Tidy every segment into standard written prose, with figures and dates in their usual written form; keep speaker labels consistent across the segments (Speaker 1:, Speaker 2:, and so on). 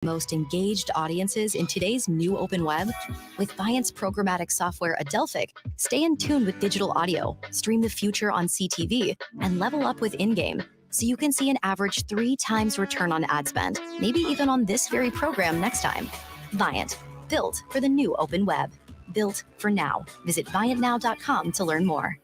Speaker 1: Most engaged audiences in today's new open web? With Viant's programmatic software Adelphic, stay in tune with digital audio, stream the future on CTV, and level up with in-game, so you can see an average 3 times return on ad spend, maybe even on this very program next time. Viant, built for the new open web. Built for now. Visit ViantNow.com to learn more.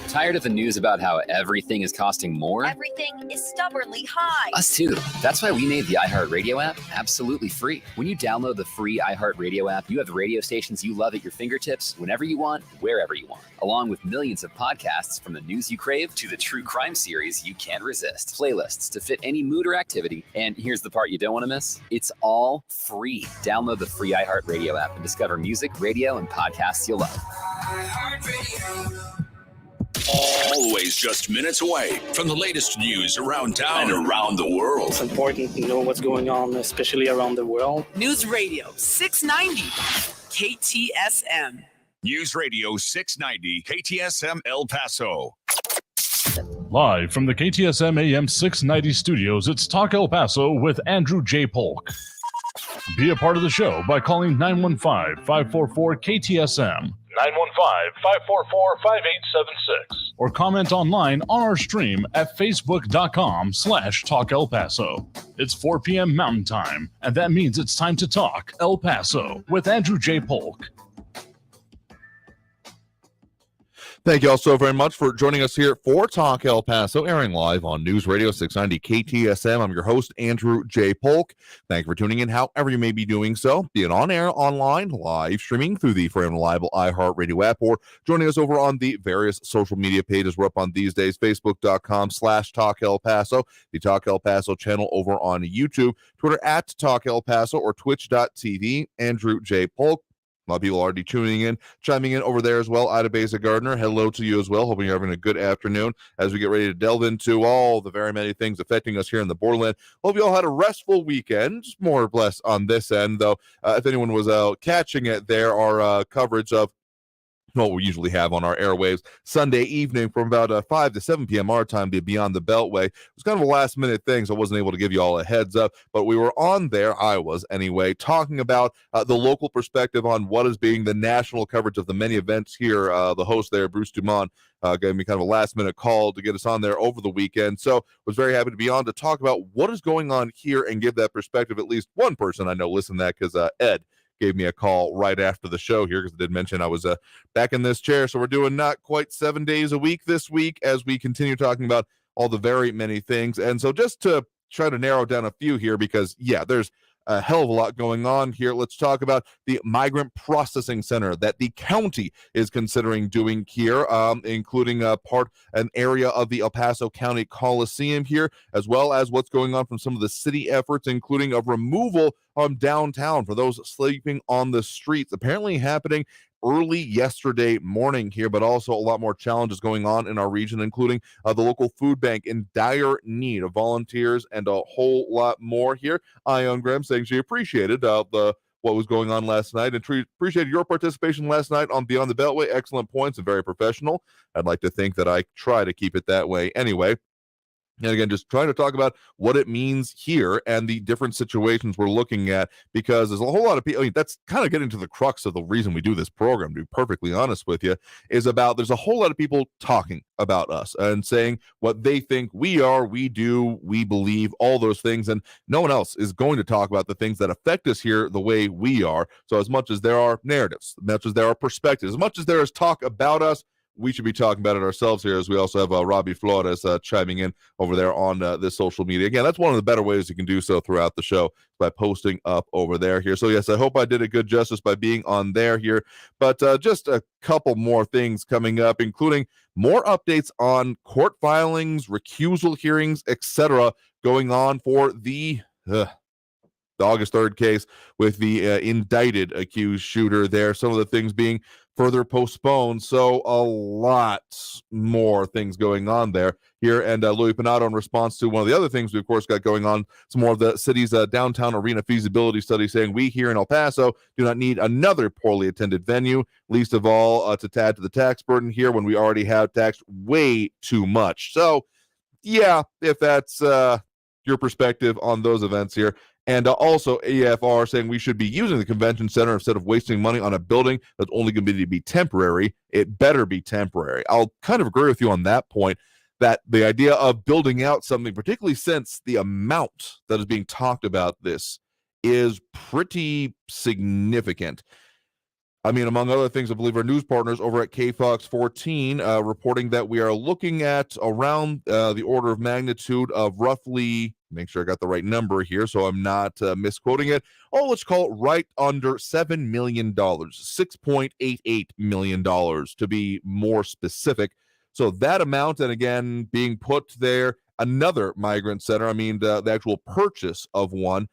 Speaker 2: Tired of the news about how everything is costing more?
Speaker 3: Everything is stubbornly high.
Speaker 2: Us too. That's why we made the iHeartRadio app absolutely free. When you download the free iHeartRadio app, you have the radio stations you love at your fingertips whenever you want, wherever you want, along with millions of podcasts from the news you crave to the true crime series you can't resist. Playlists to fit any mood or activity. And here's the part you don't want to miss. It's all free. Download the free iHeartRadio app and discover music, radio, and podcasts you'll love.
Speaker 4: Always just minutes away from the latest news around town and around the world.
Speaker 5: It's important to know what's going on, especially around the world.
Speaker 6: News Radio 690 KTSM.
Speaker 4: News Radio 690 KTSM El Paso.
Speaker 7: Live from the KTSM AM 690 studios, it's Talk El Paso with Andrew J. Polk. Be a part of the show by calling 915-544-KTSM. 915-544-5876. Or comment online on our stream at facebook.com/Talk El Paso. It's 4 p.m. Mountain Time, and that means it's time to talk El Paso with Andrew J. Polk.
Speaker 8: Thank you all so very much for joining us here for Talk El Paso, airing live on News Radio 690 KTSM. I'm your host, Andrew J. Polk. Thank you for tuning in however you may be doing so, be it on air, online, live streaming through the free and reliable iHeartRadio app, or joining us over on the various social media pages we're up on these days, facebook.com/Talk El Paso, the Talk El Paso channel over on YouTube, Twitter at Talk El Paso, or twitch.tv, Andrew J. Polk. A lot of people already tuning in, chiming in over there as well. Ida Beza Gardner, hello to you as well. Hoping you're having a good afternoon as we get ready to delve into all the very many things affecting us here in the borderland. Hope you all had a restful weekend, more or less on this end, though. If anyone was catching it there, our coverage of what we usually have on our airwaves Sunday evening from about 5 to 7 p.m. our time to Beyond the Beltway. It was kind of a last minute thing, so I wasn't able to give you all a heads up, but we were on there, I was anyway, talking about the local perspective on what is being the national coverage of the many events here. The host there, Bruce Dumont, gave me kind of a last minute call to get us on there over the weekend. So was very happy to be on to talk about what is going on here and give that perspective. At least one person I know listened to that, because Ed gave me a call right after the show here, because I did mention I was back in this chair. So we're doing not quite 7 days a week this week as we continue talking about all the very many things. And so just to try to narrow down a few here, because, yeah, there's a hell of a lot going on here. Let's talk about the migrant processing center that the county is considering doing here, including an area of the El Paso County Coliseum here, as well as what's going on from some of the city efforts, including a removal downtown for those sleeping on the streets, apparently happening early yesterday morning here, but also a lot more challenges going on in our region, including the local food bank in dire need of volunteers and a whole lot more here. Ione Graham saying she appreciated what was going on last night and appreciated your participation last night on Beyond the Beltway. Excellent points and very professional. I'd like to think that I try to keep it that way anyway. And again, just trying to talk about what it means here and the different situations we're looking at, because there's a whole lot of people. I mean, that's kind of getting to the crux of the reason we do this program, to be perfectly honest with you, is about there's a whole lot of people talking about us and saying what they think we are, we do, we believe, all those things. And no one else is going to talk about the things that affect us here the way we are. So as much as there are narratives, as much as there are perspectives, as much as there is talk about us, we should be talking about it ourselves here, as we also have Robbie Flores chiming in over there on this social media. Again, that's one of the better ways you can do so throughout the show, by posting up over there here. So yes, I hope I did a good justice by being on there here. But just a couple more things coming up, including more updates on court filings, recusal hearings, etc., going on for the August 3rd case with the indicted accused shooter there. Some of the things being further postponed. So a lot more things going on there here. And Louis Panado, in response to one of the other things we, of course, got going on, some more of the city's downtown arena feasibility study, saying we here in El Paso do not need another poorly attended venue, least of all to add to the tax burden here when we already have taxed way too much. So, yeah, if that's your perspective on those events here, And also AFR saying we should be using the convention center instead of wasting money on a building that's only going to be temporary. It better be temporary. I'll kind of agree with you on that point, that the idea of building out something, particularly since the amount that is being talked about this is pretty significant. I mean, among other things, I believe our news partners over at KFOX 14 reporting that we are looking at around the order of magnitude of roughly, make sure I got the right number here so I'm not misquoting it. Oh, let's call it right under $7 million, $6.88 million to be more specific. So that amount, and again, being put there, another migrant center, I mean, the actual purchase of one,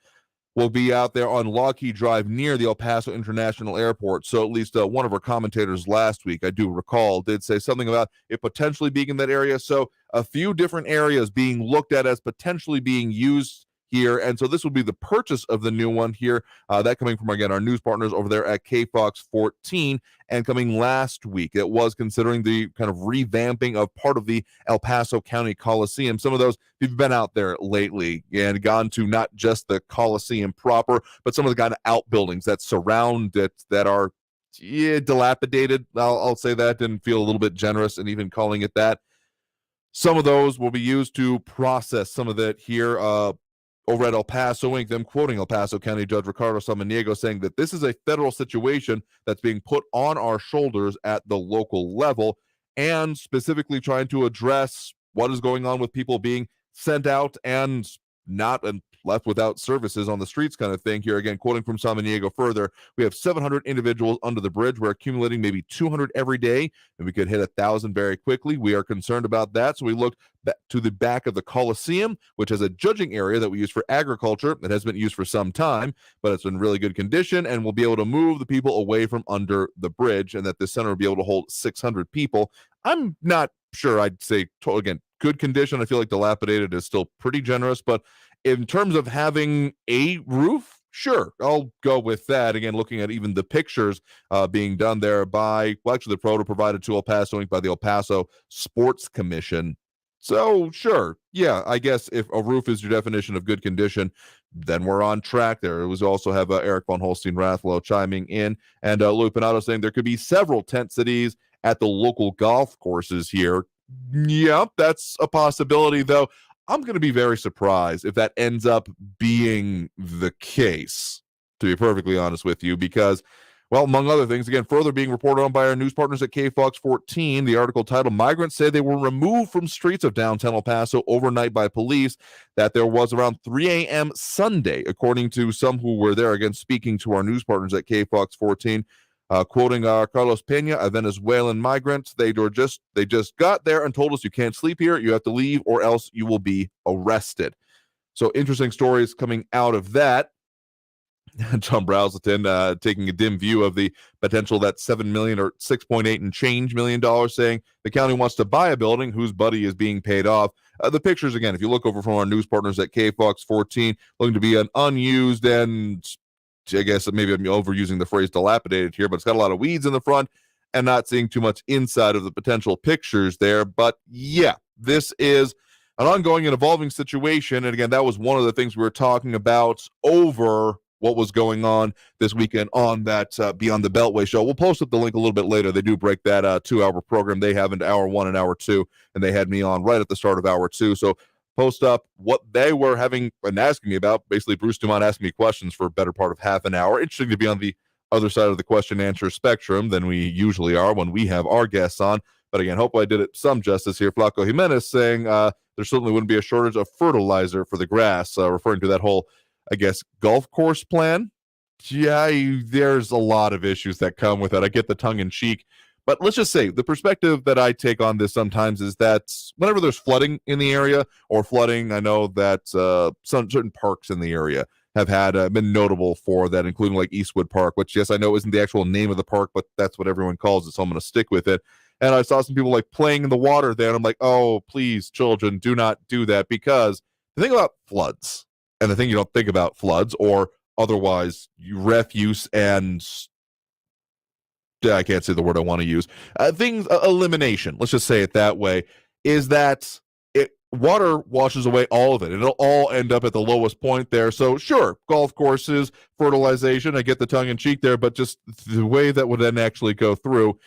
Speaker 8: will be out there on Lockheed Drive near the El Paso International Airport. So at least one of our commentators last week, I do recall, did say something about it potentially being in that area. So a few different areas being looked at as potentially being used here. And so this would be the purchase of the new one here. That coming from, again, our news partners over there at KFOX 14, and coming last week. It was considering the kind of revamping of part of the El Paso County Coliseum. Some of those, if you've been out there lately and gone to not just the Coliseum proper, but some of the kind of outbuildings that surround it that are dilapidated. I'll say that, and feel a little bit generous in even calling it that. Some of those will be used to process some of that here. Over at El Paso Inc., them quoting El Paso County Judge Ricardo Samaniego, saying that this is a federal situation that's being put on our shoulders at the local level, and specifically trying to address what is going on with people being sent out and not and left without services on the streets kind of thing. Here again, quoting from Samaniego further, we have 700 individuals under the bridge. We're accumulating maybe 200 every day, and we could hit 1,000 very quickly. We are concerned about that. So we looked to the back of the Coliseum, which is a judging area that we use for agriculture. It has been used for some time, but it's in really good condition, and we'll be able to move the people away from under the bridge, and that the center will be able to hold 600 people. I'm not sure I'd say, again, good condition. I feel like dilapidated is still pretty generous, but in terms of having a roof, sure, I'll go with that. Again, looking at even the pictures being done there by, well, actually the photo provided to El Paso Inc. by the El Paso Sports Commission. So, sure, yeah, I guess if a roof is your definition of good condition, then we're on track there. It was also have Eric von Holstein-Rathlow chiming in, and Louis Panado saying there could be several tent cities at the local golf courses here. Yep, that's a possibility, though. I'm going to be very surprised if that ends up being the case, to be perfectly honest with you, because, well, among other things, again, further being reported on by our news partners at KFOX 14, the article titled, Migrants Say They Were Removed from Streets of Downtown El Paso Overnight by Police, that there was around 3 a.m. Sunday, according to some who were there, again, speaking to our news partners at KFOX 14, quoting Carlos Pena, a Venezuelan migrant. They just got there and told us you can't sleep here, you have to leave, or else you will be arrested. So interesting stories coming out of that. John Browselton taking a dim view of the potential that $7 million or $6.8 and change million dollars, saying the county wants to buy a building whose buddy is being paid off. The pictures, again, if you look over from our news partners at KFOX 14, looking to be an unused, and I guess maybe I'm overusing the phrase dilapidated here, but it's got a lot of weeds in the front and not seeing too much inside of the potential pictures there. But yeah, this is an ongoing and evolving situation. And again, that was one of the things we were talking about over what was going on this weekend on that Beyond the Beltway show. We'll post up the link a little bit later. They do break that 2-hour program they have into hour 1 and hour 2, and they had me on right at the start of hour 2. So post up what they were having and asking me about. Basically, Bruce Dumont asked me questions for a better part of half an hour. Interesting to be on the other side of the question-answer spectrum than we usually are when we have our guests on. But again, hope I did it some justice here. Flaco Jimenez saying there certainly wouldn't be a shortage of fertilizer for the grass, referring to that whole, I guess, golf course plan. Yeah, there's a lot of issues that come with it. I get the tongue-in-cheek. But let's just say the perspective that I take on this sometimes is that whenever there's flooding in the area or flooding, I know that some certain parks in the area have had been notable for that, including like Eastwood Park, which, yes, I know isn't the actual name of the park, but that's what everyone calls it, so I'm going to stick with it. And I saw some people like playing in the water there, and I'm like, oh, please, children, do not do that, because the thing about floods, and the thing you don't think about floods or otherwise refuse and I can't say the word I want to use. Elimination, let's just say it that way, is that water washes away all of it. It'll all end up at the lowest point there. So sure, golf courses, fertilization, I get the tongue in cheek there, but just the way that would then actually go through.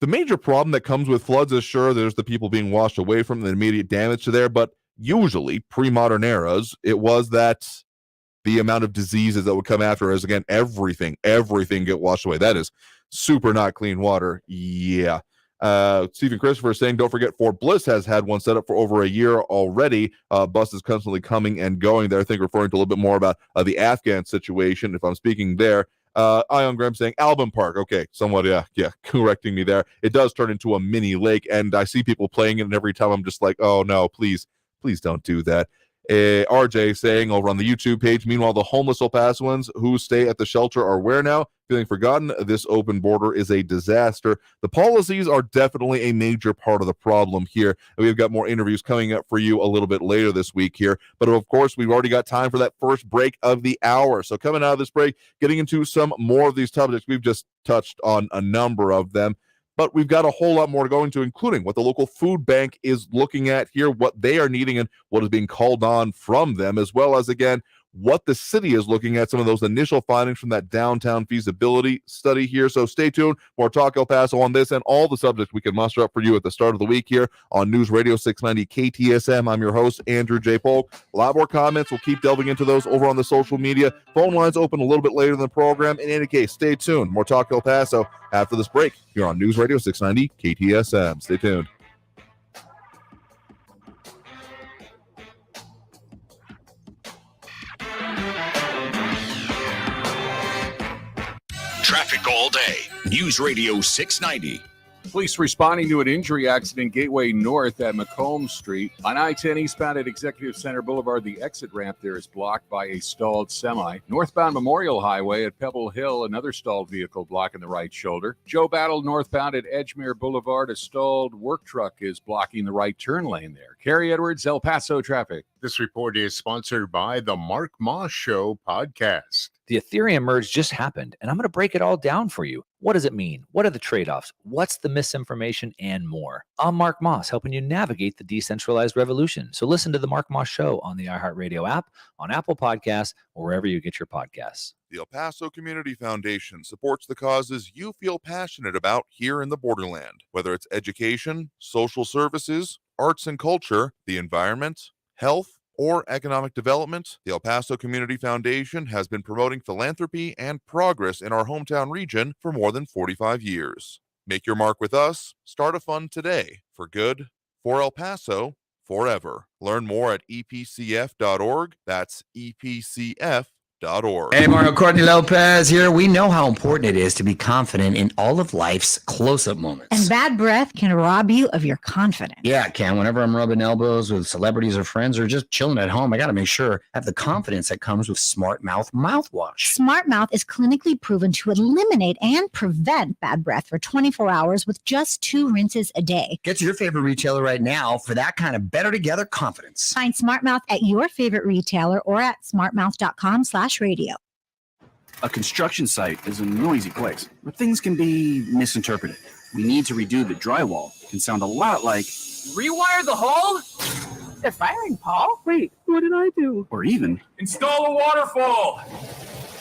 Speaker 8: The major problem that comes with floods is sure there's the people being washed away from the immediate damage to there, but usually pre-modern eras, it was that the amount of diseases that would come after is, again, everything get washed away. That is super not clean water. Yeah. Stephen Christopher is saying, don't forget Fort Bliss has had one set up for over a year already. Buses constantly coming and going there. I think referring to a little bit more about the Afghan situation, if I'm speaking there. Ion Graham saying Albin Park. Okay, somewhat, yeah, correcting me there. It does turn into a mini lake, and I see people playing it, and every time I'm just like, oh no, please don't do that. RJ saying over on the YouTube page, meanwhile, the homeless El Pasoans who stay at the shelter are where now? Feeling forgotten. This open border is a disaster. The policies are definitely a major part of the problem here. And we've got more interviews coming up for you a little bit later this week here. But of course, we've already got time for that first break of the hour. So coming out of this break, getting into some more of these topics. We've just touched on a number of them. But we've got a whole lot more to go into, including what the local food bank is looking at here, what they are needing, and what is being called on from them, as well as, again, what the city is looking at, some of those initial findings from that downtown feasibility study here. So stay tuned. More Talk El Paso on this and all the subjects we can muster up for you at the start of the week here on News Radio 690 KTSM. I'm your host, Andrew J. Polk. A lot more comments. We'll keep delving into those over on the social media. Phone lines open a little bit later in the program. In any case, stay tuned. More Talk El Paso after this break here on News Radio 690 KTSM. Stay tuned.
Speaker 4: Traffic all day. News Radio 690.
Speaker 9: Police responding to an injury accident Gateway North at Macomb Street. On I-10 eastbound at Executive Center Boulevard, the exit ramp there is blocked by a stalled semi. Northbound Memorial Highway at Pebble Hill, another stalled vehicle blocking the right shoulder. Joe Battle northbound at Edgemere Boulevard, a stalled work truck is blocking the right turn lane there. Carrie Edwards, El Paso traffic.
Speaker 10: This report is sponsored by the Mark Moss Show podcast.
Speaker 11: The Ethereum merge just happened, and I'm going to break it all down for you. What does it mean? What are the trade-offs? What's the misinformation and more? I'm Mark Moss, helping you navigate the decentralized revolution. So listen to the Mark Moss Show on the iHeartRadio app, on Apple Podcasts, or wherever you get your podcasts.
Speaker 8: The El Paso Community Foundation supports the causes you feel passionate about here in the borderland, whether it's education, social services, arts and culture, the environment, health, or economic development. The El Paso Community Foundation has been promoting philanthropy and progress in our hometown region for more than 45 years. Make your mark with us. Start a fund today. For good, for El Paso, forever. Learn more at epcf.org. That's epcf.org.
Speaker 12: Hey, Mario Courtney Lopez here. We know how important it is to be confident in all of life's close-up moments.
Speaker 13: And bad breath can rob you of your confidence.
Speaker 12: Yeah, it can. Whenever I'm rubbing elbows with celebrities or friends or just chilling at home, I got to make sure I have the confidence that comes with Smart Mouth mouthwash.
Speaker 13: Smart Mouth is clinically proven to eliminate and prevent bad breath for 24 hours with just 2 rinses a day.
Speaker 12: Get to your favorite retailer right now for that kind of better together confidence.
Speaker 13: Find Smart Mouth at your favorite retailer or at smartmouth.com/radio.
Speaker 14: A construction site is a noisy place where things can be misinterpreted. We need to redo the drywall. It can sound a lot like
Speaker 6: Rewire the hull? They're firing, Paul.
Speaker 14: Wait, what did I do? Or even
Speaker 15: install a waterfall.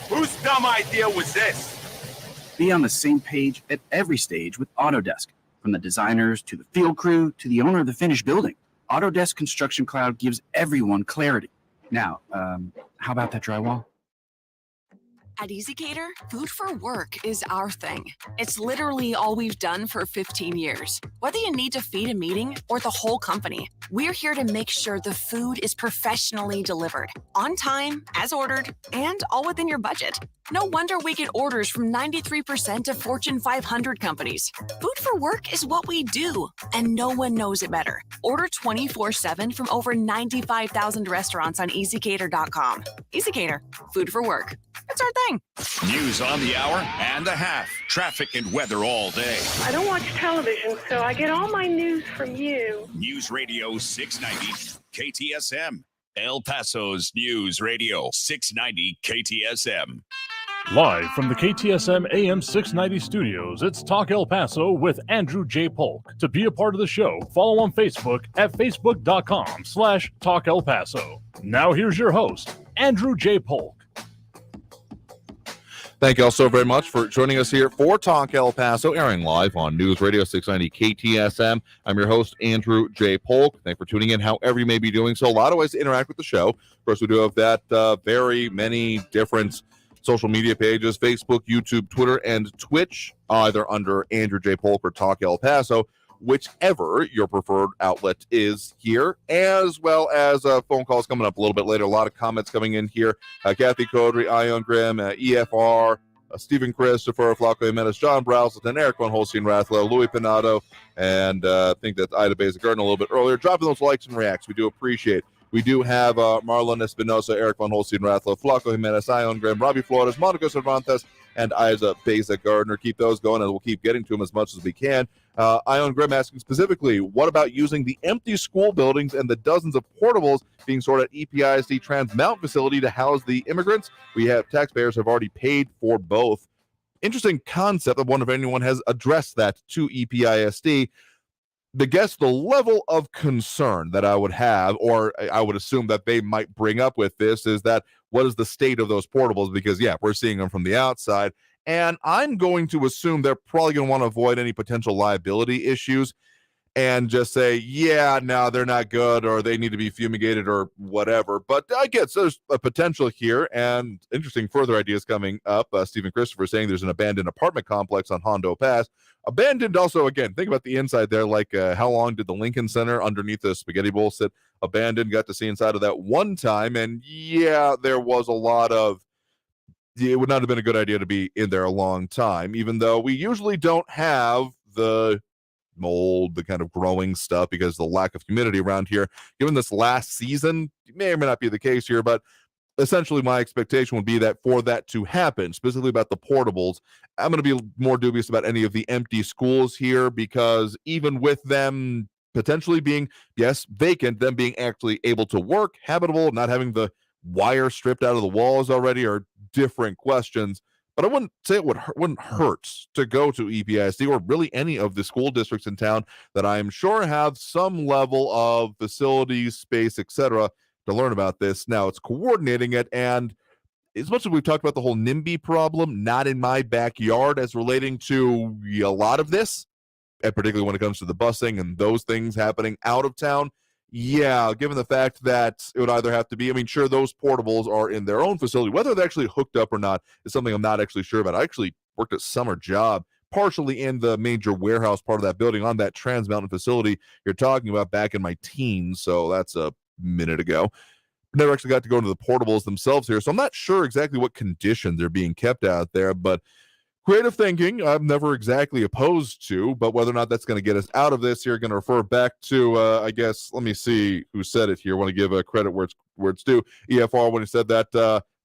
Speaker 15: Whose dumb idea was this?
Speaker 14: Be on the same page at every stage with Autodesk, from the designers to the field crew to the owner of the finished building. Autodesk Construction Cloud gives everyone clarity. Now, how about that drywall?
Speaker 16: At EasyCater, food for work is our thing. It's literally all we've done for 15 years. Whether you need to feed a meeting or the whole company, we're here to make sure the food is professionally delivered, on time, as ordered, and all within your budget. No wonder we get orders from 93% of Fortune 500 companies. Food for work is what we do, and no one knows it better. Order 24/7 from over 95,000 restaurants on EasyCater.com. EasyCater, food for work. It's our thing.
Speaker 4: News on the hour and a half. Traffic and weather all day.
Speaker 17: I don't watch television, so I get all my news from you.
Speaker 4: News Radio 690 KTSM. El Paso's News Radio 690 KTSM.
Speaker 7: Live from the KTSM AM 690 studios, it's Talk El Paso with Andrew J. Polk. To be a part of the show, follow on Facebook at facebook.com/Talk El Paso. Now here's your host, Andrew J. Polk.
Speaker 8: Thank you all so very much for joining us here for Talk El Paso, airing live on News Radio 690 KTSM. I'm your host, Andrew J. Polk. Thanks for tuning in, however you may be doing so. A lot of ways to interact with the show. Of course, we do have that very many different social media pages: Facebook, YouTube, Twitter, and Twitch, either under Andrew J. Polk or Talk El Paso, whichever your preferred outlet is here, as well as phone calls coming up a little bit later. A lot of comments coming in here. Kathy Codry, Ion Grimm, EFR, Stephen Christopher, Flaco Jimenez, John Browselton, Eric Von Holstein Rathlow, Louis Pinato, and I think that's Ida Basic Garden a little bit earlier. Dropping those likes and reacts. We do appreciate. We do have Marlon Espinosa, Eric Von Holstein Rathlow, Flaco Jimenez, Ion Grimm, Robbie Flores, Monica Cervantes, and Isa Basic Gardner. Keep those going, and we'll keep getting to them as much as we can. Ion Grimm asking specifically, what about using the empty school buildings and the dozens of portables being stored at EPISD Trans Mountain facility to house the immigrants? We have taxpayers have already paid for both. Interesting concept. I wonder if anyone has addressed that to EPISD. The level of concern that I would have, or I would assume that they might bring up with this, is that what is the state of those portables? Because, yeah, we're seeing them from the outside, and I'm going to assume they're probably going to want to avoid any potential liability issues and just say, yeah, no, they're not good, or they need to be fumigated or whatever. But I guess there's a potential here, and interesting further ideas coming up. Stephen Christopher saying there's an abandoned apartment complex on Hondo Pass. Abandoned also, again, think about the inside there, like how long did the Lincoln Center underneath the Spaghetti Bowl sit abandoned? Got to see inside of that one time, and yeah, there was a lot of, it would not have been a good idea to be in there a long time, even though we usually don't have the mold, the kind of growing stuff, because the lack of humidity around here. Given this last season, it may or may not be the case here, but essentially my expectation would be that for that to happen, specifically about the portables, I'm going to be more dubious about any of the empty schools here, because even with them potentially being, yes, vacant, them being actually able to work, habitable, not having the wire stripped out of the walls already, are different questions. But I wouldn't say it wouldn't hurt to go to EPISD or really any of the school districts in town that I'm sure have some level of facilities, space, etc., to learn about this. Now, it's coordinating it, and as much as we've talked about the whole NIMBY problem, not in my backyard as relating to a lot of this, and particularly when it comes to the busing and those things happening out of town, yeah, given the fact that it would either have to be, I mean, sure, those portables are in their own facility. Whether they're actually hooked up or not is something I'm not actually sure about. I actually worked a summer job partially in the major warehouse part of that building on that Trans Mountain facility you're talking about back in my teens, so that's a minute ago. Never actually got to go into the portables themselves here, so I'm not sure exactly what conditions they're being kept out there, but creative thinking, I'm never exactly opposed to, but whether or not that's going to get us out of this here, going to refer back to, I guess, let me see who said it here. I want to give credit where it's due. EFR, when he said that,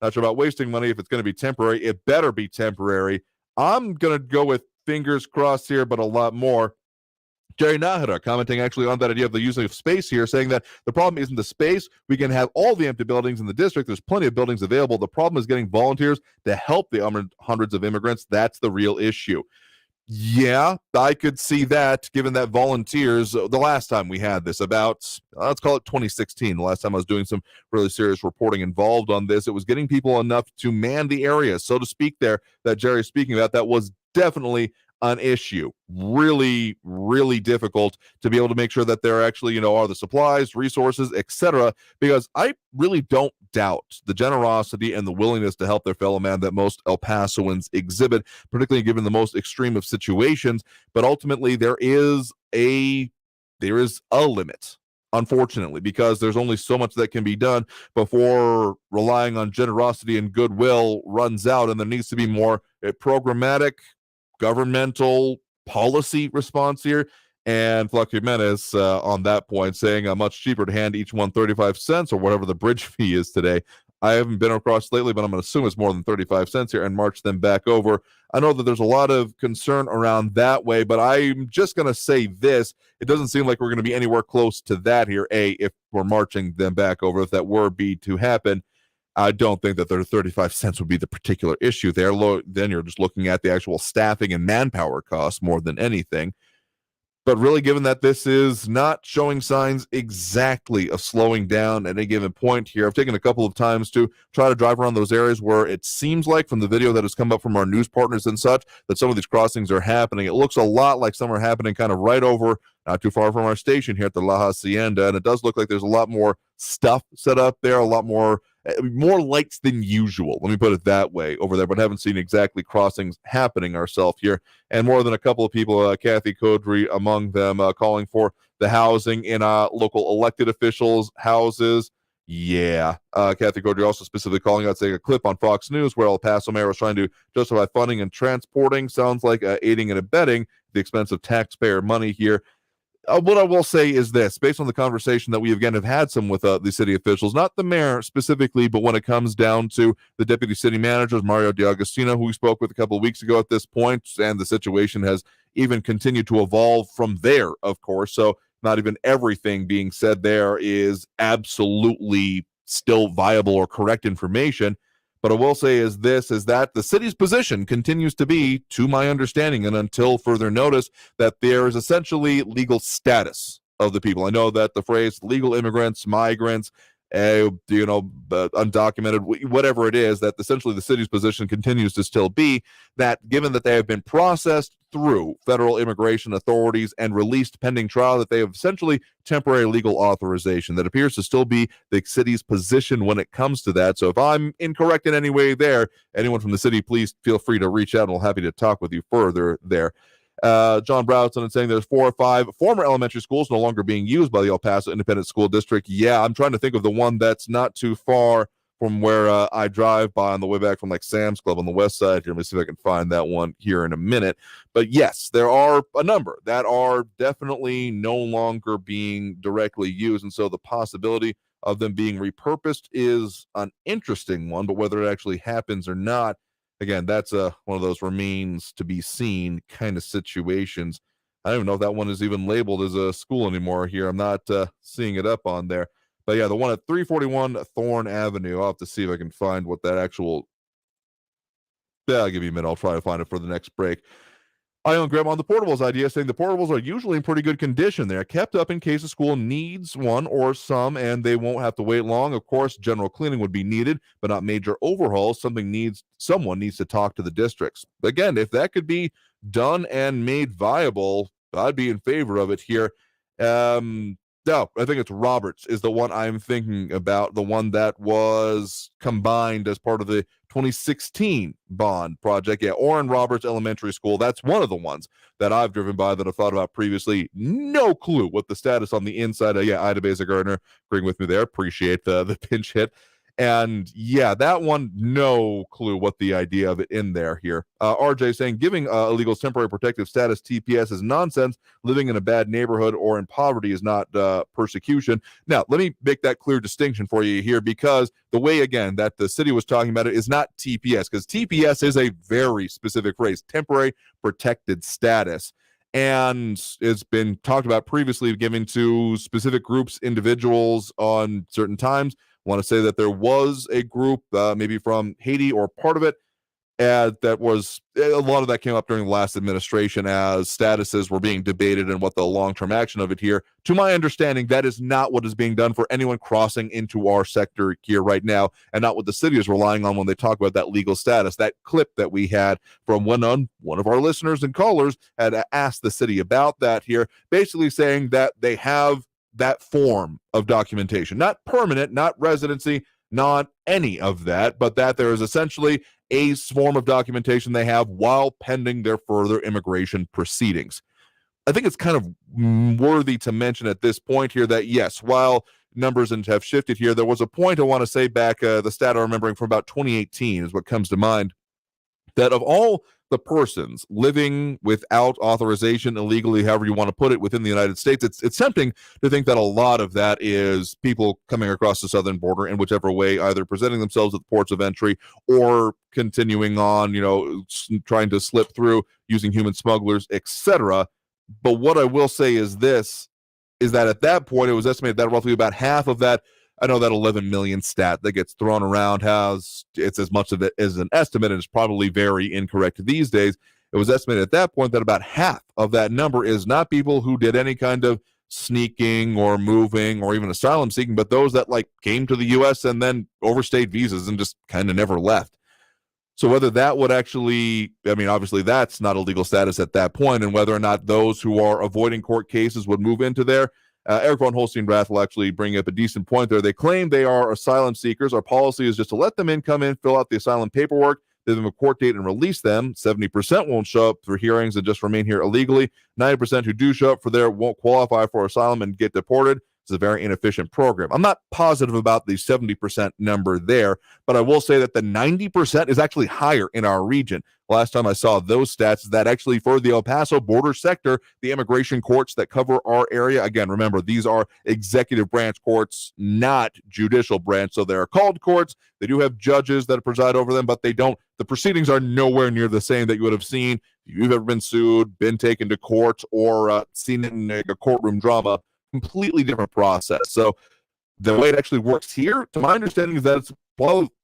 Speaker 8: not sure about wasting money. If it's going to be temporary, it better be temporary. I'm going to go with fingers crossed here, but a lot more. Jerry Nahara commenting actually on that idea of the use of space here, saying that the problem isn't the space. We can have all the empty buildings in the district. There's plenty of buildings available. The problem is getting volunteers to help the hundreds of immigrants. That's the real issue. Yeah, I could see that, given that volunteers, the last time we had this, about, let's call it 2016, the last time I was doing some really serious reporting involved on this, it was getting people enough to man the area, so to speak, there, that Jerry's speaking about. That was definitely an issue. Really, really difficult to be able to make sure that there actually, are the supplies, resources, etc. Because I really don't doubt the generosity and the willingness to help their fellow man that most El Pasoans exhibit, particularly given the most extreme of situations. But ultimately, there is a limit, unfortunately, because there's only so much that can be done before relying on generosity and goodwill runs out, and there needs to be more programmatic, governmental policy response here. And Flaco Jimenez on that point saying much cheaper to hand each one 35 cents or whatever the bridge fee is today. I haven't been across lately, but I'm going to assume it's more than 35 cents here, and march them back over. I know that there's a lot of concern around that way, but I'm just going to say this. It doesn't seem like we're going to be anywhere close to that here, if we're marching them back over, if that were be to happen. I don't think that their 35 cents would be the particular issue there. Then you're just looking at the actual staffing and manpower costs more than anything. But really, given that this is not showing signs exactly of slowing down at any given point here, I've taken a couple of times to try to drive around those areas where it seems like, from the video that has come up from our news partners and such, that some of these crossings are happening. It looks a lot like some are happening kind of right over, not too far from our station here at the La Hacienda, and it does look like there's a lot more stuff set up there, a lot more lights than usual, let me put it that way, over there, but haven't seen exactly crossings happening ourselves here. And more than a couple of people, Kathy Kodry among them, calling for the housing in local elected officials' houses. Yeah. Kathy Kodry also specifically calling out, saying, a clip on Fox News where El Paso mayor was trying to justify funding and transporting. Sounds like aiding and abetting the expense of taxpayer money here. What I will say is this, based on the conversation that we again have had some with the city officials, not the mayor specifically, but when it comes down to the deputy city managers, Mario D'Agostino, who we spoke with a couple of weeks ago at this point, and the situation has even continued to evolve from there, of course. So not even everything being said there is absolutely still viable or correct information. But I will say is that the city's position continues to be, to my understanding, and until further notice, that there is essentially legal status of the people. I know that the phrase legal immigrants, migrants, undocumented, whatever it is, that essentially the city's position continues to still be that, given that they have been processed through federal immigration authorities and released pending trial, that they have essentially temporary legal authorization. That appears to still be the city's position when it comes to that. So if I'm incorrect in any way there, anyone from the city, please feel free to reach out, and we'll happy to talk with you further there. John Browson saying there's 4 or 5 former elementary schools no longer being used by the El Paso Independent School District. Yeah, I'm trying to think of the one that's not too far from where I drive by on the way back from like Sam's Club on the west side here. Let me see if I can find that one here in a minute. But yes, there are a number that are definitely no longer being directly used. And so the possibility of them being repurposed is an interesting one, but whether it actually happens or not, again, that's one of those remains to be seen kind of situations. I don't even know if that one is even labeled as a school anymore here. I'm not seeing it up on there. But yeah, the one at 341 Thorn Avenue, I'll have to see if I can find what that actual... Yeah, I'll give you a minute. I'll try to find it for the next break. I own Grandma on the portables idea, saying the portables are usually in pretty good condition. They're kept up in case a school needs one or some, and they won't have to wait long. Of course, general cleaning would be needed, but not major overhauls. Someone needs to talk to the districts. Again, if that could be done and made viable, I'd be in favor of it here. No, I think it's Roberts is the one I'm thinking about, the one that was combined as part of the 2016 bond project. Yeah, Orrin Roberts Elementary School. That's one of the ones that I've driven by that I've thought about previously. No clue what the status on the inside. Yeah, Ida Beza Gardner agreeing with me there. Appreciate the pinch hit. And yeah, that one, no clue what the idea of it in there here. RJ saying giving illegals temporary protective status TPS is nonsense. Living in a bad neighborhood or in poverty is not persecution. Now, let me make that clear distinction for you here, because the way, again, that the city was talking about it is not TPS, because TPS is a very specific phrase, temporary protected status. And it's been talked about previously, given to specific groups, individuals on certain times. I want to say that there was a group, maybe from Haiti or part of it, that was, a lot of that came up during the last administration as statuses were being debated and what the long-term action of it here. To my understanding, that is not what is being done for anyone crossing into our sector here right now, and not what the city is relying on when they talk about that legal status. That clip that we had from one of our listeners and callers had asked the city about that here, basically saying that they have that form of documentation, not permanent, not residency, not any of that, but that there is essentially a form of documentation they have while pending their further immigration proceedings. I think it's kind of worthy to mention at this point here that, yes, while numbers have shifted here, there was a point I want to say back, the stat I'm remembering from about 2018 is what comes to mind, that of all the persons living without authorization illegally, however you want to put it, within the United States, it's tempting to think that a lot of that is people coming across the southern border in whichever way, either presenting themselves at the ports of entry or continuing on, trying to slip through using human smugglers, etc. But what I will say is this, is that at that point, it was estimated that roughly about half of that I know that 11 million stat that gets thrown around it's as much of it as an estimate, and it's probably very incorrect these days. It was estimated at that point that about half of that number is not people who did any kind of sneaking or moving or even asylum seeking, but those that like came to the U.S. and then overstayed visas and just kind of never left. So whether that would actually, I mean, obviously that's not a legal status at that point, and whether or not those who are avoiding court cases would move into there, Eric von Holstein-Rath will actually bring up a decent point there. They claim they are asylum seekers. Our policy is just to let them in, come in, fill out the asylum paperwork, give them a court date, and release them. 70% won't show up for hearings and just remain here illegally. 90% who do show up for there won't qualify for asylum and get deported. It's a very inefficient program. I'm not positive about the 70% number there, but I will say that the 90% is actually higher in our region. Last time I saw those stats, that actually for the El Paso border sector, the immigration courts that cover our area, again, remember, these are executive branch courts, not judicial branch. So they're called courts. They do have judges that preside over them, but the proceedings are nowhere near the same that you would have seen if you've ever been sued, been taken to court, or seen it in a courtroom drama. Completely different process. So the way it actually works here, to my understanding, is that it's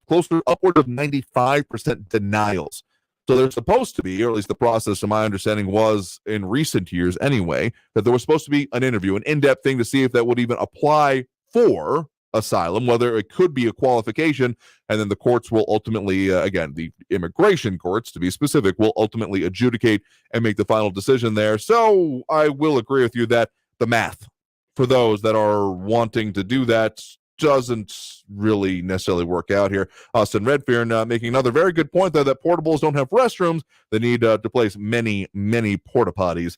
Speaker 8: close to upward of 95% denials. So there's supposed to be, or at least the process, to my understanding, was in recent years anyway, that there was supposed to be an interview, an in-depth thing to see if that would even apply for asylum, whether it could be a qualification, and then the courts will ultimately, again, the immigration courts, to be specific, will ultimately adjudicate and make the final decision there. So I will agree with you that the math for those that are wanting to do that doesn't really necessarily work out here. Austin Redfern making another very good point, though, that portables don't have restrooms. They need to place many, many porta potties.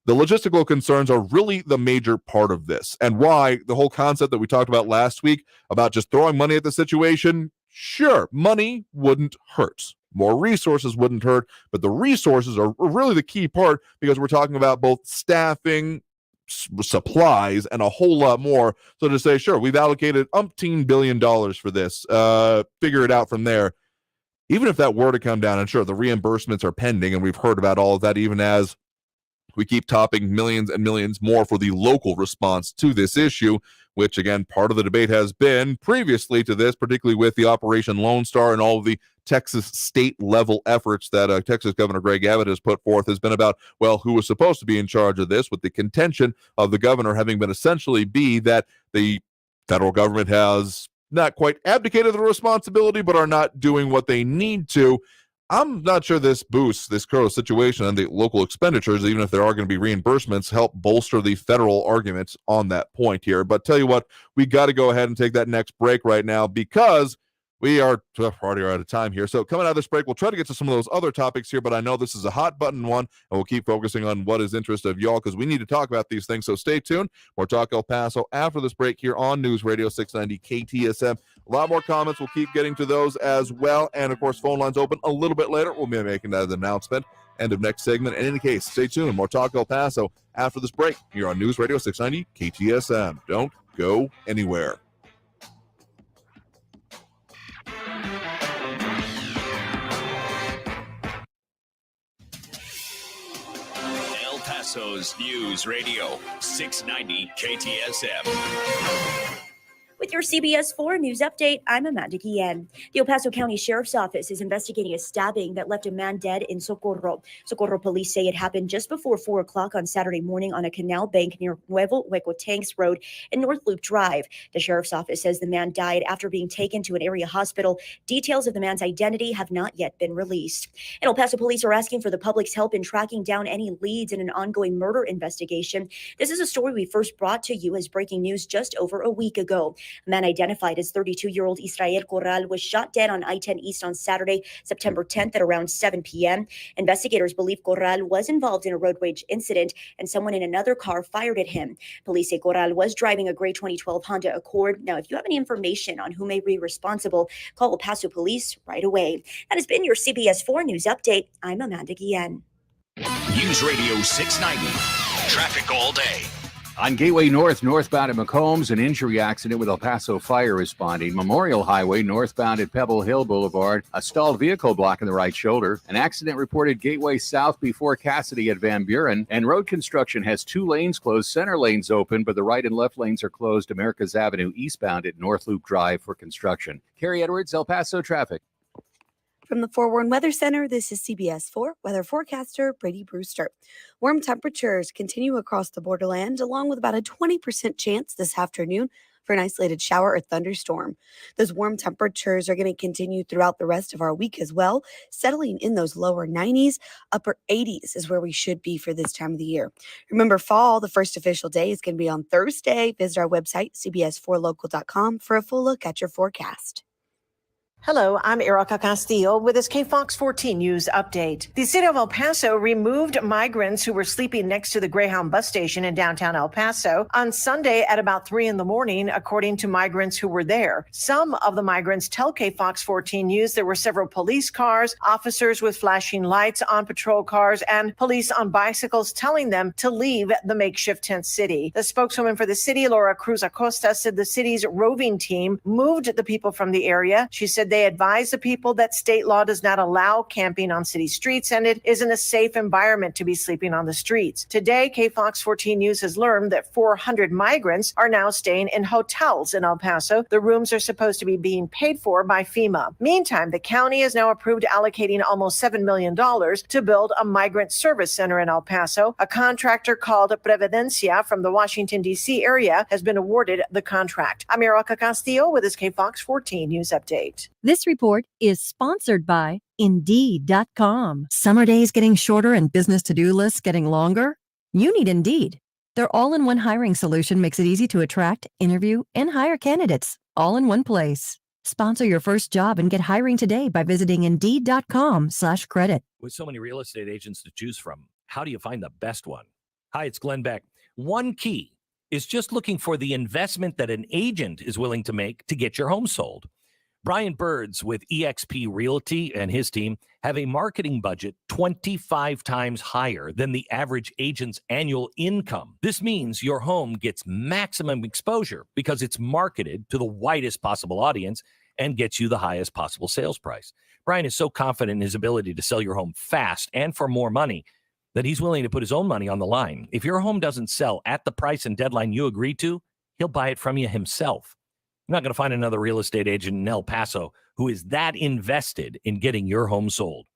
Speaker 8: The logistical concerns are really the major part of this, and why the whole concept that we talked about last week about just throwing money at the situation, sure, money wouldn't hurt. More resources wouldn't hurt, but the resources are really the key part, because we're talking about both staffing, supplies, and a whole lot more. So to say, sure, we've allocated umpteen $1 billion for this, figure it out from there. Even if that were to come down, and sure, the reimbursements are pending, and we've heard about all of that, even as we keep topping millions and millions more for the local response to this issue, which, again, part of the debate has been previously to this, particularly with the Operation Lone Star and all of the Texas state-level efforts that Texas Governor Greg Abbott has put forth, has been about, well, who was supposed to be in charge of this, with the contention of the governor having been essentially be that the federal government has not quite abdicated the responsibility, but are not doing what they need to. I'm not sure this boosts this current situation and the local expenditures, even if there are going to be reimbursements, help bolster the federal arguments on that point here. But tell you what, we got to go ahead and take that next break right now, because we are already out of time here. So coming out of this break, we'll try to get to some of those other topics here, but I know this is a hot button one, and we'll keep focusing on what is interest of y'all, because we need to talk about these things. So stay tuned. More Talk El Paso after this break here on News Radio 690 KTSM. A lot more comments. We'll keep getting to those as well. And of course, phone lines open a little bit later. We'll be making that announcement. End of next segment. In any case, stay tuned. More Talk El Paso after this break here on News Radio 690 KTSM. Don't go anywhere.
Speaker 4: El Paso's News Radio 690 KTSM.
Speaker 3: With your CBS 4 News Update, I'm Amanda Guillen. The El Paso County Sheriff's Office is investigating a stabbing that left a man dead in Socorro. Socorro police say it happened just before 4 o'clock on Saturday morning on a canal bank near Nuevo Huecotanks Road and North Loop Drive. The Sheriff's Office says the man died after being taken to an area hospital. Details of the man's identity have not yet been released. And El Paso police are asking for the public's help in tracking down any leads in an ongoing murder investigation. This is a story we first brought to you as breaking news just over a week ago. A man identified as 32-year-old Israel Corral was shot dead on I-10 East on Saturday, September 10th at around 7 p.m. Investigators believe Corral was involved in a road rage incident and someone in another car fired at him. Police say Corral was driving a gray 2012 Honda Accord. Now, if you have any information on who may be responsible, call El Paso Police right away. That has been your CBS 4 News Update. I'm Amanda Guillen.
Speaker 4: News Radio 690. Traffic all day.
Speaker 9: On Gateway North, northbound at McCombs, an injury accident with El Paso Fire responding. Memorial Highway, northbound at Pebble Hill Boulevard, a stalled vehicle blocking the right shoulder. An accident reported Gateway South before Cassidy at Van Buren. And road construction has 2 lanes closed. Center lanes open, but the right and left lanes are closed. Americas Avenue eastbound at North Loop Drive for construction. Carrie Edwards, El Paso traffic.
Speaker 18: From the Forewarn Weather Center, this is CBS 4 weather forecaster Brady Brewster. Warm temperatures continue across the borderland, along with about a 20% chance this afternoon for an isolated shower or thunderstorm. Those warm temperatures are going to continue throughout the rest of our week as well, settling in those lower 90s. Upper 80s is where we should be for this time of the year. Remember, fall, the first official day, is going to be on Thursday. Visit our website, cbs4local.com, for a full look at your forecast.
Speaker 19: Hello, I'm Erica Castillo with this KFOX 14 News Update. The city of El Paso removed migrants who were sleeping next to the Greyhound bus station in downtown El Paso on Sunday at about 3 a.m, according to migrants who were there. Some of the migrants tell KFOX 14 News there were several police cars, officers with flashing lights on patrol cars, and police on bicycles telling them to leave the makeshift tent city. The spokeswoman for the city, Laura Cruz Acosta, said the city's roving team moved the people from the area. She said they advise the people that state law does not allow camping on city streets and it isn't a safe environment to be sleeping on the streets. Today, KFOX 14 News has learned that 400 migrants are now staying in hotels in El Paso. The rooms are supposed to be being paid for by FEMA. Meantime, the county has now approved allocating almost $7 million to build a migrant service center in El Paso. A contractor called Previdencia from the Washington, D.C. area has been awarded the contract. I'm Erica Castillo with this KFOX 14 News Update.
Speaker 20: This report is sponsored by Indeed.com. Summer days getting shorter and business to-do lists getting longer? You need Indeed. Their all-in-one hiring solution makes it easy to attract, interview, and hire candidates all in one place. Sponsor your first job and get hiring today by visiting Indeed.com/credit.
Speaker 21: With so many real estate agents to choose from, how do you find the best one? Hi, it's Glenn Beck. One key is just looking for the investment that an agent is willing to make to get your home sold. Brian Birds with eXp Realty and his team have a marketing budget 25 times higher than the average agent's annual income. This means your home gets maximum exposure because it's marketed to the widest possible audience and gets you the highest possible sales price. Brian is so confident in his ability to sell your home fast and for more money that he's willing to put his own money on the line. If your home doesn't sell at the price and deadline you agreed to, he'll buy it from you himself. You're not going to find another real estate agent in El Paso who is that invested in getting your home sold.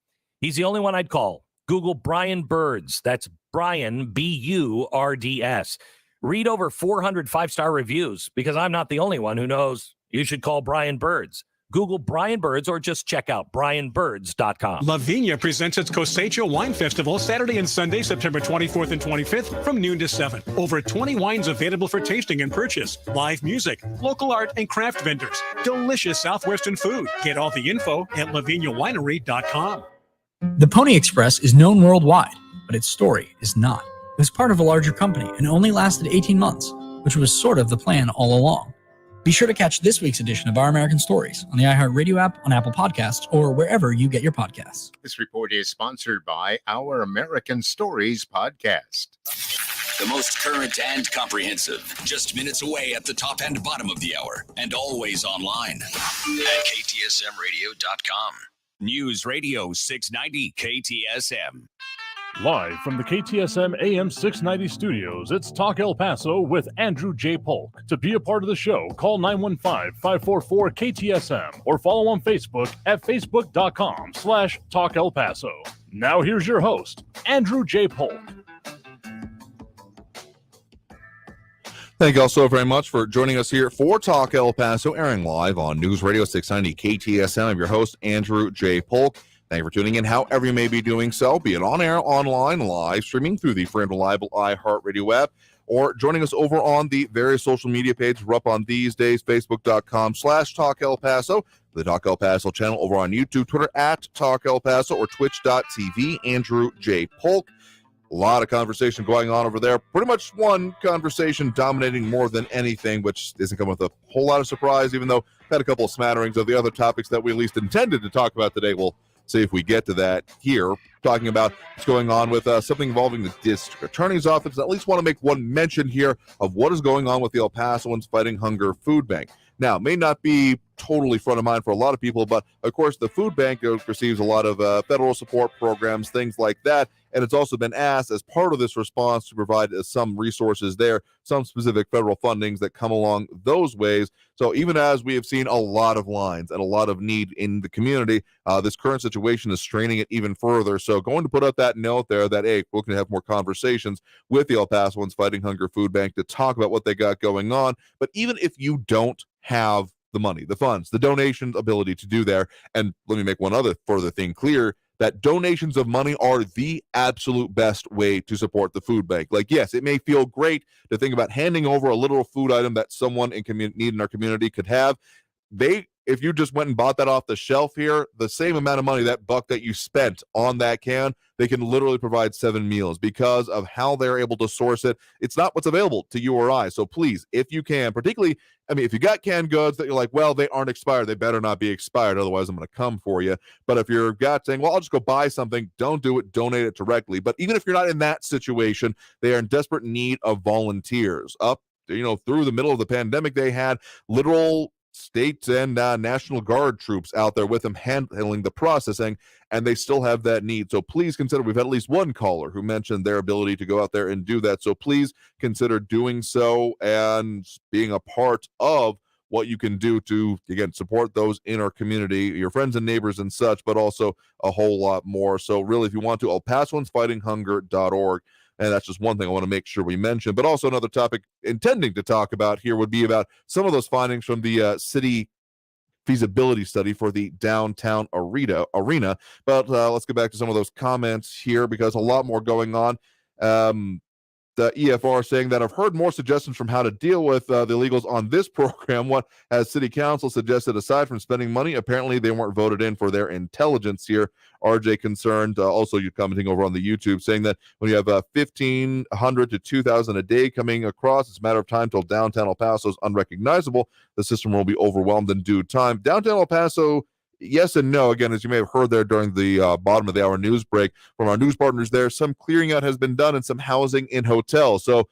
Speaker 21: He's the only one I'd call. Google Brian Birds. That's Brian, B-U-R-D-S. Read over 400 five-star reviews because I'm not the only one who knows you should call Brian Birds. Google Brian Birds or just check out brianbirds.com.
Speaker 22: Lavinia presents its Cosecha Wine Festival Saturday and Sunday, September 24th and 25th from noon to 7. Over 20 wines available for tasting and purchase. Live music, local art, and craft vendors. Delicious Southwestern food. Get all the info at laviniawinery.com.
Speaker 23: The Pony Express is known worldwide, but its story is not. It was part of a larger company and only lasted 18 months, which was sort of the plan all along. Be sure to catch this week's edition of Our American Stories on the iHeartRadio app, on Apple Podcasts, or wherever you get your podcasts.
Speaker 10: This report is sponsored by Our American Stories podcast.
Speaker 4: The most current and comprehensive. Just minutes away at the top and bottom of the hour. And always online at KTSMradio.com. News Radio 690 KTSM.
Speaker 7: Live from the KTSM AM 690 studios, it's Talk El Paso with Andrew J. Polk. To be a part of the show, call 915-544-KTSM or follow on Facebook at facebook.com/Talk El Paso. Now here's your host, Andrew J. Polk.
Speaker 8: Thank you all so very much for joining us here for Talk El Paso, airing live on News Radio 690 KTSM. I'm your host, Andrew J. Polk. Thank you for tuning in, however you may be doing so, be it on air, online, live streaming through the free and reliable iHeartRadio app, or joining us over on the various social media pages we're up on these days, facebook.com/Talk El Paso, the Talk El Paso channel over on YouTube, Twitter at Talk El Paso, or twitch.tv, Andrew J. Polk. A lot of conversation going on over there. Pretty much one conversation dominating more than anything, which isn't coming with a whole lot of surprise, even though we've had a couple of smatterings of the other topics that we at least intended to talk about today. We'll see if we get to that here, talking about what's going on with something involving the district attorney's office. I at least want to make one mention here of what is going on with the El Pasoans Fighting Hunger Food Bank. Now, may not be totally front of mind for a lot of people, but of course the food bank receives a lot of federal support programs, things like that, and it's also been asked as part of this response to provide some resources there, some specific federal fundings that come along those ways. So even as we have seen a lot of lines and a lot of need in the community, this current situation is straining it even further. So going to put out that note there that, hey, we're going to have more conversations with the El Pasoans Fighting Hunger Food Bank to talk about what they got going on. But even if you don't have the money, the funds, the donation ability to do there, and let me make one other further thing clear, that donations of money are the absolute best way to support the food bank. Like, yes, it may feel great to think about handing over a literal food item that someone in need in our community could have. If you just went and bought that off the shelf here, the same amount of money, that buck that you spent on that can, they can literally provide 7 meals because of how they're able to source it. It's not what's available to you or I. So please, if you can, particularly, I mean, if you got canned goods that you're like, well, they aren't expired, they better not be expired, otherwise I'm going to come for you. But if you're saying, well, I'll just go buy something, don't do it, donate it directly. But even if you're not in that situation, they are in desperate need of volunteers. Through the middle of the pandemic, they had literal state and National Guard troops out there with them handling the processing, and they still have that need. So please consider, we've had at least one caller who mentioned their ability to go out there and do that. So please consider doing so and being a part of what you can do to, again, support those in our community, your friends and neighbors and such, but also a whole lot more. So really, if you want to, elpasoansfightinghunger.org. And that's just one thing I want to make sure we mention. But also another topic intending to talk about here would be about some of those findings from the city feasibility study for the downtown arena. But let's get back to some of those comments here because a lot more going on. The EFR saying that I've heard more suggestions from how to deal with the illegals on this program. What has City Council suggested aside from spending money? Apparently, they weren't voted in for their intelligence here. RJ concerned. Also, you're commenting over on the YouTube saying that when you have 1,500 to 2,000 a day coming across, it's a matter of time till downtown El Paso is unrecognizable. The system will be overwhelmed in due time. Downtown El Paso, yes and no. Again, as you may have heard there during the bottom of the hour news break from our news partners there, some clearing out has been done and some housing in hotels. So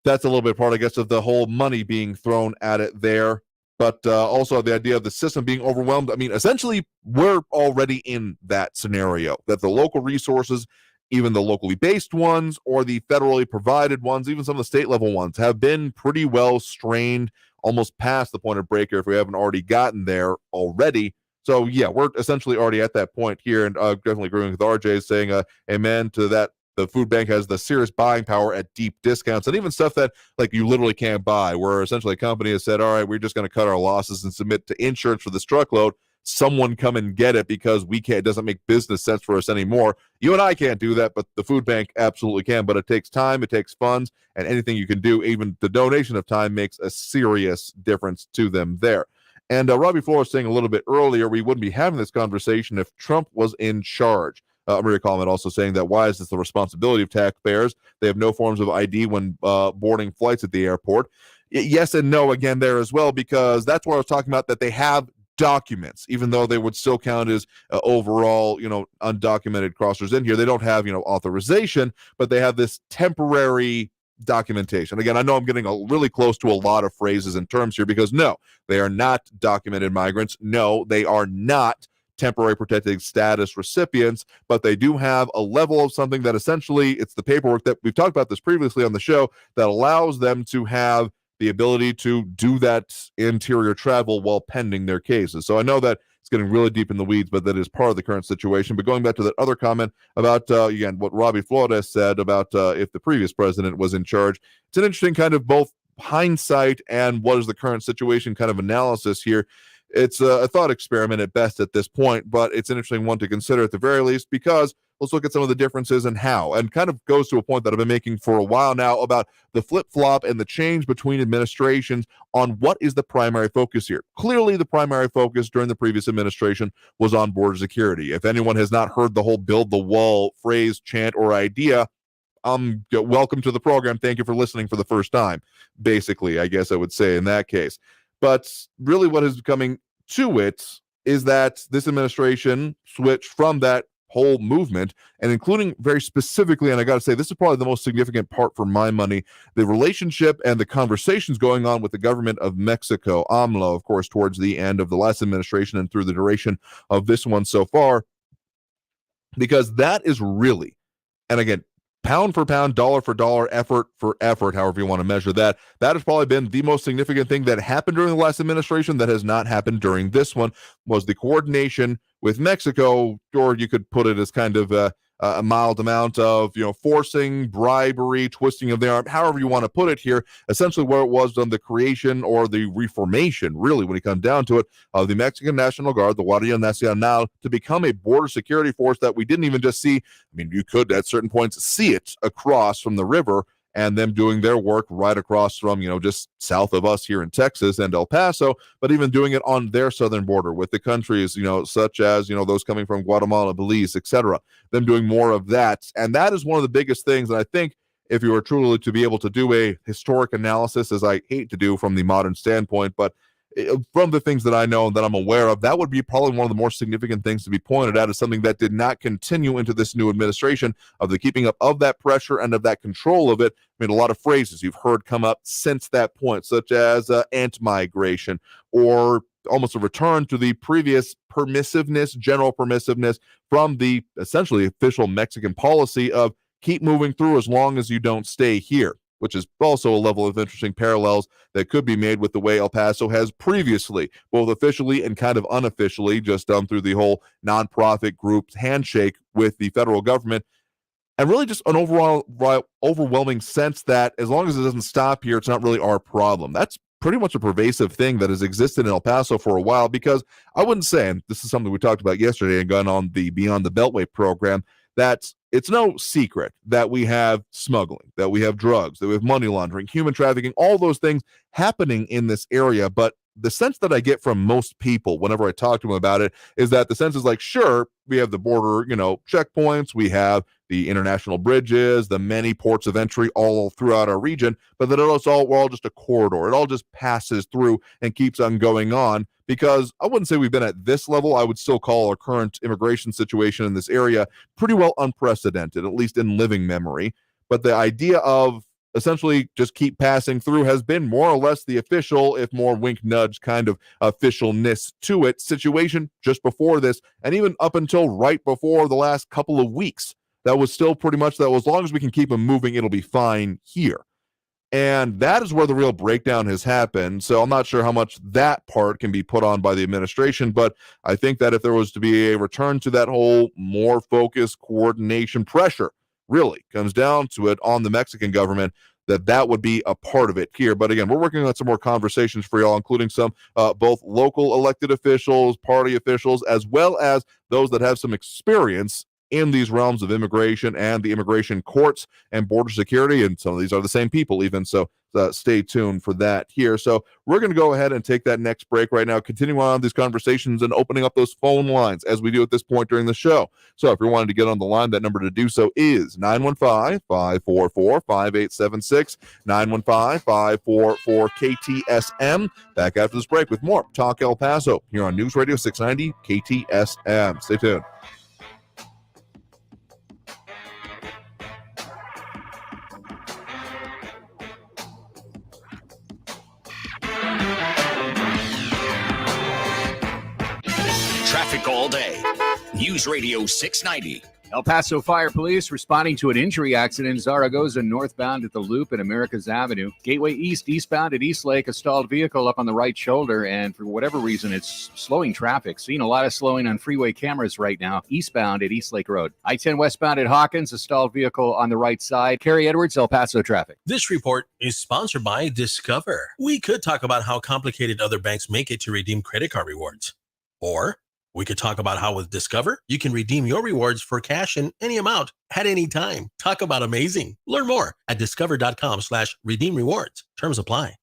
Speaker 8: that's a little bit part, I guess, of the whole money being thrown at it there. But also the idea of the system being overwhelmed. I mean, essentially, we're already in that scenario, that the local resources, even the locally based ones or the federally provided ones, even some of the state level ones, have been pretty well strained, almost past the point of breaker if we haven't already gotten there already. So, yeah, we're essentially already at that point here, and definitely agreeing with RJ saying amen to that. The food bank has the serious buying power at deep discounts and even stuff that like you literally can't buy, where essentially a company has said, all right, we're just going to cut our losses and submit to insurance for this truckload. Someone come and get it because we can't, it doesn't make business sense for us anymore. You and I can't do that, but the food bank absolutely can. But it takes time, it takes funds, and anything you can do, even the donation of time, makes a serious difference to them there. And Robbie Flores saying a little bit earlier, we wouldn't be having this conversation if Trump was in charge. Maria Coleman also saying that why is this the responsibility of taxpayers? They have no forms of ID when boarding flights at the airport. Yes and no again there as well, because that's what I was talking about, that they have documents, even though they would still count as overall, undocumented crossers in here. They don't have, authorization, but they have this temporary documentation. Again, I know I'm getting really close to a lot of phrases and terms here because no, they are not documented migrants. No, they are not temporary protected status recipients, but they do have a level of something that essentially it's the paperwork that we've talked about this previously on the show that allows them to have the ability to do that interior travel while pending their cases. So I know that it's getting really deep in the weeds, but that is part of the current situation. But going back to that other comment about, again, what Robbie Flores said about if the previous president was in charge, it's an interesting kind of both hindsight and what is the current situation kind of analysis here. It's a thought experiment at best at this point, but it's an interesting one to consider at the very least, because let's look at some of the differences and how, and kind of goes to a point that I've been making for a while now about the flip-flop and the change between administrations on what is the primary focus here. Clearly, the primary focus during the previous administration was on border security. If anyone has not heard the whole build the wall phrase, chant, or idea, welcome to the program. Thank you for listening for the first time, basically, I guess I would say in that case. But really what is coming to it is that this administration switched from that whole movement, and including very specifically, and I got to say, this is probably the most significant part for my money, the relationship and the conversations going on with the government of Mexico, AMLO, of course, towards the end of the last administration and through the duration of this one so far, because that is really, and again, pound for pound, dollar for dollar, effort for effort, however you want to measure that, that has probably been the most significant thing that happened during the last administration that has not happened during this one, was the coordination with Mexico, or you could put it as kind of a mild amount of, forcing, bribery, twisting of the arm, however you want to put it here, essentially where it was on the creation or the reformation, really, when it comes down to it, of the Mexican National Guard, the Guardia Nacional, to become a border security force that we didn't even just see. I mean, you could at certain points see it across from the river, and them doing their work right across from, just south of us here in Texas and El Paso, but even doing it on their southern border with the countries, such as, those coming from Guatemala, Belize, etc. Them doing more of that. And that is one of the biggest things. And I think if you were truly to be able to do a historic analysis, as I hate to do from the modern standpoint, but from the things that I know and that I'm aware of, that would be probably one of the more significant things to be pointed at as something that did not continue into this new administration, of the keeping up of that pressure and of that control of it. I mean, a lot of phrases you've heard come up since that point, such as anti-migration, or almost a return to the previous permissiveness, general permissiveness from the essentially official Mexican policy of keep moving through as long as you don't stay here, which is also a level of interesting parallels that could be made with the way El Paso has previously, both officially and kind of unofficially, just done through the whole nonprofit group's handshake with the federal government. And really just an overall overwhelming sense that as long as it doesn't stop here, it's not really our problem. That's pretty much a pervasive thing that has existed in El Paso for a while, because I wouldn't say, and this is something we talked about yesterday and gone on the Beyond the Beltway program, that it's no secret that we have smuggling, that we have drugs, that we have money laundering, human trafficking, all those things happening in this area. But the sense that I get from most people whenever I talk to them about it is that the sense is like, sure, we have the border, checkpoints, we have the international bridges, the many ports of entry all throughout our region, but that we're all just a corridor. It all just passes through and keeps on going on, because I wouldn't say we've been at this level. I would still call our current immigration situation in this area pretty well unprecedented, at least in living memory. But the idea of essentially just keep passing through has been more or less the official, if more wink nudge kind of officialness to it, situation just before this, and even up until right before the last couple of weeks. That was still pretty much that, as long as we can keep them moving, it'll be fine here. And that is where the real breakdown has happened. So I'm not sure how much that part can be put on by the administration, but I think that if there was to be a return to that whole more focused coordination pressure, really comes down to it on the Mexican government, that would be a part of it here. But again, we're working on some more conversations for y'all, including some both local elected officials, party officials, as well as those that have some experience in these realms of immigration and the immigration courts and border security. And some of these are the same people even. So stay tuned for that here. So we're going to go ahead and take that next break right now, continuing on these conversations and opening up those phone lines as we do at this point during the show. So if you're wanting to get on the line, that number to do so is 915-544-5876, 915-544-KTSM. Back after this break with more Talk El Paso here on News Radio 690 KTSM. Stay tuned.
Speaker 4: Traffic all day. News Radio 690.
Speaker 9: El Paso Fire Police responding to an injury accident in Zaragoza northbound at the Loop and Americas Avenue. Gateway East eastbound at East Lake, a stalled vehicle up on the right shoulder, and for whatever reason, it's slowing traffic. Seeing a lot of slowing on freeway cameras right now, eastbound at East Lake Road. I-10 westbound at Hawkins, a stalled vehicle on the right side. Kerry Edwards, El Paso traffic.
Speaker 1: This report is sponsored by Discover. We could talk about how complicated other banks make it to redeem credit card rewards. Or we could talk about how with Discover, you can redeem your rewards for cash in any amount at any time. Talk about amazing. Learn more at discover.com/redeem rewards. Terms apply.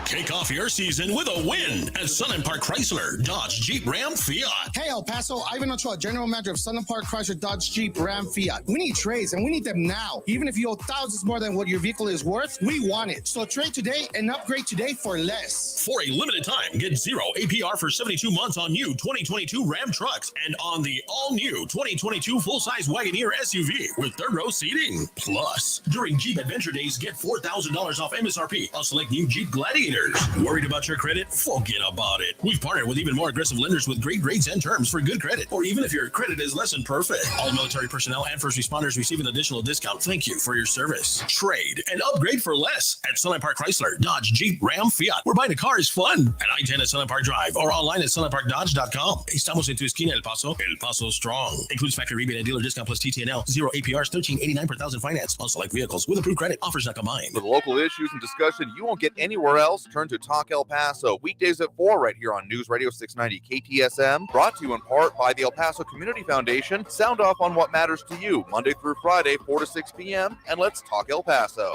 Speaker 1: Kick off your season with a win at Sun Park Chrysler, Dodge, Jeep, Ram, Fiat.
Speaker 2: Hey, El Paso, Ivan Ochoa, General Manager of Sun Park Chrysler, Dodge, Jeep, Ram, Fiat. We need trades, and we need them now. Even if you owe thousands more than what your vehicle is worth, we want it. So trade today and upgrade today for less.
Speaker 1: For a limited time, get 0 APR for 72 months on new 2022 Ram trucks and on the all-new 2022 full-size Wagoneer SUV with third-row seating. Plus, during Jeep Adventure Days, get $4,000 off MSRP on select new Jeep Gladiators. Worried about your credit? Forget about it. We've partnered with even more aggressive lenders with great rates and terms for good credit, or even if your credit is less than perfect. All military personnel and first responders receive an additional discount. Thank you for your service. Trade and upgrade for less at Sun Park Chrysler, Dodge, Jeep, Ram, Fiat. Where buying a car is fun. At I-10 at Sun Park Drive or online at sunparkdodge.com. Estamos en tu esquina, El Paso. El Paso Strong. Includes factory rebate and dealer discount plus TTNL. 0 APRs, $13.89 per thousand finance on select vehicles with approved credit. Offers not combined.
Speaker 8: For the local issues and discussion you won't get anywhere else, turn to Talk El Paso. Weekdays at 4 right here on News Radio 690 KTSM. Brought to you in part by the El Paso Community Foundation. Sound off on what matters to you. Monday through Friday, 4 to 6 p.m. And let's talk El Paso.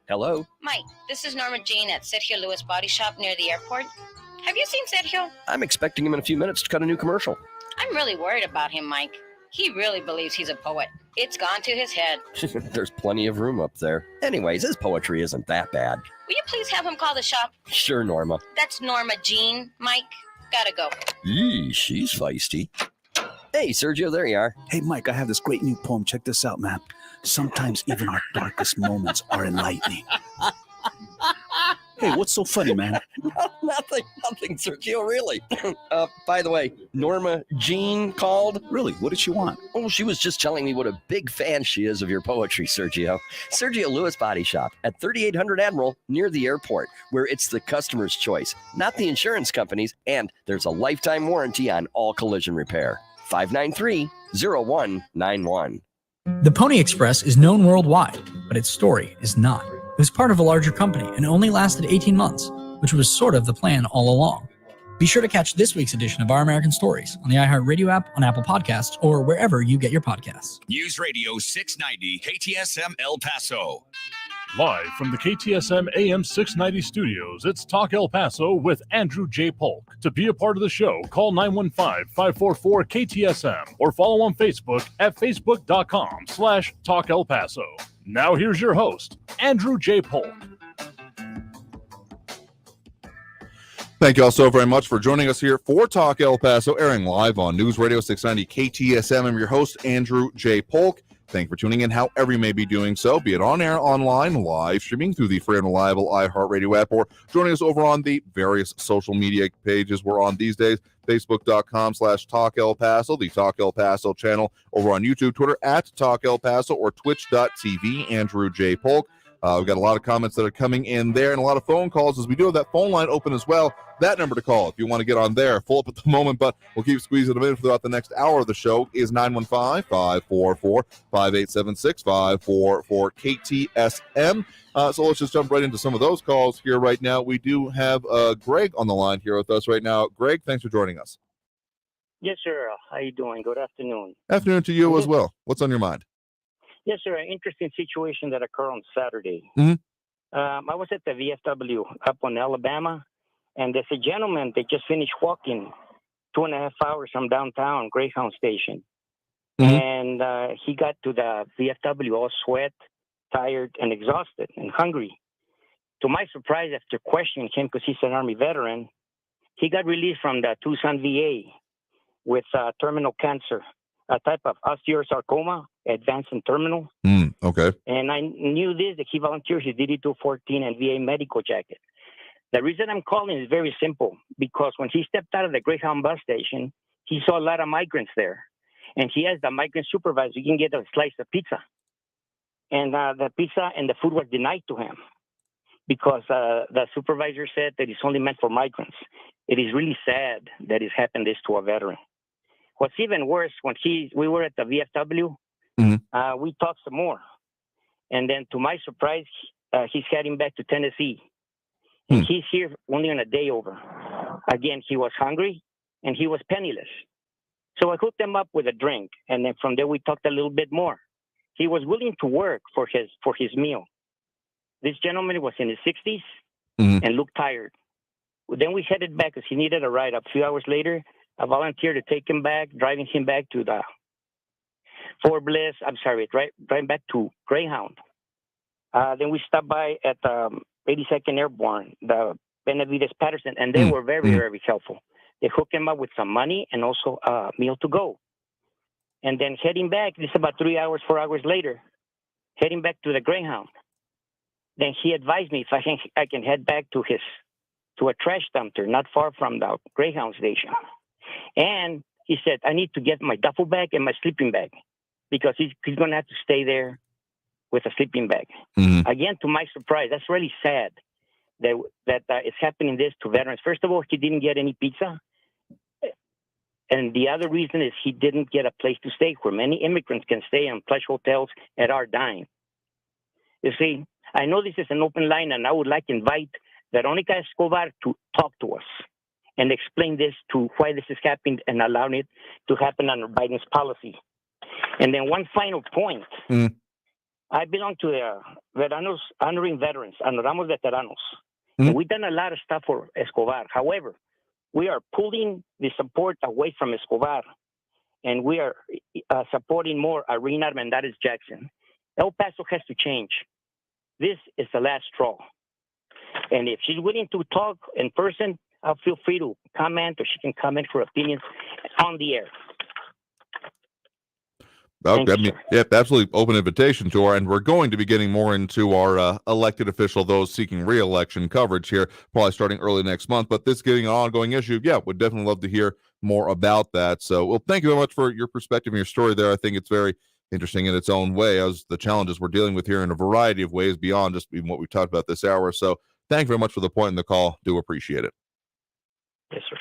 Speaker 5: Hello?
Speaker 11: Mike, this is Norma Jean at Sergio Lewis Body Shop near the airport. Have you seen Sergio?
Speaker 5: I'm expecting him in a few minutes to cut a new commercial.
Speaker 11: I'm really worried about him, Mike. He really believes he's a poet. It's gone to his head.
Speaker 5: There's plenty of room up there. Anyways, his poetry isn't that bad.
Speaker 11: Will you please have him call the shop?
Speaker 5: Sure, Norma.
Speaker 11: That's Norma Jean, Mike. Gotta go.
Speaker 5: Eee, she's feisty. Hey, Sergio, there you are.
Speaker 14: Hey, Mike, I have this great new poem. Check this out, man. Sometimes even our darkest moments are enlightening. Hey, what's so funny, man?
Speaker 5: Nothing, Sergio, really. By the way, Norma Jean called.
Speaker 14: Really? What did she want?
Speaker 5: Oh, she was just telling me what a big fan she is of your poetry, Sergio. Sergio Lewis Body Shop at 3800 Admiral near the airport, where it's the customer's choice, not the insurance company's, and there's a lifetime warranty on all collision repair. 593-0191.
Speaker 23: The Pony Express is known worldwide, but its story is not. It was part of a larger company and only lasted 18 months, which was sort of the plan all along. Be sure to catch this week's edition of Our American Stories on the iHeartRadio app, on Apple Podcasts, or wherever you get your podcasts.
Speaker 4: News Radio 690 KTSM El Paso.
Speaker 7: Live from the KTSM AM 690 studios, it's Talk El Paso with Andrew J. Polk. To be a part of the show, call 915-544-KTSM or follow on Facebook at facebook.com/Talk El Paso. Now here's your host, Andrew J. Polk.
Speaker 8: Thank you all so very much for joining us here for Talk El Paso, airing live on News Radio 690 KTSM. I'm your host, Andrew J. Polk. Thank you for tuning in however you may be doing so, be it on air, online, live streaming through the free and reliable iHeartRadio app, or joining us over on the various social media pages we're on these days. Facebook.com/Talk El Paso, the Talk El Paso channel over on YouTube, Twitter at Talk El Paso, or Twitch.tv, Andrew J. Polk. We've got a lot of comments that are coming in there and a lot of phone calls, as we do have that phone line open as well. That number to call if you want to get on there. Full up at the moment, but we'll keep squeezing them in throughout the next hour of the show is 915-544-5876, 544-KTSM. So let's just jump right into some of those calls here right now. We do have Greg on the line here with us right now. Greg, thanks for joining us.
Speaker 24: Yes, sir. How you doing? Good afternoon.
Speaker 8: Afternoon to you as well. What's on your mind?
Speaker 24: Yes, sir. An interesting situation that occurred on Saturday.
Speaker 8: Mm-hmm.
Speaker 24: I was at the VFW up on Alabama, and there's a gentleman that just finished walking 2.5 hours from downtown Greyhound Station.
Speaker 8: Mm-hmm.
Speaker 24: And he got to the VFW all sweat, tired, and exhausted and hungry. To my surprise, after questioning him, because he's an Army veteran, he got released from the Tucson VA with terminal cancer, a type of osteosarcoma, advanced and terminal.
Speaker 8: Okay.
Speaker 24: And I knew this, that he volunteered his DD-214 and VA medical jacket. The reason I'm calling is very simple, because when he stepped out of the Greyhound bus station, he saw a lot of migrants there. And he asked the migrant supervisor, you can get a slice of pizza. And the pizza and the food was denied to him because the supervisor said that it's only meant for migrants. It is really sad that it's happened this to a veteran. What's even worse, when we were at the VFW, we talked some more. And then to my surprise, he's heading back to Tennessee. And he's here only on a day over. Again, he was hungry and he was penniless. So I hooked him up with a drink. And then from there, we talked a little bit more. He was willing to work for his meal. This gentleman was in his 60s. and looked tired. Then we headed back because he needed a ride. A few hours later, I volunteered to take him back, driving him back to the Fort Bliss. Driving back to Greyhound. Then we stopped by at 82nd Airborne, the Benavides Patterson, and they were very, very helpful. They hooked him up with some money and also a meal to go. And then heading back, this is about 4 hours later, heading back to the Greyhound. Then he advised me if I can head back to a trash dumpster not far from the Greyhound station. And he said, I need to get my duffel bag and my sleeping bag because he's going to have to stay there with a sleeping bag. Again, to my surprise, that's really sad that it's happening this to veterans. First of all, he didn't get any pizza. And the other reason is he didn't get a place to stay where many immigrants can stay in plush hotels at our dime. You see, I know this is an open line, and I would like to invite Veronica Escobar to talk to us and explain this to why this is happening and allowing it to happen under Biden's policy. And then one final point. I belong to the Veteranos Honoring Veterans, Honoramos Veteranos. And we've done a lot of stuff for Escobar. However, we are pulling the support away from Escobar, and we are supporting more Irina Armendariz Jackson. El Paso has to change. This is the last straw. And if she's willing to talk in person, I'll feel free to comment, or she can comment her opinions on the air.
Speaker 8: Absolutely open invitation to her, and we're going to be getting more into our elected official, those seeking re-election coverage here, probably starting early next month. But this getting an ongoing issue, would definitely love to hear more about that. So, well, thank you very much for your perspective and your story there. I think it's very interesting in its own way, as the challenges we're dealing with here in a variety of ways beyond just even what we talked about this hour. So, thank you very much for the point in the call. Do appreciate it.
Speaker 24: Yes, sir.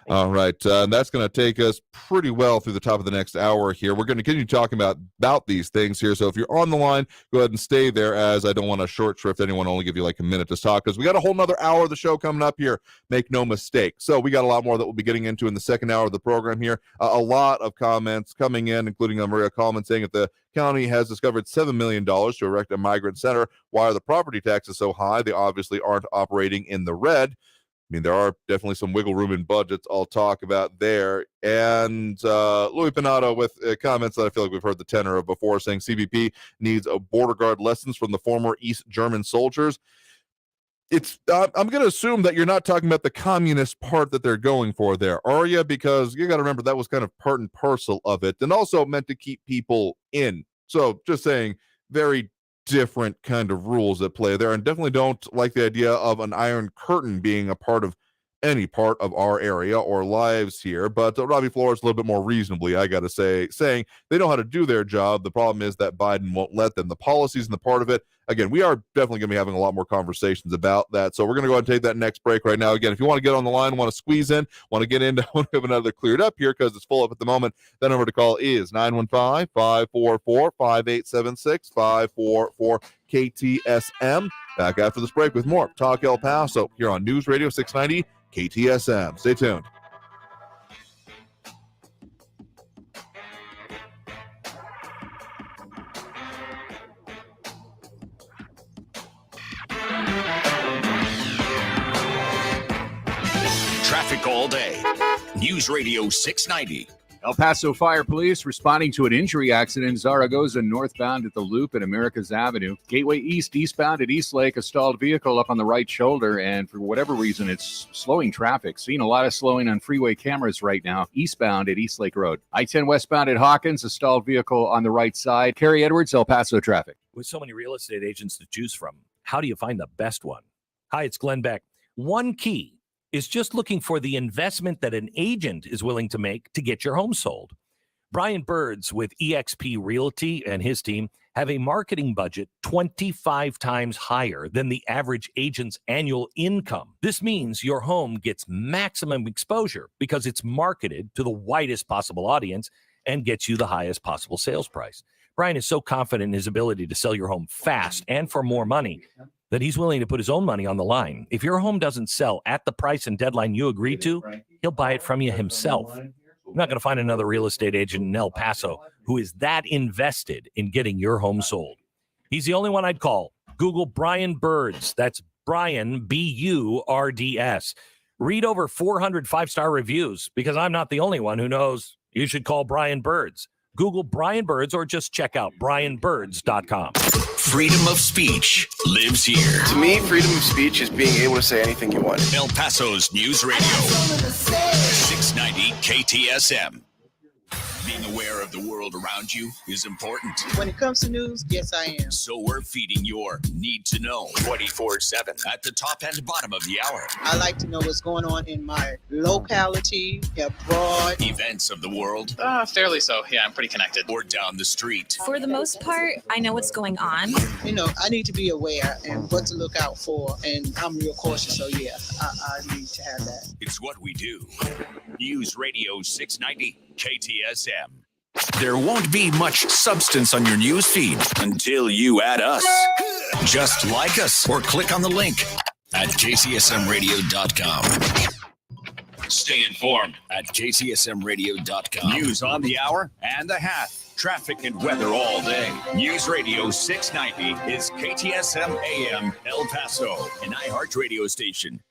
Speaker 8: All right. That's going to take us pretty well through the top of the next hour here. We're going to continue talking about these things here. So if you're on the line, go ahead and stay there, as I don't want to short shrift anyone, only give you like a minute to talk, because we got a whole nother hour of the show coming up here. Make no mistake. So we got a lot more that we'll be getting into in the second hour of the program here. A lot of comments coming in, including Maria Coleman saying that the county has discovered $7 million to erect a migrant center. Why are the property taxes so high? They obviously aren't operating in the red. I mean, there are definitely some wiggle room in budgets I'll talk about there. And Louis Pinato with comments that I feel like we've heard the tenor of before, saying CBP needs a border guard lessons from the former East German soldiers. I'm going to assume that you're not talking about the communist part that they're going for there, are you? Because you got to remember that was kind of part and parcel of it, and also meant to keep people in. So just saying, very different kind of rules at play there, and definitely don't like the idea of an iron curtain being a part of any part of our area or lives here. But Robbie Flores a little bit more reasonably, I gotta say, saying they know how to do their job. The problem is that Biden won't let them. The policies and the part of it, again, we are definitely going to be having a lot more conversations about that. So we're going to go ahead and take that next break right now. Again, if you want to get on the line, want to squeeze in, want to get into, want to have another cleared up here because it's full up at the moment, that number to call is 915-544-5876, 544 KTSM. Back after this break with more Talk El Paso here on News Radio 690 KTSM. Stay tuned.
Speaker 4: Traffic all day. News Radio 690.
Speaker 9: El Paso Fire Police responding to an injury accident in Zaragoza northbound at the Loop at Americas Avenue. Gateway East eastbound at East Lake, a stalled vehicle up on the right shoulder, and for whatever reason, it's slowing traffic. Seeing a lot of slowing on freeway cameras right now, eastbound at East Lake Road. I-10 westbound at Hawkins, a stalled vehicle on the right side. Kerry Edwards, El Paso traffic.
Speaker 21: With so many real estate agents to choose from, how do you find the best one? Hi, it's Glenn Beck. One key is just looking for the investment that an agent is willing to make to get your home sold. Brian Birds with eXp Realty and his team have a marketing budget 25 times higher than the average agent's annual income. This means your home gets maximum exposure because it's marketed to the widest possible audience and gets you the highest possible sales price. Brian is so confident in his ability to sell your home fast and for more money that he's willing to put his own money on the line. If your home doesn't sell at the price and deadline you agreed to, he'll buy it from you himself. You're not going to find another real estate agent in El Paso who is that invested in getting your home sold. He's the only one I'd call. Google Brian Birds. That's Brian, B-U-R-D-S. Read over 400 five-star reviews because I'm not the only one who knows you should call Brian Birds. Google Brian Birds or just check out brianbirds.com.
Speaker 4: Freedom of speech lives here.
Speaker 6: To me, freedom of speech is being able to say anything you want.
Speaker 4: El Paso's News Radio, 690 KTSM. Being aware of the world around you is important.
Speaker 12: When it comes to news, yes, I am.
Speaker 4: So we're feeding your need to know 24/7 at the top and bottom of the hour.
Speaker 12: I like to know what's going on in my locality, abroad.
Speaker 4: Events of the world.
Speaker 13: Fairly so. Yeah, I'm pretty connected.
Speaker 4: Or down the street.
Speaker 15: For the most part, I know what's going on.
Speaker 12: You know, I need to be aware and what to look out for, and I'm real cautious, so yeah, I need to have that.
Speaker 4: It's what we do. News Radio 690 KTSM. There won't be much substance on your news feed until you add us. Just like us or click on the link at ktsmradio.com. Stay informed at ktsmradio.com. News on the hour and a half. Traffic and weather all day. News Radio 690 is KTSM AM El Paso, an iHeart radio station.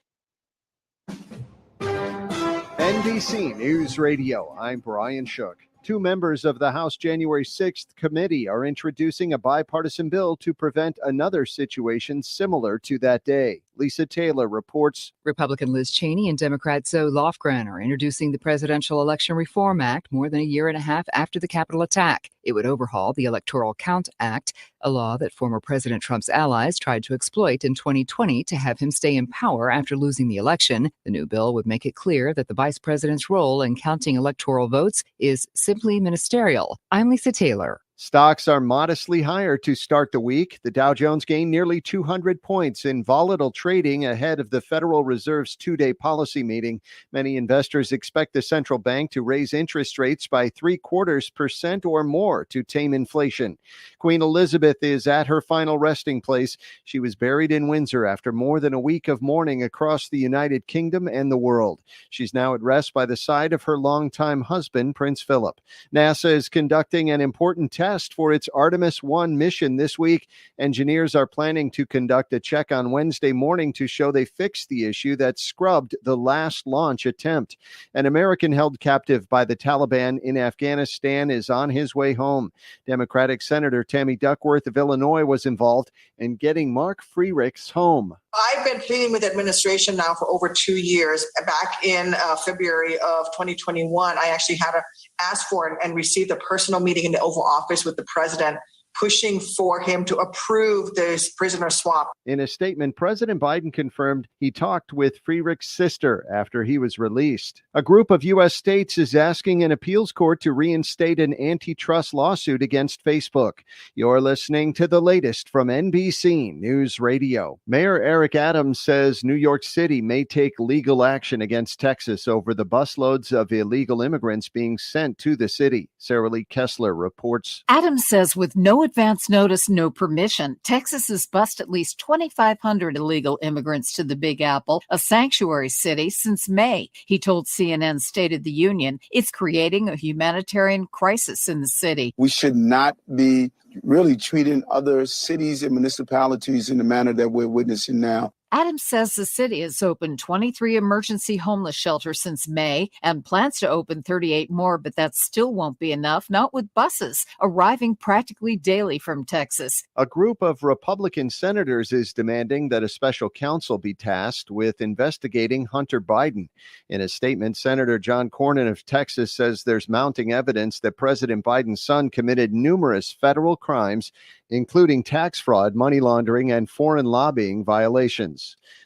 Speaker 25: NBC News Radio, I'm Brian Shook. Two members of the House January 6th committee are introducing a bipartisan bill to prevent another situation similar to that day. Lisa Taylor reports.
Speaker 26: Republican Liz Cheney and Democrat Zoe Lofgren are introducing the Presidential Election Reform Act more than a year and a half after the Capitol attack. It would overhaul the Electoral Count Act, a law that former President Trump's allies tried to exploit in 2020 to have him stay in power after losing the election. The new bill would make it clear that the vice president's role in counting electoral votes is simply ministerial. I'm Lisa Taylor.
Speaker 25: Stocks are modestly higher to start the week. The Dow Jones gained nearly 200 points in volatile trading ahead of the Federal Reserve's two-day policy meeting. Many investors expect the central bank to raise interest rates by 0.75% or more to tame inflation. Queen Elizabeth is at her final resting place. She was buried in Windsor after more than a week of mourning across the United Kingdom and the world. She's now at rest by the side of her longtime husband, Prince Philip. NASA is conducting an important test for its Artemis 1 mission this week. Engineers are planning to conduct a check on Wednesday morning to show they fixed the issue that scrubbed the last launch attempt. An American held captive by the Taliban in Afghanistan is on his way home. Democratic Senator Tammy Duckworth of Illinois was involved in getting Mark Freerichs home.
Speaker 27: I've been pleading with the administration now for over 2 years. Back in February of 2021, I actually had to ask for and receive a personal meeting in the Oval Office with the president, pushing for him to approve this prisoner swap.
Speaker 25: In a statement, President Biden confirmed he talked with Freerich's sister after he was released. A group of U.S. states is asking an appeals court to reinstate an antitrust lawsuit against Facebook. You're listening to the latest from NBC News Radio. Mayor Eric Adams says New York City may take legal action against Texas over the busloads of illegal immigrants being sent to the city. Sarah Lee Kessler reports.
Speaker 28: Adams says with no advance notice, no permission, Texas has bused at least 2,500 illegal immigrants to the Big Apple, a sanctuary city, since May. He told CNN State of the Union it's creating a humanitarian crisis in the city.
Speaker 29: We should not be really treating other cities and municipalities in the manner that we're witnessing now.
Speaker 28: Adams says the city has opened 23 emergency homeless shelters since May and plans to open 38 more, but that still won't be enough, not with buses arriving practically daily from Texas.
Speaker 25: A group of Republican senators is demanding that a special counsel be tasked with investigating Hunter Biden. In a statement, Senator John Cornyn of Texas says there's mounting evidence that President Biden's son committed numerous federal crimes, including tax fraud, money laundering, and foreign lobbying violations.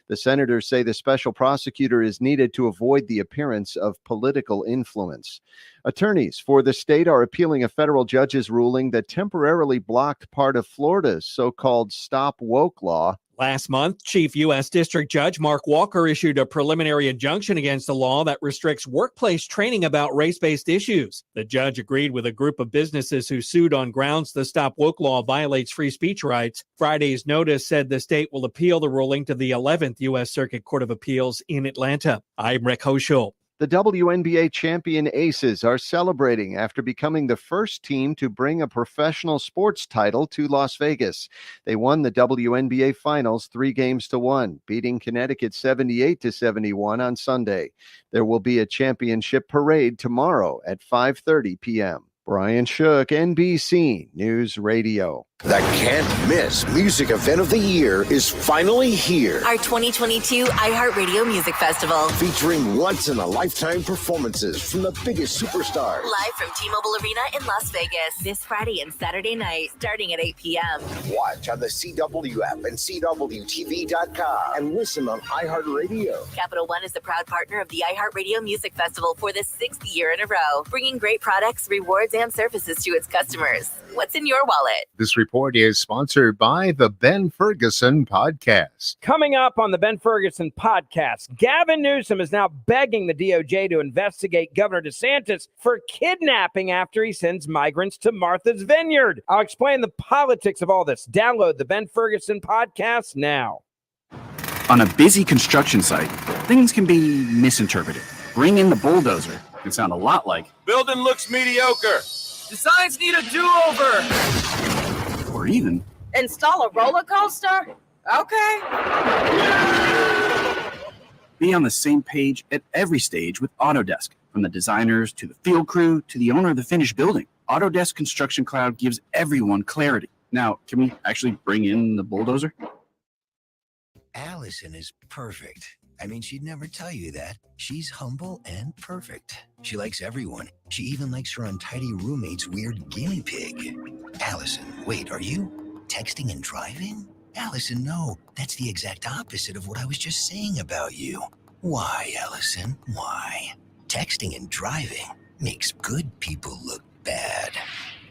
Speaker 25: The senators say the special prosecutor is needed to avoid the appearance of political influence. Attorneys for the state are appealing a federal judge's ruling that temporarily blocked part of Florida's so-called Stop Woke law.
Speaker 30: Last month, Chief U.S. District Judge Mark Walker issued a preliminary injunction against a law that restricts workplace training about race-based issues. The judge agreed with a group of businesses who sued on grounds the Stop Woke law violates free speech rights. Friday's notice said the state will appeal the ruling to the 11th U.S. Circuit Court of Appeals in Atlanta. I'm Rick Hoschel.
Speaker 25: The WNBA champion Aces are celebrating after becoming the first team to bring a professional sports title to Las Vegas. They won the WNBA Finals 3-1, beating Connecticut 78-71 on Sunday. There will be a championship parade tomorrow at 5:30 p.m. Brian Shook, NBC News Radio.
Speaker 1: The can't-miss music event of the year is finally here.
Speaker 2: Our 2022 iHeartRadio Music Festival.
Speaker 1: Featuring once-in-a-lifetime performances from the biggest superstars.
Speaker 2: Live from T-Mobile Arena in Las Vegas. This Friday and Saturday night, starting at 8 p.m.
Speaker 1: Watch on the CW app and CWTV.com and listen on iHeartRadio.
Speaker 2: Capital One is the proud partner of the iHeartRadio Music Festival for the 6th year in a row, bringing great products, rewards, and services to its customers. What's in your wallet?
Speaker 3: This report is sponsored by the Ben Ferguson Podcast.
Speaker 10: Coming up on the Ben Ferguson Podcast, Gavin Newsom is now begging the DOJ to investigate Governor DeSantis for kidnapping after he sends migrants to Martha's Vineyard. I'll explain the politics of all this. Download the Ben Ferguson Podcast now.
Speaker 14: On a busy construction site, things can be misinterpreted. Bring in the bulldozer can sound a lot like
Speaker 16: building looks mediocre.
Speaker 17: Designs need a do-over.
Speaker 14: Or even
Speaker 17: install a roller coaster? Okay.
Speaker 14: Be on the same page at every stage with Autodesk. From the designers to the field crew to the owner of the finished building, Autodesk Construction Cloud gives everyone clarity. Now, can we actually bring in the bulldozer?
Speaker 18: Allison is perfect. I mean, she'd never tell you that. She's humble and perfect. She likes everyone. She even likes her untidy roommate's weird guinea pig. Allison, wait, are you texting and driving? Allison, no. That's the exact opposite of what I was just saying about you. Why, Allison? Why? Texting and driving makes good people look bad.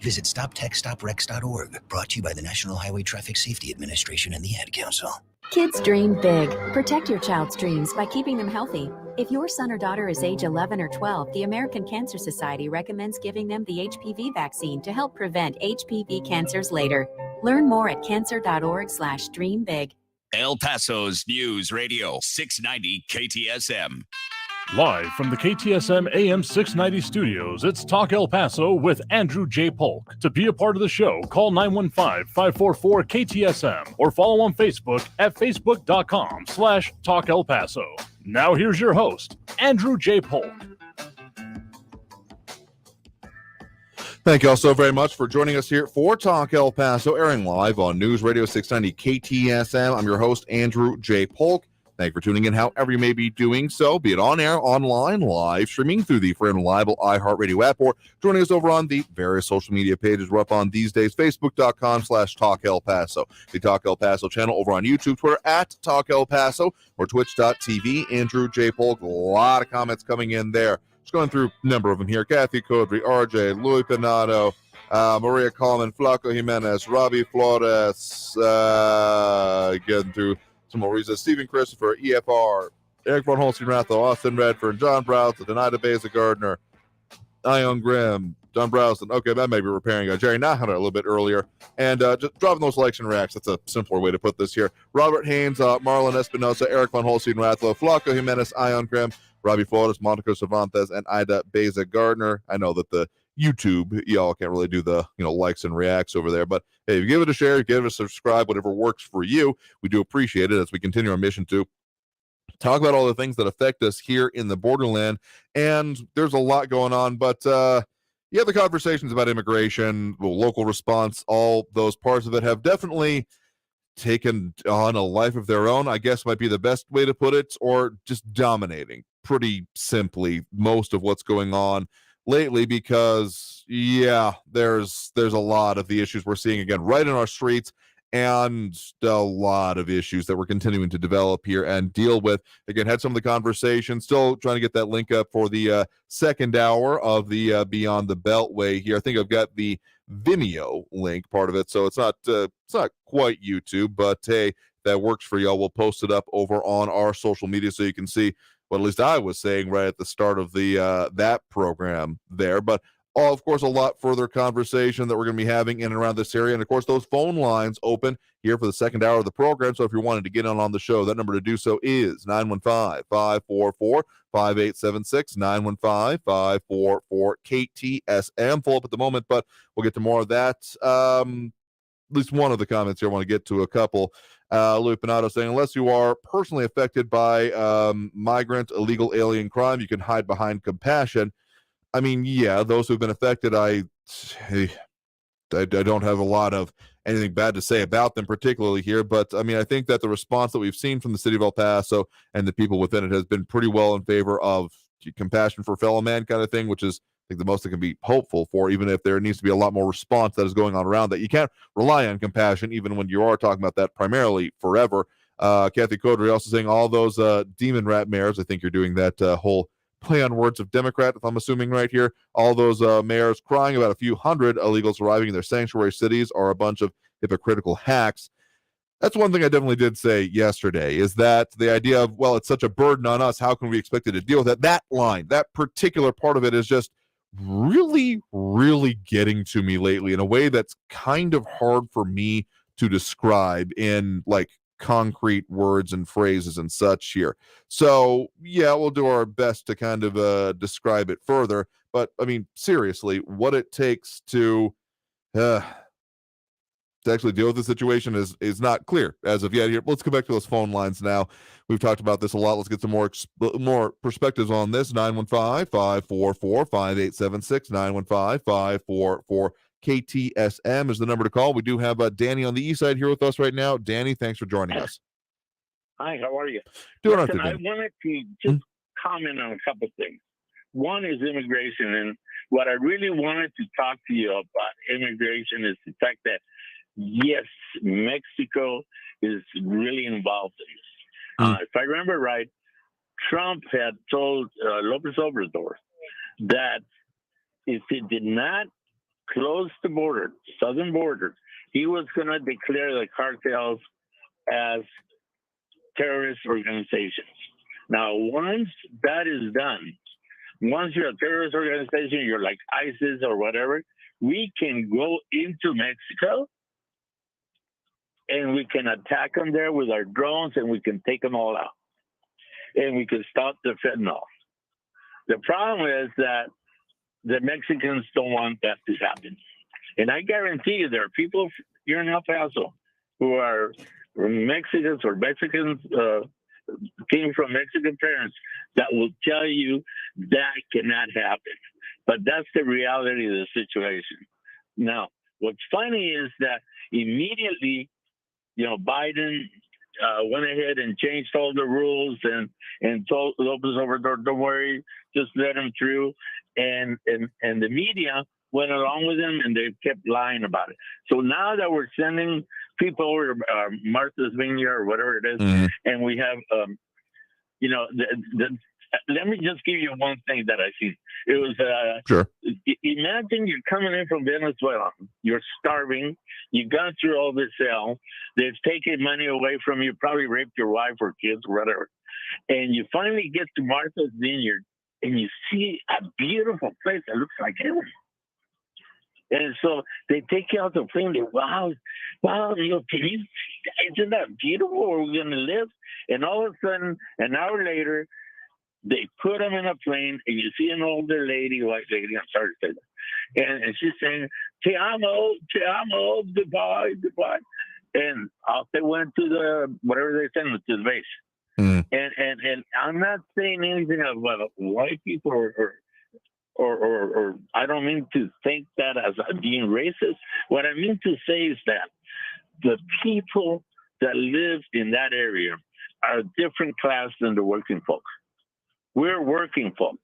Speaker 18: Visit StopTextStopRex.org. Brought to you by the National Highway Traffic Safety Administration and the Ad Council.
Speaker 19: Kids dream big. Protect your child's dreams by keeping them healthy. If your son or daughter is age 11 or 12, the American Cancer Society recommends giving them the HPV vaccine to help prevent HPV cancers later. Learn more at cancer.org/dreambig.
Speaker 4: El Paso's News Radio 690 KTSM.
Speaker 7: Live from the KTSM AM 690 studios, it's Talk El Paso with Andrew J. Polk. To be a part of the show, call 915-544-KTSM or follow on Facebook at facebook.com/Talk El Paso. Now here's your host, Andrew J. Polk.
Speaker 8: Thank you all so very much for joining us here for Talk El Paso, airing live on News Radio 690 KTSM. I'm your host, Andrew J. Polk. Thank you for tuning in however you may be doing so, be it on air, online, live, streaming through the free and reliable iHeartRadio app, or joining us over on the various social media pages we're up on these days, facebook.com/Talk El Paso, the Talk El Paso channel over on YouTube, Twitter at Talk El Paso, or twitch.tv, Andrew J. Polk. A lot of comments coming in there. Just going through a number of them here. Kathy Codry, RJ, Louis Pinato, Maria Coleman, Flaco Jimenez, Robbie Flores, getting through some more reasons. Stephen Christopher, EFR, Eric Von Holstein-Ratho, Austin Redford, John Browson, Denida Beza Gardner, Ion Grimm, John Browson. Okay, that may be repairing. Jerry Nahara a little bit earlier. And just dropping those election reacts. That's a simpler way to put this here. Robert Haynes, Marlon Espinosa, Eric Von Holstein-Ratho, Flaco Jimenez, Ion Grimm, Robbie Flores, Monica Cervantes, and Ida Beza Gardner. I know that the YouTube, y'all can't really do the likes and reacts over there, but hey, if you give it a share, give it a subscribe, whatever works for you, we do appreciate it as we continue our mission to talk about all the things that affect us here in the borderland. And there's a lot going on, but the conversations about immigration, local response, all those parts of it have definitely taken on a life of their own, I guess might be the best way to put it, or just dominating pretty simply most of what's going on lately, because there's a lot of the issues we're seeing again right in our streets, and a lot of issues that we're continuing to develop here and deal with. Again, had some of the conversations, still trying to get that link up for the second hour of the Beyond the Beltway here. I think I've got the Vimeo link part of it, so it's not quite YouTube, but hey, that works for y'all. We'll post it up over on our social media so you can see what at least I was saying right at the start of the that program there. But of course, a lot further conversation that we're going to be having in and around this area. And, of course, those phone lines open here for the second hour of the program. So if you're wanting to get on the show, that number to do so is 915-544-5876, 915-544-KTSM. Full up at the moment, but we'll get to more of that. At least one of the comments here, I want to get to a couple. Louis Pinato saying, unless you are personally affected by migrant illegal alien crime, you can hide behind compassion. I mean, yeah, those who've been affected, I don't have a lot of anything bad to say about them, particularly here. But I mean, I think that the response that we've seen from the city of El Paso and the people within it has been pretty well in favor of compassion for fellow man kind of thing, which is, I think, the most that can be hopeful for, even if there needs to be a lot more response that is going on around that. You can't rely on compassion, even when you are talking about that primarily forever. Kathy Codry also saying all those demon rat mayors, I think you're doing that whole play on words of Democrat, if I'm assuming right here, all those mayors crying about a few hundred illegals arriving in their sanctuary cities are a bunch of hypocritical hacks. That's one thing I definitely did say yesterday, is that the idea of, well, it's such a burden on us, how can we expect it to deal with it? That line, that particular part of it is just really, really getting to me lately in a way that's kind of hard for me to describe in like concrete words and phrases and such here. So yeah, we'll do our best to kind of describe it further. But I mean, seriously, what it takes to actually deal with the situation is not clear as of yet. Here, let's go back to those phone lines now. We've talked about this a lot. Let's get some more perspectives on this. 915-544-5876, 915-544-KTSM is the number to call. We do have Danny on the east side here with us right now. Danny, thanks for joining us.
Speaker 5: Hi, how are you?
Speaker 8: Doing
Speaker 5: Listen,
Speaker 8: okay,
Speaker 5: I wanted to just comment on a couple things. One is immigration, and what I really wanted to talk to you about immigration is the fact that, yes, Mexico is really involved in this. If I remember right, Trump had told López Obrador that if he did not close the border, southern border, he was going to declare the cartels as terrorist organizations. Now, once that is done, once you're a terrorist organization, you're like ISIS or whatever, we can go into Mexico and we can attack them there with our drones and we can take them all out. And we can stop the fentanyl. The problem is that the Mexicans don't want that to happen. And I guarantee you there are people here in El Paso who are Mexicans or Mexicans came from Mexican parents that will tell you that cannot happen. But that's the reality of the situation. Now, what's funny is that immediately, Biden went ahead and changed all the rules and told López Obrador, don't worry, just let him through. And the media went along with him and they kept lying about it. So now that we're sending people over to Martha's Vineyard or whatever it is, and we have, let me just give you one thing that I see. It was,
Speaker 8: sure.
Speaker 5: Imagine you're coming in from Venezuela. You're starving. You got through all this hell. They've taken money away from you, probably raped your wife or kids or whatever. And you finally get to Martha's Vineyard and you see a beautiful place that looks like heaven. And so they take you out the plane. They, wow, can you see that? Isn't that beautiful? Where we're going to live? And all of a sudden, an hour later, they put them in a plane, and you see an older lady, white lady, I'm sorry to say that, and she's saying, Te amo, goodbye. And off they went to the, whatever they sent them, to the base. And I'm not saying anything about white people or I don't mean to think that as being racist. What I mean to say is that the people that live in that area are a different class than the working folks. We're working folk.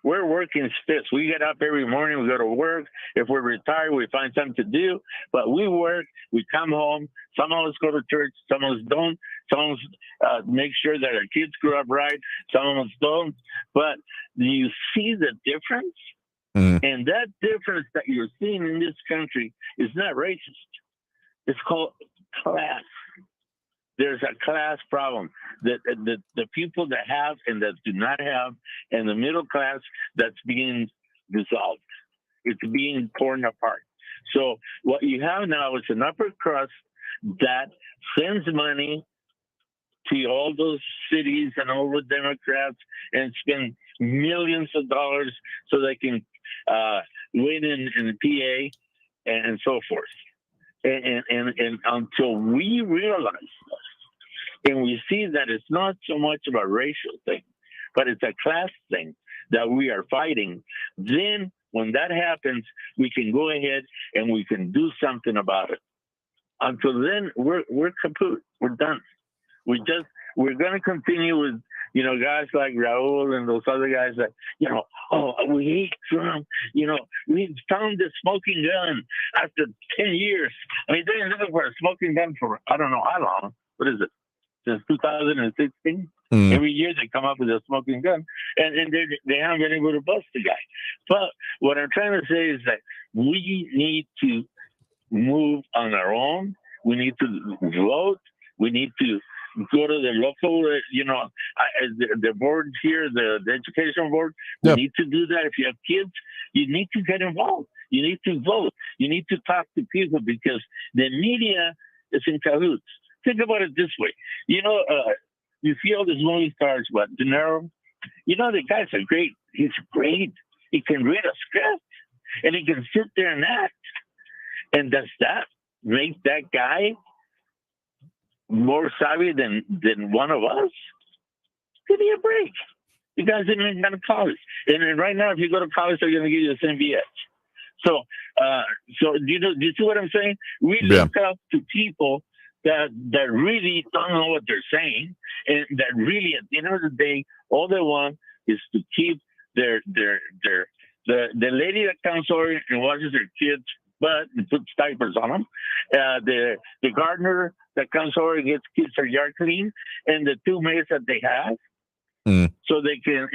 Speaker 5: We're working spits. We get up every morning, we go to work. If we're retired, we find something to do. But we work, we come home. Some of us go to church, some of us don't. Some of us make sure that our kids grow up right. Some of us don't. But do you see the difference? And that difference that you're seeing in this country is not racist. It's called class. There's a class problem that the people that have and that do not have, and the middle class that's being dissolved. it's being torn apart. So what you have now is an upper crust that sends money to all those cities and all the Democrats and spend millions of dollars so they can win in PA and so forth. And until we realize this, and we see that it's not so much of a racial thing, but it's a class thing that we are fighting, then when that happens, we can go ahead and we can do something about it. Until then, we're kaput. We're done. We're going to continue with, guys like Raul and those other guys that, we hate Trump. We found the smoking gun after 10 years. I mean, they've been looking for a smoking gun for, I don't know how long. What is it? Since 2016? Every year they come up with a smoking gun, and they haven't been able to bust the guy. But what I'm trying to say is that we need to move on our own. We need to vote. We need to go to the local, the board here, the education board. We need to do that. If you have kids, you need to get involved. You need to vote. You need to talk to people because the media is in cahoots. Think about it this way. You see all these movie stars, De Niro? The guy's great. He's great. He can read a script and he can sit there and act. And does that make that guy more savvy than one of us? Give me a break. You guys didn't even go to college. And then right now, if you go to college, they're going to give you the same BS. So do you see what I'm saying? We look up to people that really don't know what they're saying, and that really, at the end of the day, all they want is to keep the lady that comes over and watches their kids, but puts diapers on them, the gardener that comes over and gets kids their yard clean, and the two maids that they have, so they can,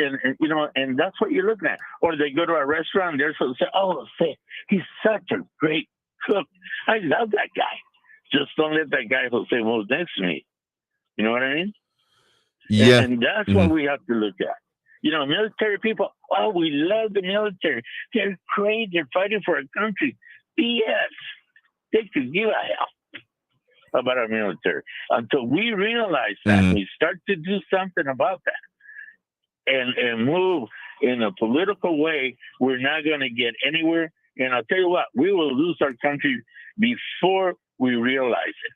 Speaker 5: and that's what you're looking at. Or they go to a restaurant, they're supposed to say, he's such a great cook. I love that guy. Just don't let that guy who say moves next to me. You know what I mean?
Speaker 8: Yeah.
Speaker 5: And that's what we have to look at. Military people, we love the military. They're great. They're fighting for our country. BS. They could give a hell about our military. Until we realize that, we start to do something about that and move in a political way, we're not going to get anywhere. And I'll tell you what, we will lose our country before we realize it.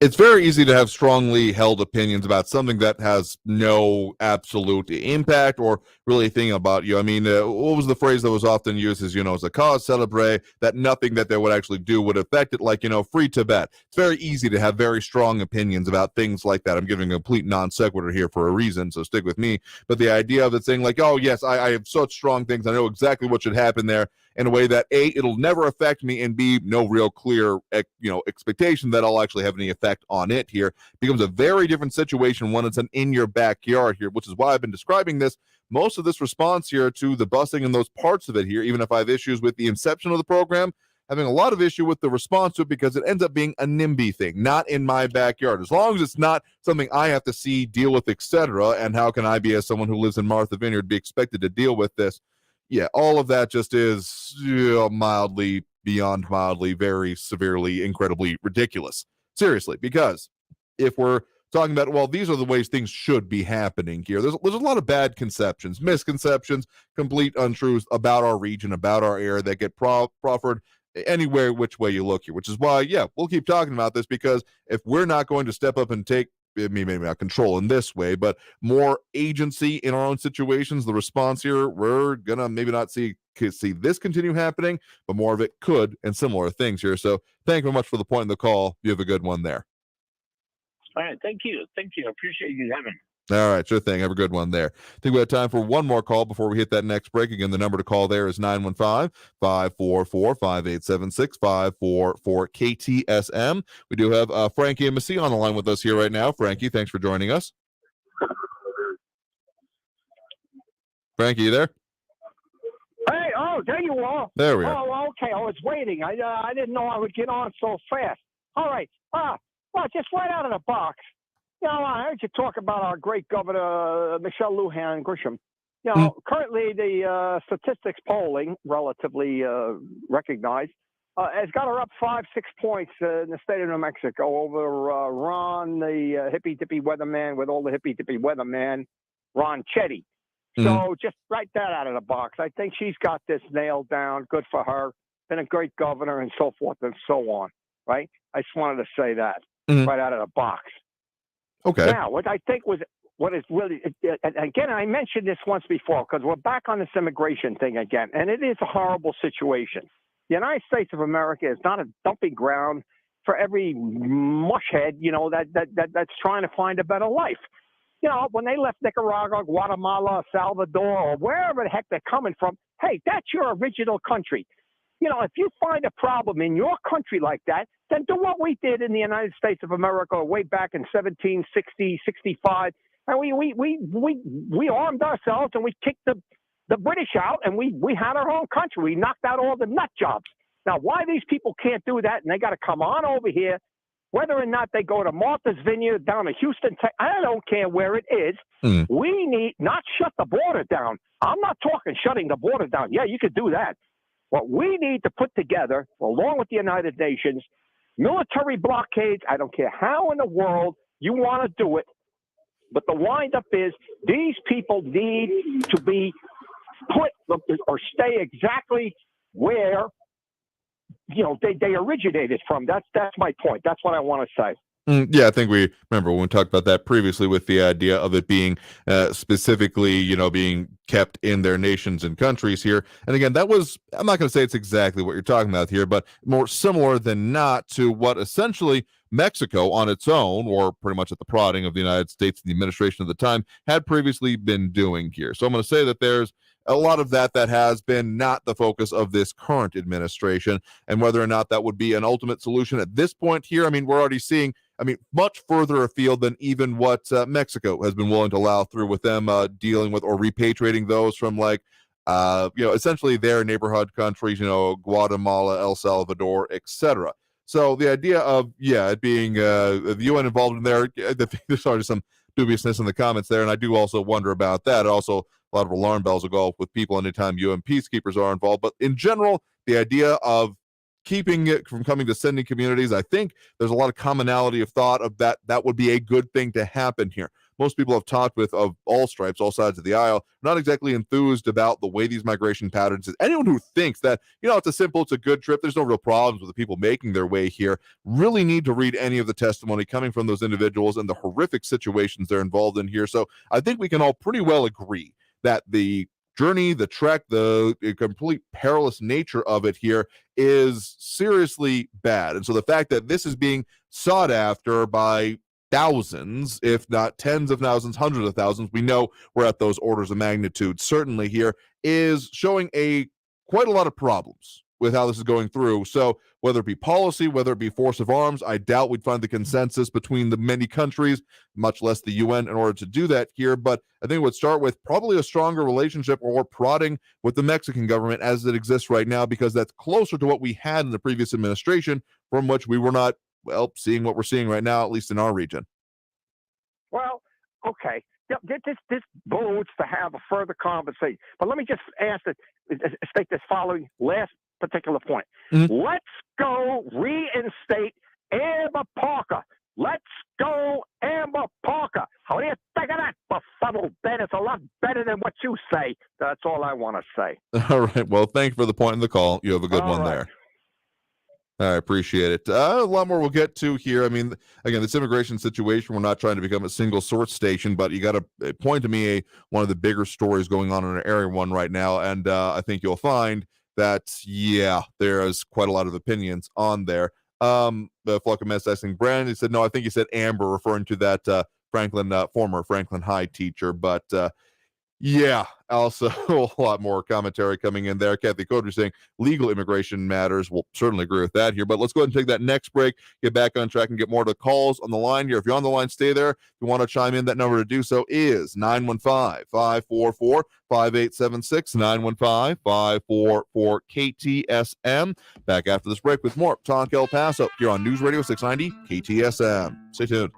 Speaker 8: It's very easy to have strongly held opinions about something that has no absolute impact or really thinking about you. I mean, what was the phrase that was often used as, as a cause celebre, that nothing that they would actually do would affect it, like, free Tibet. It's very easy to have very strong opinions about things like that. I'm giving a complete non sequitur here for a reason, so stick with me. But the idea of it saying like, oh, yes, I have such strong things. I know exactly what should happen there in a way that A, it'll never affect me, and B, no real clear, expectation that I'll actually have any effect on it here. Becomes a very different situation when it's an in your backyard here, which is why I've been describing this. Most of this response here to the busing and those parts of it here, even if I have issues with the inception of the program, having a lot of issue with the response to it because it ends up being a NIMBY thing, not in my backyard. As long as it's not something I have to see, deal with, etc. And how can I be, as someone who lives in Martha Vineyard, be expected to deal with this? Yeah, all of that just is mildly, beyond mildly, very severely, incredibly ridiculous. Seriously, because if we're talking about, well, these are the ways things should be happening here, there's a lot of bad conceptions, misconceptions, complete untruths about our region, about our area that get proffered anywhere which way you look here, which is why, we'll keep talking about this, because if we're not going to step up and take, maybe not control in this way, but more agency in our own situations, the response here, we're gonna maybe not see this continue happening, but more of it could, and similar things here. So thank you very much for the point in the call. You have a good one there.
Speaker 5: All right, thank you. I appreciate you having me.
Speaker 8: All right, sure thing. Have a good one there. I think we have time for one more call before we hit that next break. Again, the number to call there is 915-544-5876, 544 KTSM. We do have Frankie and Missy on the line with us here right now. Frankie, thanks for joining us. Frankie, you there?
Speaker 6: Hey, there you are.
Speaker 8: There we are.
Speaker 6: Oh, okay. I was waiting. I didn't know I would get on so fast. All right. Well, just right out of the box. I heard you talk about our great governor, Michelle Lujan Grisham. Currently the statistics polling, relatively recognized, has got her up 5-6 points in the state of New Mexico over Ron, the hippy-dippy weatherman with all the hippy-dippy weatherman, Ron Chetty. So just write that out of the box. I think she's got this nailed down. Good for her. Been a great governor and so forth and so on, right? I just wanted to say that right out of the box.
Speaker 8: Okay.
Speaker 6: Now, what is really, and again, I mentioned this once before because we're back on this immigration thing again, and it is a horrible situation. The United States of America is not a dumping ground for every mushhead, that's trying to find a better life. When they left Nicaragua, Guatemala, Salvador, or wherever the heck they're coming from, hey, that's your original country. If you find a problem in your country like that, then do what we did in the United States of America way back in 1760, 65. And we armed ourselves and we kicked the British out, and we had our own country. We knocked out all the nut jobs. Now, why these people can't do that and they got to come on over here, whether or not they go to Martha's Vineyard, down to Houston, I don't care where it is. We need not shut the border down. I'm not talking shutting the border down. Yeah, you could do that. What we need to put together, along with the United Nations, military blockades. I don't care how in the world you want to do it, but the windup is these people need to be put or stay exactly where they originated from. That's my point. That's what I want to say.
Speaker 8: Yeah, I think we remember when we talked about that previously with the idea of it being specifically, being kept in their nations and countries here. And again, that was, I'm not going to say it's exactly what you're talking about here, but more similar than not to what essentially Mexico on its own, or pretty much at the prodding of the United States and the administration at the time, had previously been doing here. So I'm going to say that there's a lot of that has been not the focus of this current administration, and whether or not that would be an ultimate solution at this point here. I mean, we're already seeing, much further afield than even what Mexico has been willing to allow through with them dealing with or repatriating those from essentially their neighborhood countries, Guatemala, El Salvador, etc. So the idea of, it being the UN involved in there, there's already some dubiousness in the comments there, and I do also wonder about that. Also, a lot of alarm bells will go off with people anytime UN peacekeepers are involved. But in general, the idea of keeping it from coming to sending communities, I think there's a lot of commonality of thought of that would be a good thing to happen here. Most people I've talked with of all stripes, all sides of the aisle, not exactly enthused about the way these migration patterns is. Anyone who thinks that, it's a good trip, there's no real problems with the people making their way here, really need to read any of the testimony coming from those individuals and the horrific situations they're involved in here. So I think we can all pretty well agree that the journey, the trek, the complete perilous nature of it here is seriously bad. And so the fact that this is being sought after by thousands, if not tens of thousands, hundreds of thousands, we know we're at those orders of magnitude, certainly here, is showing quite a lot of problems with how this is going through. So whether it be policy, whether it be force of arms, I doubt we'd find the consensus between the many countries, much less the UN, in order to do that here. But I think it would start with probably a stronger relationship or prodding with the Mexican government as it exists right now, because that's closer to what we had in the previous administration, from which we were not, seeing what we're seeing right now, at least in our region.
Speaker 6: Well, okay. This bodes to have a further conversation. But let me just state this following last particular point. Let's go reinstate Amber Parker. Let's go Amber Parker. How do you think of that, befuddled Ben? It's a lot better than what you say. That's all I want to say.
Speaker 8: All right. Well, thank you for the point in the call. You have a good one there. I appreciate it. A lot more we'll get to here. I mean, again, this immigration situation, we're not trying to become a single source station, but you got to point to me one of the bigger stories going on in Area 1 right now. And I think you'll find that, there is quite a lot of opinions on there. The Fluckamess asking Brandon, he said, no, I think he said Amber, referring to that former Franklin High teacher. But also a lot more commentary coming in there. Kathy Coder saying legal immigration matters. We'll certainly agree with that here. But let's go ahead and take that next break, get back on track, and get more of the calls on the line here. If you're on the line, stay there. If you want to chime in, that number to do so is 915-544-5876, 915-544-KTSM. Back after this break with more Talk El Paso here on News Radio 690 KTSM. Stay tuned.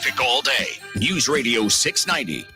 Speaker 4: traffic all day. News Radio 690.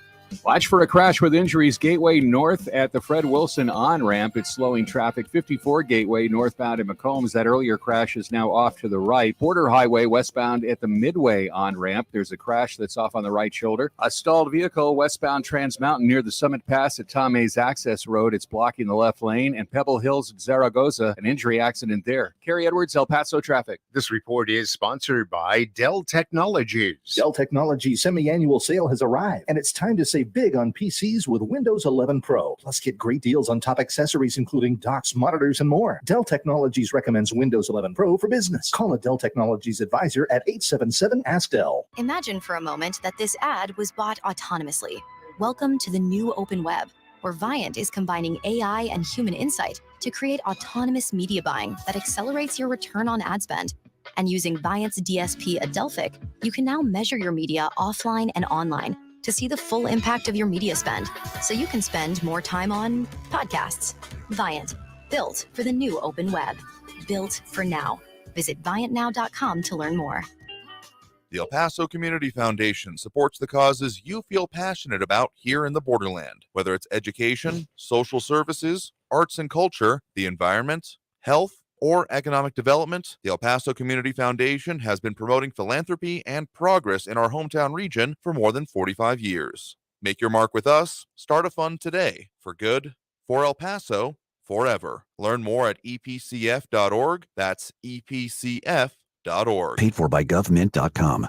Speaker 9: Watch for a crash with injuries. Gateway North at the Fred Wilson on-ramp. It's slowing traffic. 54 Gateway northbound in McCombs. That earlier crash is now off to the right. Border Highway westbound at the Midway on-ramp. There's a crash that's off on the right shoulder. A stalled vehicle westbound Trans Mountain near the Summit Pass at Tom Mays Access Road. It's blocking the left lane. And Pebble Hills at Zaragoza, an injury accident there. Kerry Edwards, El Paso traffic.
Speaker 3: This report is sponsored by Dell Technologies.
Speaker 11: Dell Technologies semi-annual sale has arrived, and it's time to save big on PCs with Windows 11 Pro. Plus, get great deals on top accessories, including docks, monitors, and more. Dell Technologies recommends Windows 11 Pro for business. Call a Dell Technologies advisor at 877-ASK-DELL.
Speaker 12: Imagine for a moment that this ad was bought autonomously. Welcome to the new open web, where Viant is combining AI and human insight to create autonomous media buying that accelerates your return on ad spend. And using Viant's DSP Adelphic, you can now measure your media offline and online to see the full impact of your media spend, so you can spend more time on podcasts. Viant, built for the new open web. Built for now. Visit viantnow.com to learn more.
Speaker 8: The El Paso Community Foundation supports the causes you feel passionate about here in the borderland, whether it's education, social services, arts and culture, the environment, health, or economic development. The El Paso Community Foundation has been promoting philanthropy and progress in our hometown region for more than 45 years. Make your mark with us. Start a fund today. For good, for El Paso, forever. Learn more at epcf.org. That's epcf.org.
Speaker 13: Paid for by government.com.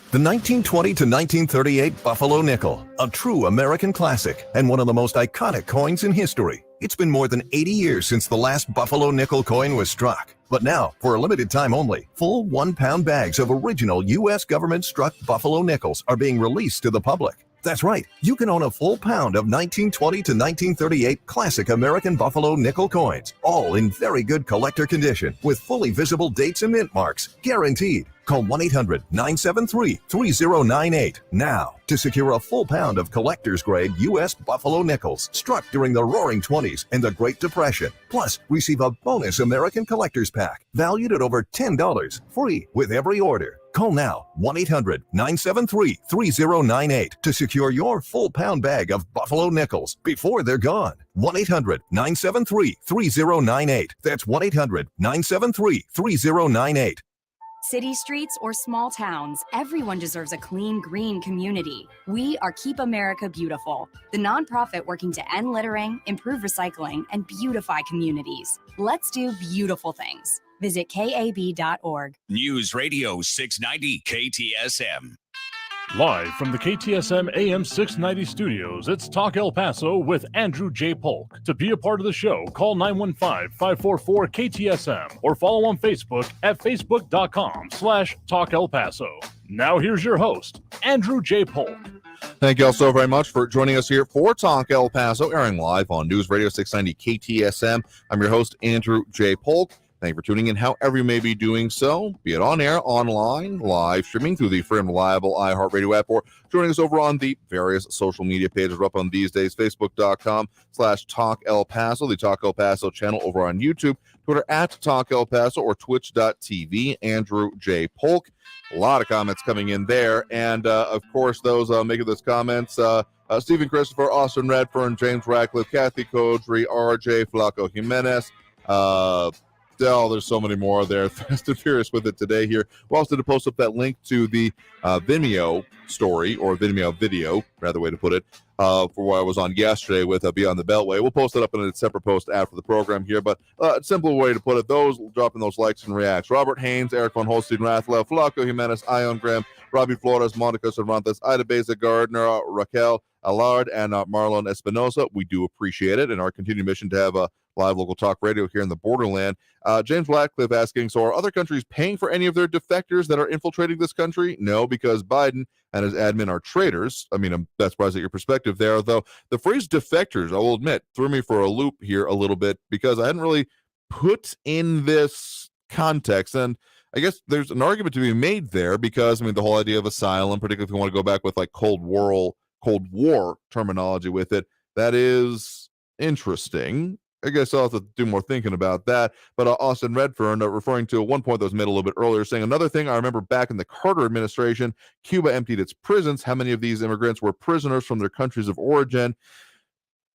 Speaker 13: The 1920 to 1938 Buffalo Nickel, a true American classic and one of the most iconic coins in history. It's been more than 80 years since the last Buffalo nickel coin was struck. But now, for a limited time only, full 1-pound bags of original U.S. government-struck Buffalo nickels are being released to the public. That's right, you can own a full pound of 1920 to 1938 classic American Buffalo nickel coins, all in very good collector condition, with fully visible dates and mint marks, guaranteed. Call 1-800-973-3098 now to secure a full pound of collector's grade U.S. Buffalo nickels struck during the Roaring '20s and the Great Depression. Plus, receive a bonus American collector's pack valued at over $10, free with every order. Call now, 1-800-973-3098 to secure your full pound bag of Buffalo nickels before they're gone. 1-800-973-3098. That's 1-800-973-3098.
Speaker 15: City streets or small towns, everyone deserves a clean, green community. We are Keep America Beautiful, the nonprofit working to end littering, improve recycling, and beautify communities. Let's do beautiful things. Visit kab.org.
Speaker 4: News Radio 690 KTSM.
Speaker 7: Live from the KTSM AM 690 studios, it's Talk El Paso with Andrew J. Polk. To be a part of the show, call 915-544-KTSM or follow on Facebook at facebook.com/Talk El Paso. Now here's your host, Andrew J. Polk.
Speaker 8: Thank you all so very much for joining us here for Talk El Paso, airing live on News Radio 690 KTSM. I'm your host, Andrew J. Polk. Thank you for tuning in, however you may be doing so, be it on air, online, live streaming through the free and reliable iHeartRadio app, or joining us over on the various social media pages we're up on these days, facebook.com/Talk El Paso, the Talk El Paso channel over on YouTube, Twitter at Talk El Paso, or twitch.tv, Andrew J. Polk. A lot of comments coming in there, and of course, those making those comments, Stephen Christopher, Austin Redfern, James Radcliffe, Kathy Kodry, RJ, Flaco Jimenez, there's so many more there. Fast and Furious with it today here. We also did post up that link to the Vimeo story, or Vimeo video, rather way to put it, for what I was on yesterday with Beyond the Beltway. We'll post it up in a separate post after the program here, but a simple way to put it, those dropping those likes and reacts. Robert Haynes, Eric Von Holstein Rathlev, Flaco Jimenez, Ion Graham, Robbie Flores, Monica Cervantes, Ida Beza Gardner, Raquel Allard, and Marlon Espinosa. We do appreciate it, and our continued mission to have a live local talk radio here in the borderland. James Radcliffe asking, so are other countries paying for any of their defectors that are infiltrating this country? No, because Biden and his admin are traitors. I mean, I'm not surprised at your perspective there, though. The phrase defectors, I will admit, threw me for a loop here a little bit, because I hadn't really put in this context. And I guess there's an argument to be made there, because, I mean, the whole idea of asylum, particularly if you want to go back with like Cold War terminology with it, that is interesting. I guess I'll have to do more thinking about that. But Austin Redfern, referring to one point that was made a little bit earlier, saying another thing I remember back in the Carter administration, Cuba emptied its prisons. How many of these immigrants were prisoners from their countries of origin?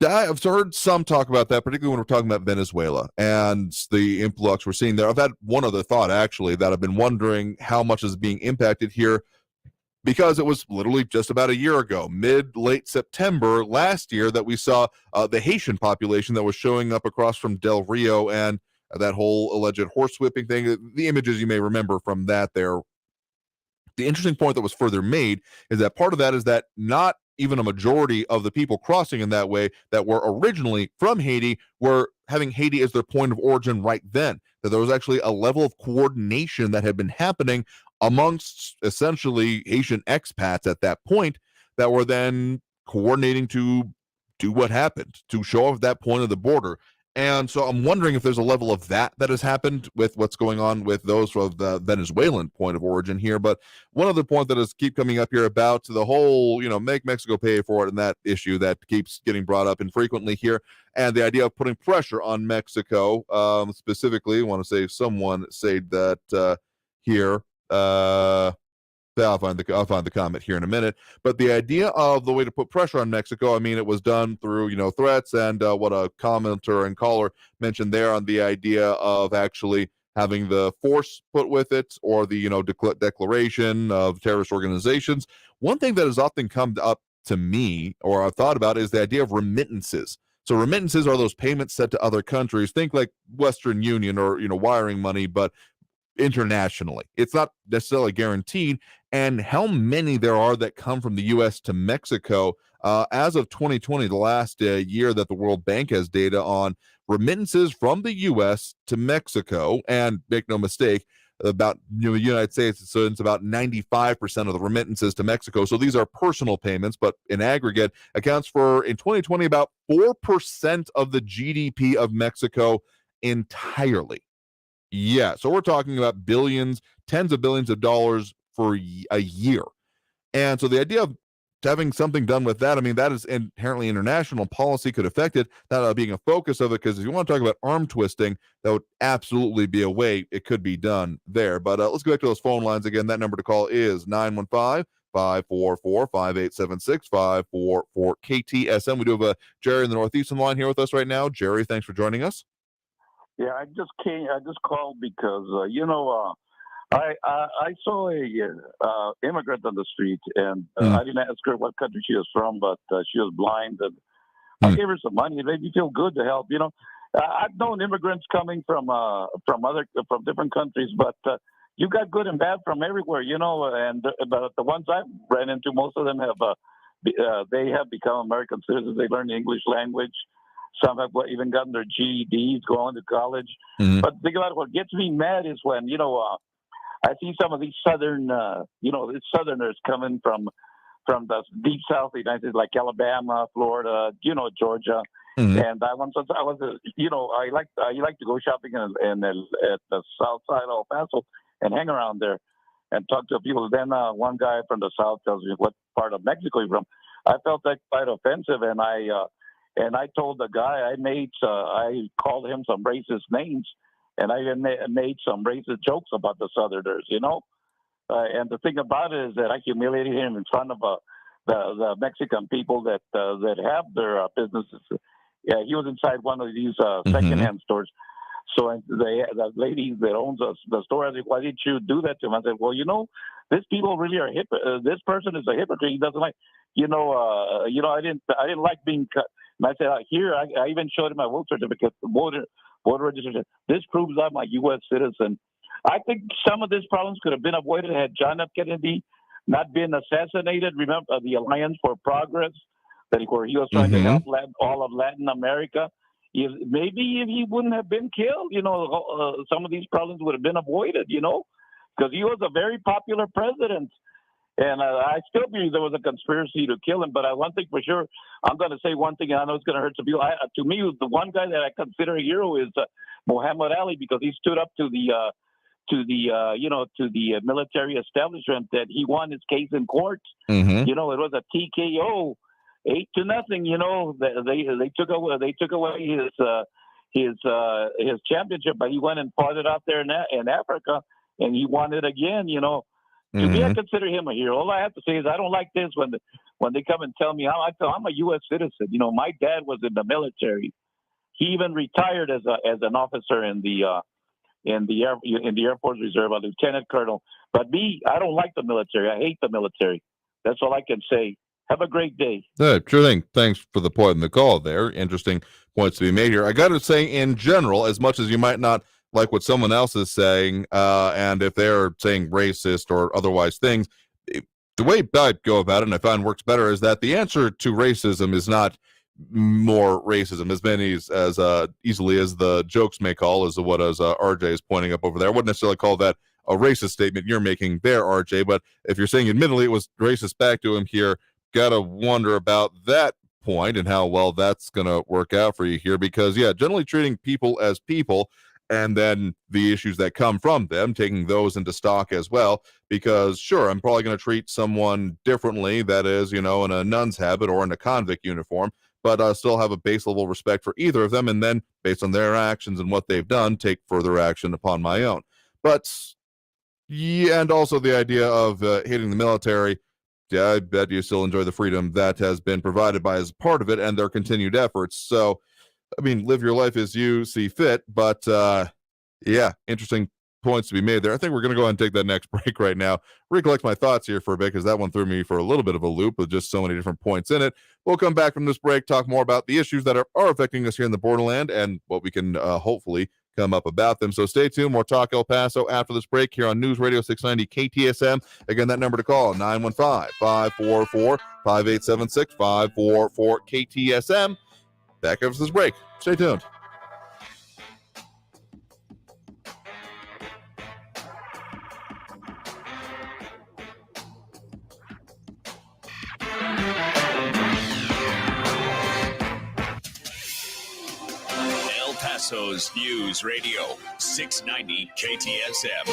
Speaker 8: I've heard some talk about that, particularly when we're talking about Venezuela and the influx we're seeing there. I've had one other thought, actually, that I've been wondering how much is being impacted here, because it was literally just about a year ago, late September last year, that we saw the Haitian population that was showing up across from Del Rio, and that whole alleged horsewhipping thing. The images you may remember from that there. The interesting point that was further made is that part of that is that not even a majority of the people crossing in that way that were originally from Haiti were having Haiti as their point of origin right then. That there was actually a level of coordination that had been happening amongst essentially Haitian expats at that point that were then coordinating to do what happened, to show off that point of the border. And so I'm wondering if there's a level of that has happened with what's going on with those from the Venezuelan point of origin here. But one other point that is keep coming up here about the whole, make Mexico pay for it, and that issue that keeps getting brought up infrequently here, and the idea of putting pressure on Mexico, specifically, I want to say someone said that here. I'll find the comment here in a minute. But the idea of the way to put pressure on Mexico, I mean, it was done through, threats, and what a commenter and caller mentioned there on the idea of actually having the force put with it, or the, declaration of terrorist organizations. One thing that has often come up to me, or I've thought about, is the idea of remittances. So remittances are those payments set to other countries. Think like Western Union or, wiring money, but internationally. It's not necessarily guaranteed. And how many there are that come from the U.S. to Mexico. As of 2020, the last year that the World Bank has data on, remittances from the U.S. to Mexico, and make no mistake, about the United States, so it's about 95% of the remittances to Mexico. So these are personal payments, but in aggregate accounts for, in 2020, about 4% of the GDP of Mexico entirely. Yeah, so we're talking about billions, tens of billions of dollars for a year. And so the idea of having something done with that, I mean, that is inherently international policy, could affect it, that being a focus of it, because if you want to talk about arm twisting, that would absolutely be a way it could be done there. But let's go back to those phone lines again. That number to call is 915-544-5876, 544 KTSM. We do have Jerry in the Northeastern line here with us right now. Jerry, thanks for joining us.
Speaker 20: Yeah, I just called because I saw a immigrant on the street, and I didn't ask her what country she was from, but she was blind, and I gave her some money. It made me feel good to help. I've known immigrants coming from different countries, but you got good and bad from everywhere. And but the ones I've ran into, most of them have they have become American citizens. They learn the English language. Some have even gotten their GEDs, going to college. Mm-hmm. But think about it, what gets me mad is when, I see some of these Southerners coming from the deep South of the United States, like Alabama, Florida, Georgia. Mm-hmm. And I like to go shopping at the South side of El Paso and hang around there and talk to people. Then one guy from the South tells me what part of Mexico he's from. I felt that quite offensive, and I told the guy I called him some racist names, and I even made some racist jokes about the Southerners, and the thing about it is that I humiliated him in front of the Mexican people that have their businesses. Yeah, he was inside one of these secondhand stores. So the lady that owns the store, I said, "Why did you do that to him?" I said, "Well, these people really are this person is a hypocrite. He doesn't like, I didn't like being cut." And I said, "Here, I even showed him my vote certificate, voter registration. This proves I'm a U.S. citizen." I think some of these problems could have been avoided had John F. Kennedy not been assassinated. Remember the Alliance for Progress, where he was trying to help all of Latin America. Maybe if he wouldn't have been killed, some of these problems would have been avoided, because he was a very popular president. And I still believe there was a conspiracy to kill him. But one thing for sure, I'm going to say one thing, and I know it's going to hurt some people. To me, the one guy that I consider a hero is Muhammad Ali, because he stood up to the military establishment, that he won his case in court. Mm-hmm. It was a TKO, 8-0. They took away his championship, but he went and fought it out there in Africa, and he won it again. You know, to me, I consider him a hero. All I have to say is I don't like this when they come and tell me how I feel. I'm a U.S. citizen. You know, my dad was in the military. He even retired as an officer in the Air Force Reserve, a lieutenant colonel. But me, I don't like the military. I hate the military. That's all I can say. Have a great day.
Speaker 8: Yeah, sure thing. Thanks for the point in the call there. Interesting points to be made here. I got to say, in general, as much as you might not like what someone else is saying, and if they're saying racist or otherwise things, the way I go about it, and I find works better, is that the answer to racism is not more racism, as many as easily as the jokes may call, as what RJ is pointing up over there. I wouldn't necessarily call that a racist statement you're making there, RJ, but if you're saying admittedly it was racist back to him here, gotta wonder about that point and how well that's gonna work out for you here, because generally treating people as people, and then the issues that come from them, taking those into stock as well, because sure, I'm probably going to treat someone differently that is, in a nun's habit or in a convict uniform, but I still have a base level respect for either of them, and then based on their actions and what they've done, take further action upon my own. But and also the idea of hitting the military, I bet you still enjoy the freedom that has been provided by as part of it and their continued efforts. So I mean, live your life as you see fit, but interesting points to be made there. I think we're going to go ahead and take that next break right now, recollect my thoughts here for a bit, because that one threw me for a little bit of a loop with just so many different points in it. We'll come back from this break, talk more about the issues that are affecting us here in the borderland and what we can hopefully come up about them. So stay tuned. More Talk El Paso after this break here on News Radio 690 KTSM. Again, that number to call, 915-544-5876, 544-KTSM. Back after this break. Stay tuned.
Speaker 4: El Paso's News Radio 690 KTSM.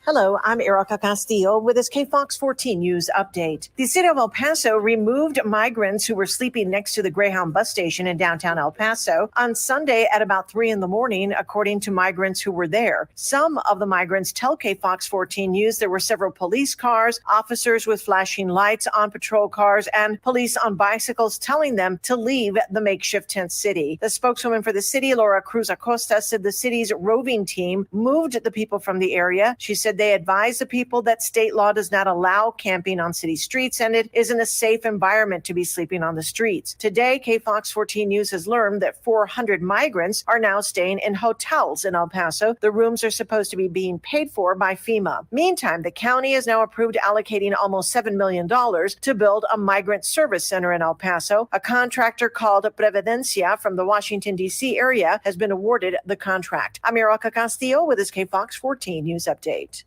Speaker 21: Hello, I'm Erica Castillo with this KFOX 14 News Update. The city of El Paso removed migrants who were sleeping next to the Greyhound bus station in downtown El Paso on Sunday at about 3 a.m, according to migrants who were there. Some of the migrants tell KFOX 14 News there were several police cars, officers with flashing lights on patrol cars, and police on bicycles telling them to leave the makeshift tent city. The spokeswoman for the city, Laura Cruz Acosta, said the city's roving team moved the people from the area. She said they advise the people that state law does not allow camping on city streets, and it isn't a safe environment to be sleeping on the streets. Today, KFOX 14 News has learned that 400 migrants are now staying in hotels in El Paso. The rooms are supposed to be being paid for by FEMA. Meantime, the county has now approved allocating almost $7 million to build a migrant service center in El Paso. A contractor called Previdencia from the Washington, D.C. area has been awarded the contract. I'm Erica Castillo with this KFOX 14 News Update.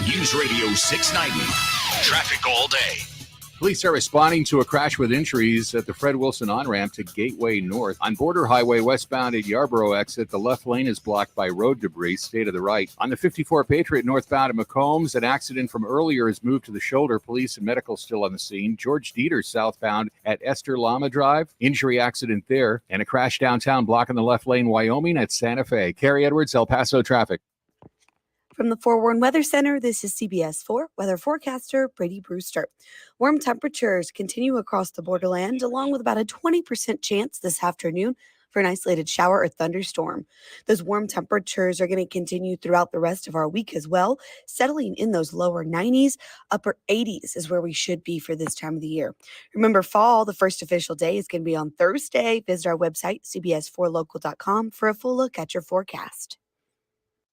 Speaker 4: News Radio 690. Traffic all day.
Speaker 9: Police are responding to a crash with injuries at the Fred Wilson on-ramp to Gateway North. On Border Highway westbound at Yarborough exit, the left lane is blocked by road debris. Stay to the right. On the 54 Patriot northbound at McCombs, an accident from earlier is moved to the shoulder. Police and medical still on the scene. George Dieter southbound at Esther Lama Drive. Injury accident there. And a crash downtown blocking the left lane, Wyoming at Santa Fe. Carrie Edwards, El Paso traffic.
Speaker 22: From the Forewarn Weather Center, this is CBS 4 weather forecaster Brady Brewster. Warm temperatures continue across the borderland, along with about a 20% chance this afternoon for an isolated shower or thunderstorm. Those warm temperatures are going to continue throughout the rest of our week as well, settling in those lower 90s, upper 80s is where we should be for this time of the year. Remember, fall, the first official day, is going to be on Thursday. Visit our website, cbs4local.com, for a full look at your forecast.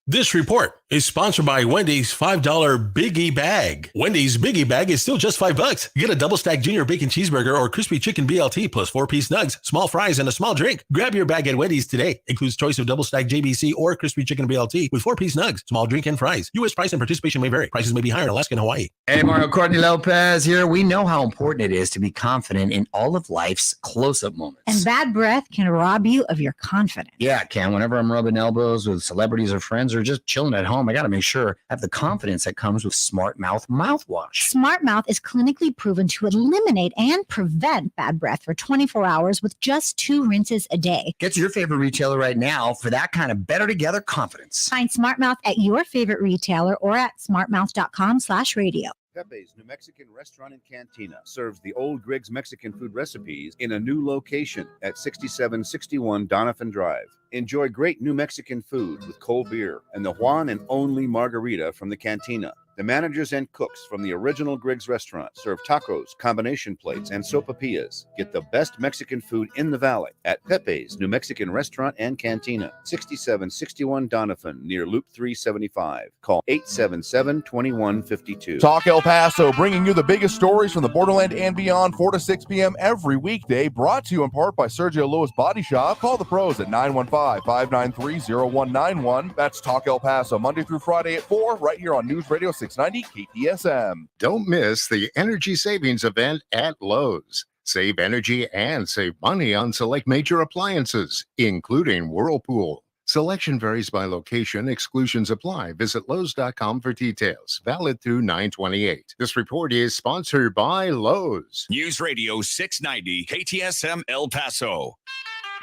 Speaker 23: This report is sponsored by Wendy's $5 Biggie Bag. Wendy's Biggie Bag is still just $5. Get a double stack junior bacon cheeseburger or crispy chicken BLT plus 4-piece nugs, small fries, and a small drink. Grab your bag at Wendy's today. Includes choice of double stack JBC or crispy chicken BLT with 4-piece nugs, small drink, and fries. U.S. price and participation may vary. Prices may be higher in Alaska and Hawaii.
Speaker 24: Hey, Mario Courtney Lopez here. We know how important it is to be confident in all of life's close-up moments.
Speaker 25: And bad breath can rob you of your confidence.
Speaker 24: Yeah, it can. Whenever I'm rubbing elbows with celebrities or friends or just chilling at home, home, I got to make sure I have the confidence that comes with Smart Mouth mouthwash.
Speaker 1: Smart Mouth is clinically proven to eliminate and prevent bad breath for 24 hours with just 2 rinses a day.
Speaker 24: Get to your favorite retailer right now for that kind of better together confidence.
Speaker 1: Find Smart Mouth at your favorite retailer or at smartmouth.com/radio.
Speaker 2: Pepe's New Mexican Restaurant and Cantina serves the old Griggs Mexican food recipes in a new location at 6761 Donovan Drive. Enjoy great New Mexican food with cold beer and the one and only margarita from the cantina. The managers and cooks from the original Griggs restaurant serve tacos, combination plates, and sopapillas. Get the best Mexican food in the valley at Pepe's New Mexican Restaurant and Cantina, 6761 Donovan, near Loop 375. Call 877-2152.
Speaker 8: Talk El Paso, bringing you the biggest stories from the borderland and beyond, 4 to 6 p.m. every weekday, brought to you in part by Sergio Lewis Body Shop. Call the pros at 915-593-0191. That's Talk El Paso, Monday through Friday at 4, right here on News Radio 690 KTSM.
Speaker 3: Don't miss the energy savings event at Lowe's. Save energy and save money on select major appliances, including Whirlpool. Selection varies by location. Exclusions apply. Visit Lowe's.com for details. Valid through 9/28. This report is sponsored by Lowe's.
Speaker 4: News Radio 690 KTSM El Paso.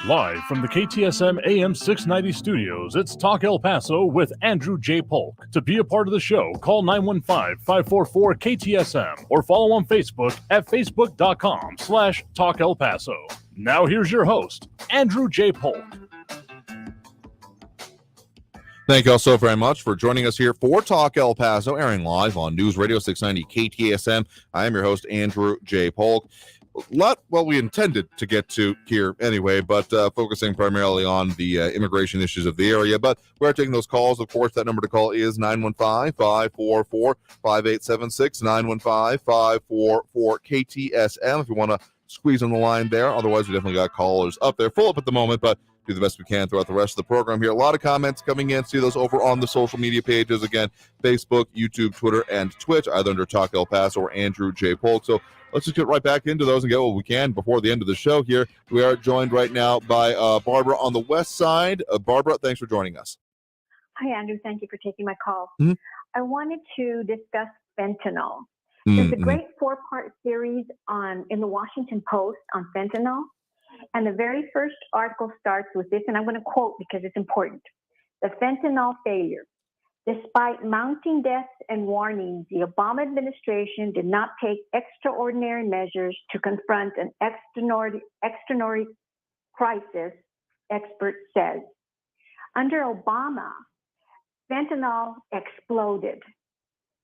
Speaker 7: Live from the KTSM AM 690 studios, it's Talk El Paso with Andrew J. Polk. To be a part of the show, call 915-544-KTSM or follow on Facebook at facebook.com/Talk El Paso. Now here's your host, Andrew J. Polk.
Speaker 8: Thank you all so very much for joining us here for Talk El Paso, airing live on News Radio 690 KTSM. I am your host, Andrew J. Polk. We intended to get to here anyway, but focusing primarily on the immigration issues of the area. But we're taking those calls. Of course, that number to call is 915-544-5876, 915-544-KTSM if you want to squeeze on the line there. Otherwise, we definitely got callers up there. Full up at the moment, but do the best we can throughout the rest of the program here. A lot of comments coming in. See those over on the social media pages. Again, Facebook, YouTube, Twitter, and Twitch, either under Talk El Paso or Andrew J. Polk. So let's just get right back into those and get what we can before the end of the show here. We are joined right now by Barbara on the west side. Barbara, thanks for joining us.
Speaker 10: Hi, Andrew. Thank you for taking my call.
Speaker 8: Mm-hmm.
Speaker 10: I wanted to discuss fentanyl. There's a great 4-part series in the Washington Post on fentanyl. And the very first article starts with this, and I'm going to quote because it's important. The fentanyl failure. Despite mounting deaths and warnings, the Obama administration did not take extraordinary measures to confront an extraordinary crisis, expert says. Under Obama, fentanyl exploded.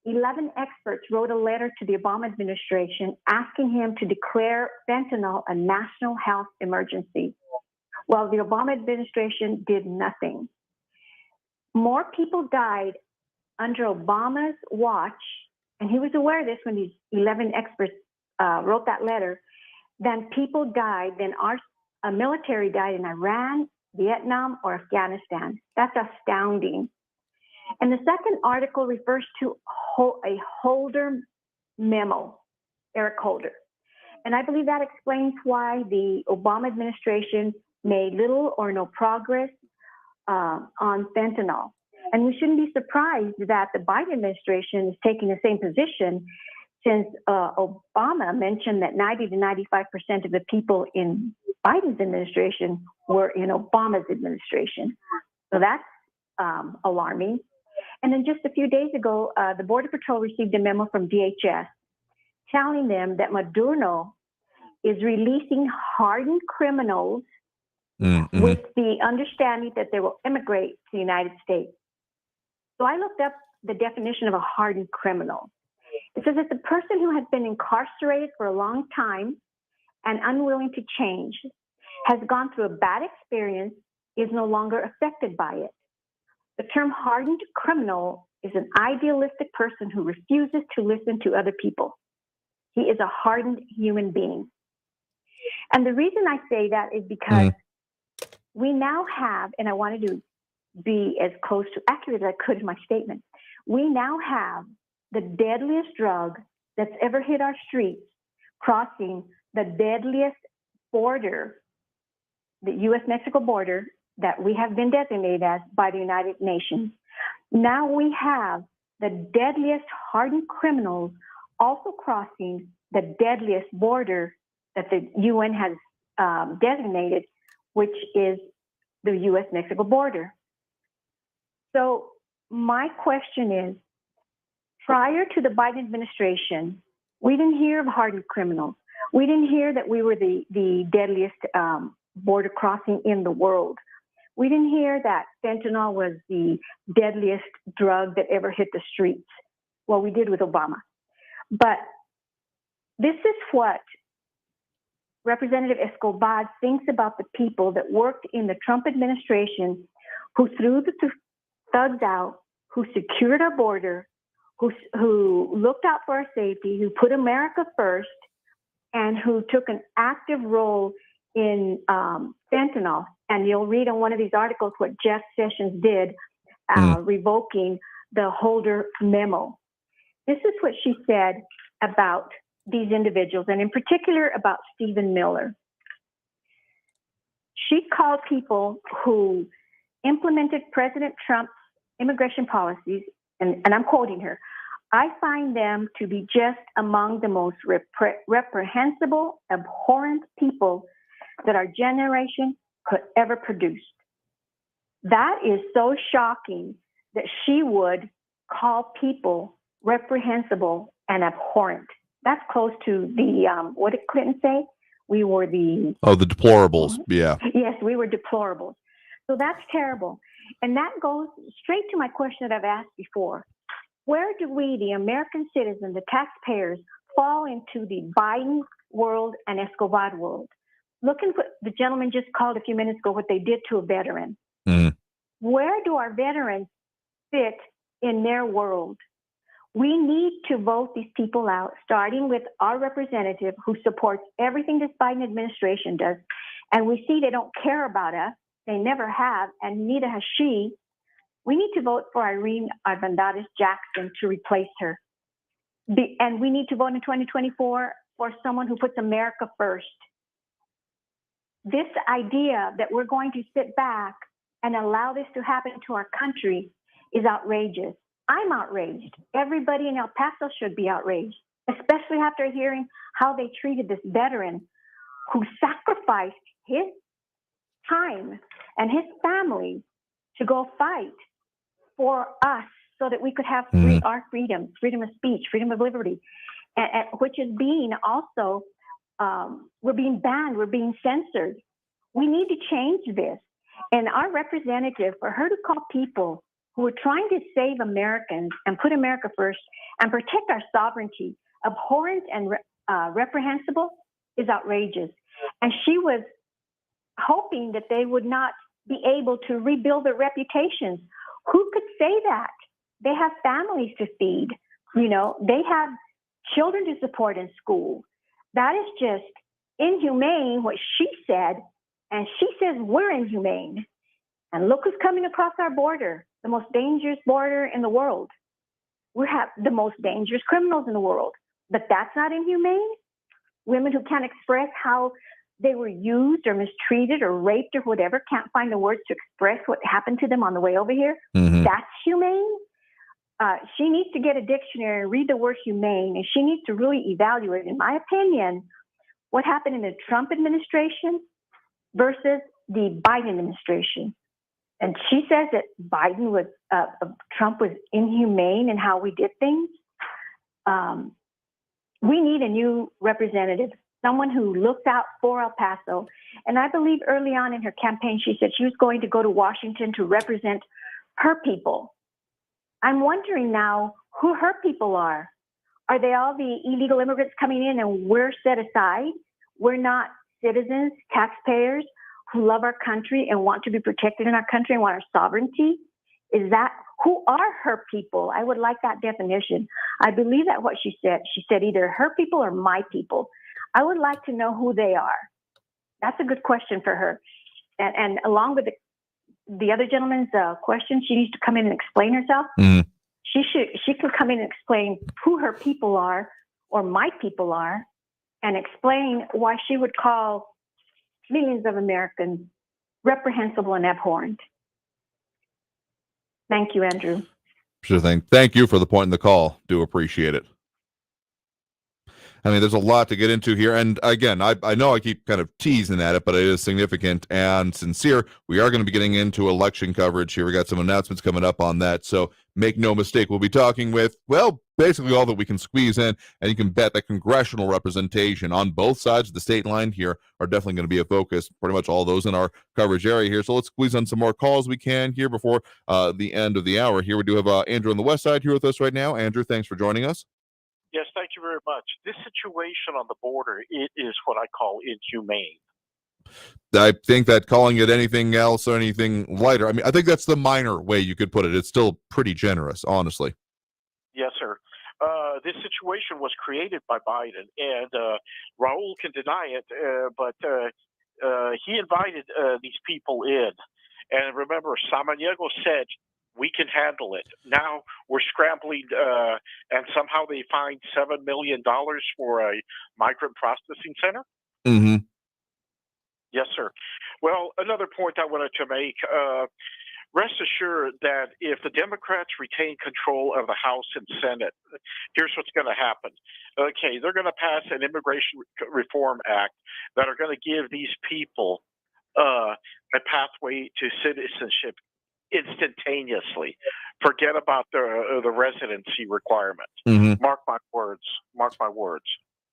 Speaker 10: 11 experts wrote a letter to the Obama administration asking him to declare fentanyl a national health emergency. Well, the Obama administration did nothing. More people died under Obama's watch, and he was aware of this when these 11 experts wrote that letter, than people died, than our military died in Iran, Vietnam, or Afghanistan. That's astounding. And the second article refers to a Holder memo, Eric Holder. And I believe that explains why the Obama administration made little or no progress on fentanyl. And we shouldn't be surprised that the Biden administration is taking the same position, since Obama mentioned that 90 to 95% of the people in Biden's administration were in Obama's administration. So that's alarming. And then just a few days ago, the Border Patrol received a memo from DHS telling them that Maduro is releasing hardened criminals with the understanding that they will immigrate to the United States. So I looked up the definition of a hardened criminal. It says it's a person who has been incarcerated for a long time and unwilling to change, has gone through a bad experience, is no longer affected by it. The term hardened criminal is an idealistic person who refuses to listen to other people. He is a hardened human being. And the reason I say that is because we now have, and I wanted to be as close to accurate as I could in my statement, we now have the deadliest drug that's ever hit our streets crossing the deadliest border, the U.S.-Mexico border, that we have been designated as by the United Nations. Now we have the deadliest hardened criminals also crossing the deadliest border that the UN has designated, which is the U.S.-Mexico border. So my question is, prior to the Biden administration, we didn't hear of hardened criminals. We didn't hear that we were the deadliest border crossing in the world. We didn't hear that fentanyl was the deadliest drug that ever hit the streets. Well, we did with Obama. But this is what Representative Escobar thinks about the people that worked in the Trump administration, who threw the thugs out, who secured our border, who looked out for our safety, who put America first, and who took an active role in fentanyl. And you'll read on one of these articles what Jeff Sessions did, revoking the Holder memo. This is what she said about these individuals, and in particular about Stephen Miller. She called people who implemented President Trump's immigration policies, and I'm quoting her, "I find them to be just among the most reprehensible, abhorrent people that our generation could ever produce." That is so shocking that she would call people reprehensible and abhorrent. That's close to the, what did Clinton say? We were the...
Speaker 8: Oh, the deplorables. Yeah.
Speaker 10: Yes, we were deplorables. So that's terrible. And that goes straight to my question that I've asked before. Where do we, the American citizens, the taxpayers, fall into the Biden world and Escobar world? Look at what the gentleman just called a few minutes ago, what they did to a veteran. Where do our veterans fit in their world? We need to vote these people out, starting with our representative who supports everything this Biden administration does. And we see they don't care about us. They never have, and neither has she. We need to vote for Irene Armendariz Jackson to replace her. And we need to vote in 2024 for someone who puts America first. This idea that we're going to sit back and allow this to happen to our country is outrageous. I'm outraged. Everybody in El Paso should be outraged, especially after hearing how they treated this veteran who sacrificed his time and his family to go fight for us so that we could have our freedom of speech, freedom of liberty, which is being also, we're being banned, we're being censored. We need to change this. And our representative, for her to call people who are trying to save Americans and put America first and protect our sovereignty abhorrent and reprehensible is outrageous. And she was hoping that they would not be able to rebuild their reputations. Who could say that? They have families to feed. You know, they have children to support in school. That is just inhumane, what she said. And she says we're inhumane. And look who's coming across our border, the most dangerous border in the world. We have the most dangerous criminals in the world. But that's not inhumane? Women who can't express how they were used or mistreated or raped or whatever, can't find the words to express what happened to them on the way over here. That's humane? She needs to get a dictionary and read the word humane, and she needs to really evaluate, in my opinion, what happened in the Trump administration versus the Biden administration. And she says that Trump was inhumane in how we did things. We need a new representative, someone who looks out for El Paso. And I believe early on in her campaign, she said she was going to go to Washington to represent her people. I'm wondering now who her people are. Are they all the illegal immigrants coming in and we're set aside? We're not citizens, taxpayers who love our country and want to be protected in our country and want our sovereignty? Is that, who are her people? I would like that definition. I believe that what she said either her people or my people. I would like to know who they are. That's a good question for her. And along with the other gentleman's question, she needs to come in and explain herself. She could come in and explain who her people are or my people are and explain why she would call millions of Americans reprehensible and abhorrent. Thank you, Andrew.
Speaker 8: Sure thing. Thank you for the point in the call. Do appreciate it. I mean, there's a lot to get into here. And again, I know I keep kind of teasing at it, but it is significant and sincere. We are going to be getting into election coverage here. We got some announcements coming up on that. So make no mistake, we'll be talking with, well, basically all that we can squeeze in. And you can bet that congressional representation on both sides of the state line here are definitely going to be a focus. Pretty much all those in our coverage area here. So let's squeeze on some more calls we can here before the end of the hour. Here we do have Andrew on the west side here with us right now. Andrew, thanks for joining us.
Speaker 14: Yes, thank you very much. This situation on the border, it is what I call inhumane.
Speaker 8: I think that calling it anything else or anything lighter, I mean, I think that's the minor way you could put it. It's still pretty generous, honestly.
Speaker 14: Yes, sir. This situation was created by Biden, and Raul can deny it, but he invited these people in. And remember, Samaniego said, we can handle it. Now we're scrambling, and somehow they find $7 million for a migrant processing center.
Speaker 8: Mm-hmm.
Speaker 14: Yes, sir. Well, another point I wanted to make, rest assured that if the Democrats retain control of the House and Senate, here's what's going to happen. Okay, they're going to pass an Immigration Reform Act that are going to give these people a pathway to citizenship instantaneously. Forget about the residency requirement.
Speaker 8: Mm-hmm.
Speaker 14: Mark my words. Mark my words.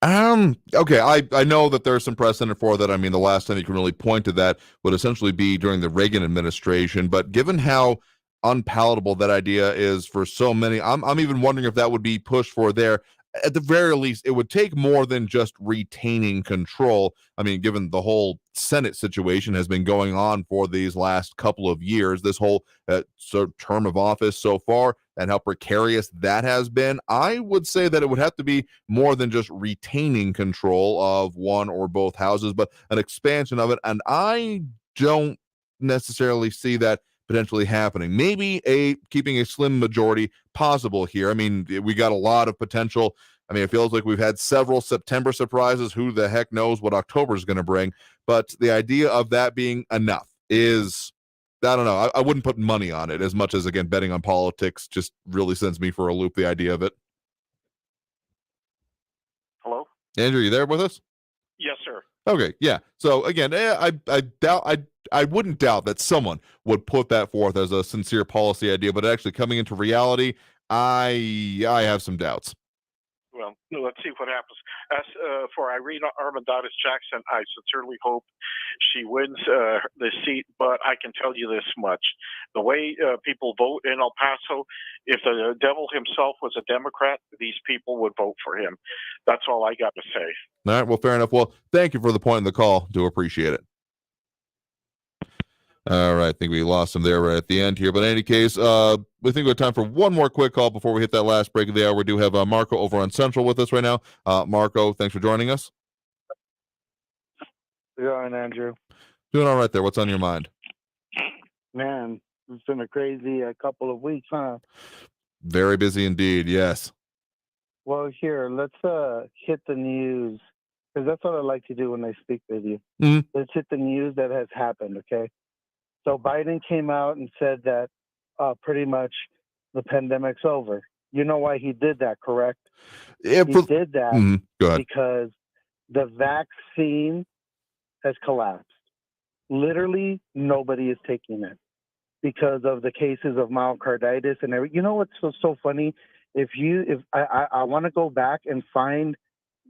Speaker 8: Okay, I know that there's some precedent for that. I mean, the last time you can really point to that would essentially be during the Reagan administration. But given how unpalatable that idea is for so many, I'm even wondering if that would be pushed for there. At the very least, it would take more than just retaining control. I mean, given the whole Senate situation has been going on for these last couple of years, this whole term of office so far, and how precarious that has been, I would say that it would have to be more than just retaining control of one or both houses, but an expansion of it. And I don't necessarily see that potentially happening. Maybe keeping a slim majority possible here. I mean, we got a lot of potential. I mean, it feels like we've had several September surprises. Who the heck knows what October is going to bring? But the idea of that being enough is, I don't know. I wouldn't put money on it as much as, again, betting on politics just really sends me for a loop, the idea of it.
Speaker 14: Hello?
Speaker 8: Andrew, you there with us?
Speaker 14: Yes, sir.
Speaker 8: Okay, yeah. So again, I wouldn't doubt that someone would put that forth as a sincere policy idea, but actually coming into reality, I have some doubts.
Speaker 14: Well, let's see what happens. As for Irina Armendariz Jackson, I sincerely hope she wins the seat, but I can tell you this much. The way people vote in El Paso, if the devil himself was a Democrat, these people would vote for him. That's all I got to say.
Speaker 8: All right, well, fair enough. Well, thank you for the point in the call. Do appreciate it. All right, I think we lost him there right at the end here. But in any case, we think we have time for one more quick call before we hit that last break of the hour. We do have Marco over on Central with us right now. Marco, thanks for joining us.
Speaker 16: Yeah, and Andrew.
Speaker 8: Doing all right there. What's on your mind?
Speaker 16: Man, it's been a crazy couple of weeks, huh?
Speaker 8: Very busy indeed, yes.
Speaker 16: Well, here, let's hit the news, because that's what I like to do when I speak with you.
Speaker 8: Mm-hmm.
Speaker 16: Let's hit the news that has happened, okay? So Biden came out and said that pretty much the pandemic's over. You know why he did that, correct?
Speaker 8: Yeah,
Speaker 16: he did that
Speaker 8: Go ahead.
Speaker 16: because the vaccine has collapsed. Literally, nobody is taking it because of the cases of myocarditis and everything. You know what's so funny? If I want to go back and find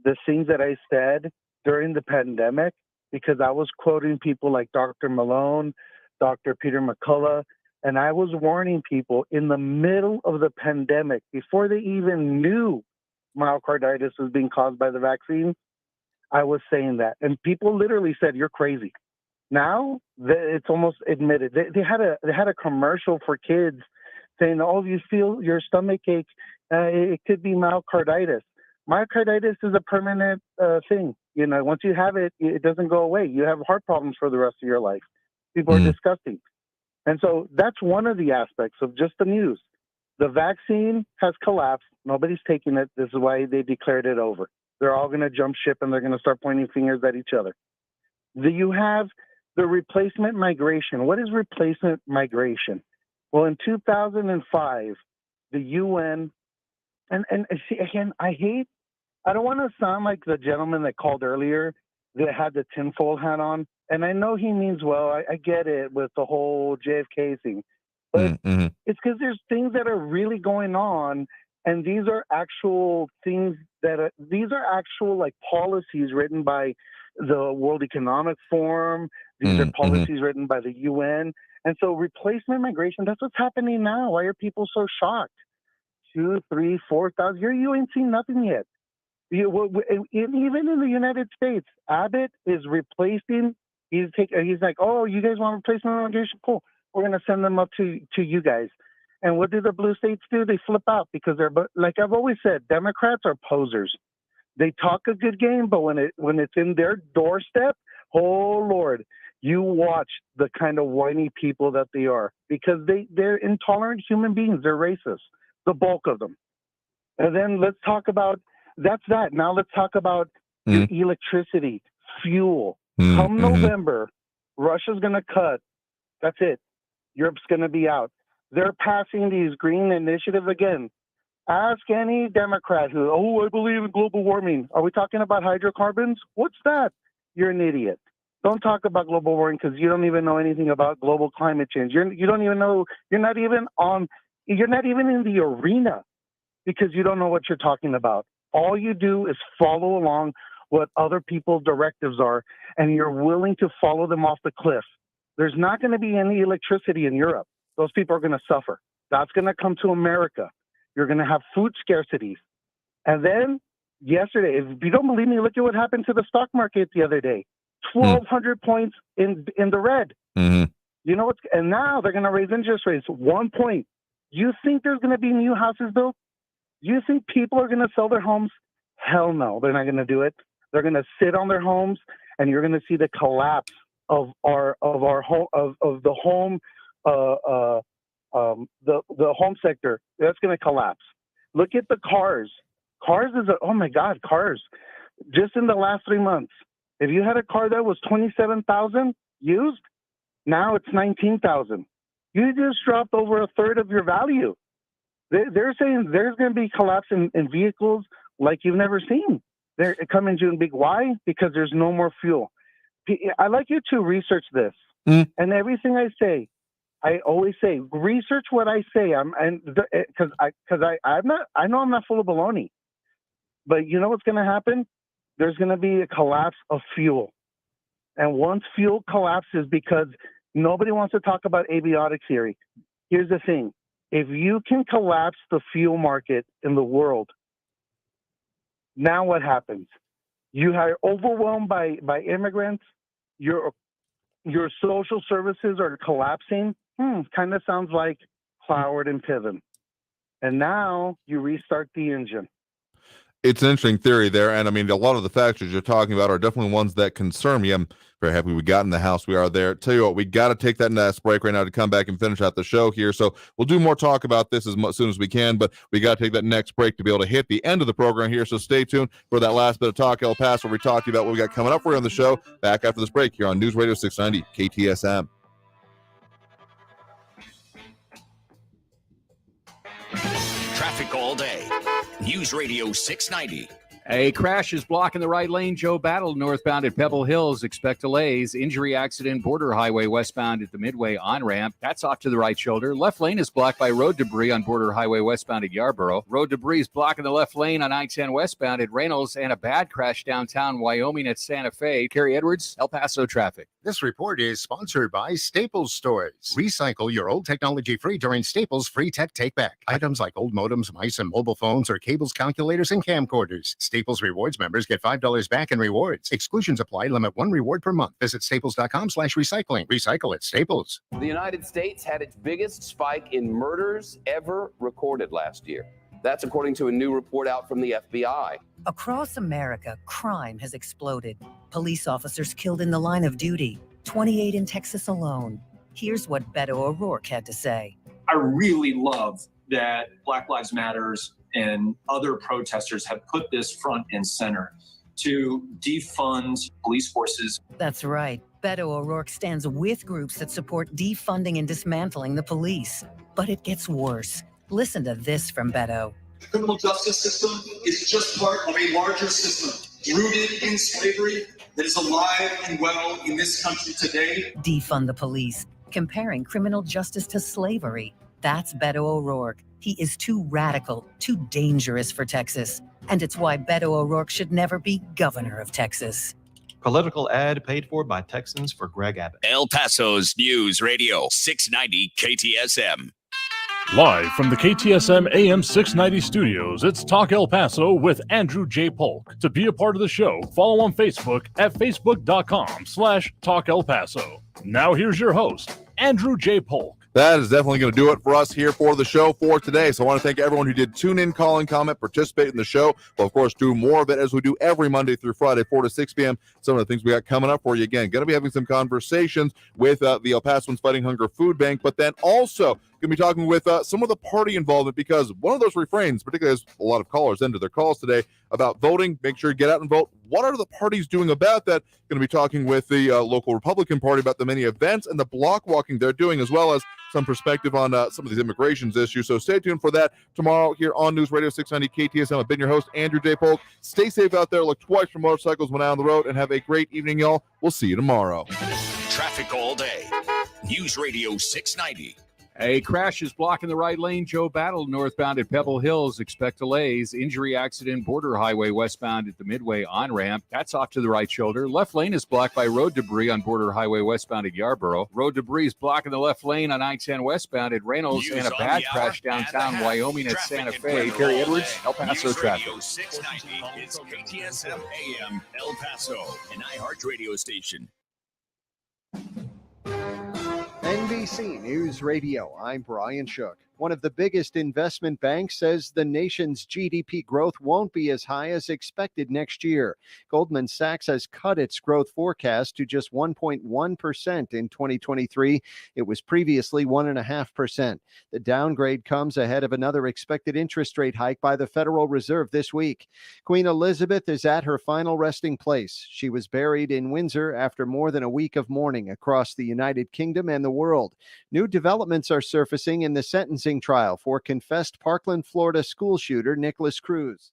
Speaker 16: the things that I said during the pandemic, because I was quoting people like Dr. Malone, Dr. Peter McCullough, and I was warning people in the middle of the pandemic, before they even knew myocarditis was being caused by the vaccine, I was saying that. And people literally said, you're crazy. Now it's almost admitted. They had a commercial for kids saying, oh, you feel your stomach ache, it could be myocarditis. Myocarditis is a permanent thing. You know, once you have it, it doesn't go away. You have heart problems for the rest of your life. People are disgusting. And so that's one of the aspects of just the news. The vaccine has collapsed. Nobody's taking it. This is why they declared it over. They're all going to jump ship and they're going to start pointing fingers at each other. You have the replacement migration. What is replacement migration? Well, in 2005, the UN, and see, again, I don't want to sound like the gentleman that called earlier that had the tinfoil hat on. And I know he means well. I get it with the whole JFK thing. But it's because there's things that are really going on, and these are actual things these are actual like policies written by the World Economic Forum. These are policies written by the UN. And so replacement migration, that's what's happening now. Why are people so shocked? 2, 3, 4,000. You ain't seen nothing yet. Even in the United States, Abbott is replacing. He's like, oh, you guys want replacement migration? Cool. We're going to send them up to you guys. And what do the blue states do? They flip out because like I've always said, Democrats are posers. They talk a good game, but when it's in their doorstep, oh Lord, you watch the kind of whiny people that they are, because they're intolerant human beings. They're racist, the bulk of them. And then let's talk about that. Now let's talk about your electricity, fuel. Come November, Russia's going to cut. That's it. Europe's going to be out. They're passing these green initiatives again. Ask any Democrat I believe in global warming. Are we talking about hydrocarbons? What's that? You're an idiot. Don't talk about global warming because you don't even know anything about global climate change. You don't even know. You're not even in the arena because you don't know what you're talking about. All you do is follow along what other people's directives are, and you're willing to follow them off the cliff. There's not going to be any electricity in Europe. Those people are going to suffer. That's going to come to America. You're going to have food scarcities. And then yesterday, if you don't believe me, look at what happened to the stock market the other day. 1,200 points in the red. You know what's, and now they're going to raise interest rates 1 point. You think there's going to be new houses built? You think people are going to sell their homes? Hell no, they're not going to do it. They're going to sit on their homes, and you're going to see the collapse of the home sector. That's going to collapse. Look at the cars. Cars is oh my God, cars. Just in the last 3 months, if you had a car that was 27,000 used, now it's 19,000. You just dropped over a third of your value. They're saying there's going to be collapse in vehicles like you've never seen. They're coming in big. Why? Because there's no more fuel. I'd like you to research this. And everything I say, I always say, research what I say. I know I'm not full of baloney. But you know what's going to happen? There's going to be a collapse of fuel. And once fuel collapses, because nobody wants to talk about abiotic theory. Here's the thing. If you can collapse the fuel market in the world, now what happens? You are overwhelmed by immigrants. Your social services are collapsing. Kind of sounds like Cloward and Piven. And now you restart the engine.
Speaker 8: It's an interesting theory there, and I mean, a lot of the factors you're talking about are definitely ones that concern me. I'm very happy we got in the house. We are there. Tell you what, we got to take that next break right now to come back and finish out the show here. So we'll do more talk about this as soon as we can, but we got to take that next break to be able to hit the end of the program here. So stay tuned for that last bit of Talk El Paso, where we talk to you about what we got coming up for you on the show. Back after this break here on News Radio 690 KTSM.
Speaker 4: Traffic all day. News Radio 690.
Speaker 9: A crash is blocking the right lane. Joe Battle northbound at Pebble Hills. Expect delays. Injury accident, Border Highway westbound at the Midway on-ramp. That's off to the right shoulder. Left lane is blocked by road debris on Border Highway westbound at Yarborough. Road debris is blocking the left lane on I-10 westbound at Reynolds, and a bad crash downtown Wyoming at Santa Fe. Kerry Edwards, El Paso traffic.
Speaker 3: This report is sponsored by Staples Stores. Recycle your old technology free during Staples Free Tech Take Back. Items like old modems, mice, and mobile phones, or cables, calculators, and camcorders. Staples Rewards members get $5 back in rewards. Exclusions apply. Limit 1 reward per month. Visit staples.com/recycling. Recycle at Staples.
Speaker 5: The United States had its biggest spike in murders ever recorded last year. That's according to a new report out from the FBI.
Speaker 17: Across America, crime has exploded. Police officers killed in the line of duty, 28 in Texas alone. Here's what Beto O'Rourke had to say.
Speaker 18: I really love that Black Lives Matters and other protesters have put this front and center to defund police forces.
Speaker 17: That's right. Beto O'Rourke stands with groups that support defunding and dismantling the police. But it gets worse. Listen to this from Beto.
Speaker 6: The criminal justice system is just part of a larger system rooted in slavery that is alive and well in this country today.
Speaker 17: Defund the police, comparing criminal justice to slavery. That's Beto O'Rourke. He is too radical, too dangerous for Texas. And it's why Beto O'Rourke should never be governor of Texas.
Speaker 11: Political ad paid for by Texans for Greg Abbott.
Speaker 4: El Paso's News Radio 690 KTSM.
Speaker 7: Live from the KTSM AM 690 studios, it's Talk El Paso with Andrew J. Polk. To be a part of the show, follow on Facebook at facebook.com/Talk El Paso. Now here's your host, Andrew J. Polk.
Speaker 8: That is definitely going to do it for us here for the show for today. So I want to thank everyone who did tune in, call in, comment, participate in the show. We'll, of course, do more of it as we do every Monday through Friday, 4 to 6 p.m. Some of the things we got coming up for you. Again, going to be having some conversations with the El Pasoans Fighting Hunger Food Bank, but then also going to be talking with some of the party involvement, because one of those refrains, particularly as a lot of callers ended their calls today about voting, make sure you get out and vote. What are the parties doing about that? Going to be talking with the local Republican Party about the many events and the block walking they're doing, as well as some perspective on some of these immigrations issues. So stay tuned for that tomorrow here on News Radio 690 KTSM. I've been your host, Andrew J. Polk. Stay safe out there. Look twice for motorcycles when out on the road, and have a great evening, y'all. We'll see you tomorrow.
Speaker 4: Traffic all day. News Radio 690.
Speaker 9: A crash is blocking the right lane. Joe Battle northbound at Pebble Hills. Expect delays. Injury accident, Border Highway westbound at the Midway on-ramp. That's off to the right shoulder. Left lane is blocked by road debris on Border Highway westbound at Yarborough. Road debris is blocking the left lane on I-10 westbound at Reynolds.
Speaker 4: News
Speaker 9: and a
Speaker 4: on
Speaker 9: bad
Speaker 4: the
Speaker 9: crash
Speaker 4: hour
Speaker 9: downtown
Speaker 4: and a half.
Speaker 9: Wyoming at
Speaker 4: Traffic
Speaker 9: Santa
Speaker 4: and
Speaker 9: Fe.
Speaker 4: weather
Speaker 9: Kerry
Speaker 4: all
Speaker 9: Edwards,
Speaker 4: day.
Speaker 9: El Paso
Speaker 4: News
Speaker 9: traffic.
Speaker 4: Radio 690. It's KTSM AM El Paso, an iHeart radio station.
Speaker 12: NBC News Radio, I'm Brian Shook. One of the biggest investment banks says the nation's GDP growth won't be as high as expected next year. Goldman Sachs has cut its growth forecast to just 1.1% in 2023. It was previously 1.5%. The downgrade comes ahead of another expected interest rate hike by the Federal Reserve this week. Queen Elizabeth is at her final resting place. She was buried in Windsor after more than a week of mourning across the United Kingdom and the world. New developments are surfacing in the sentencing trial for confessed Parkland, Florida school shooter Nicholas Cruz.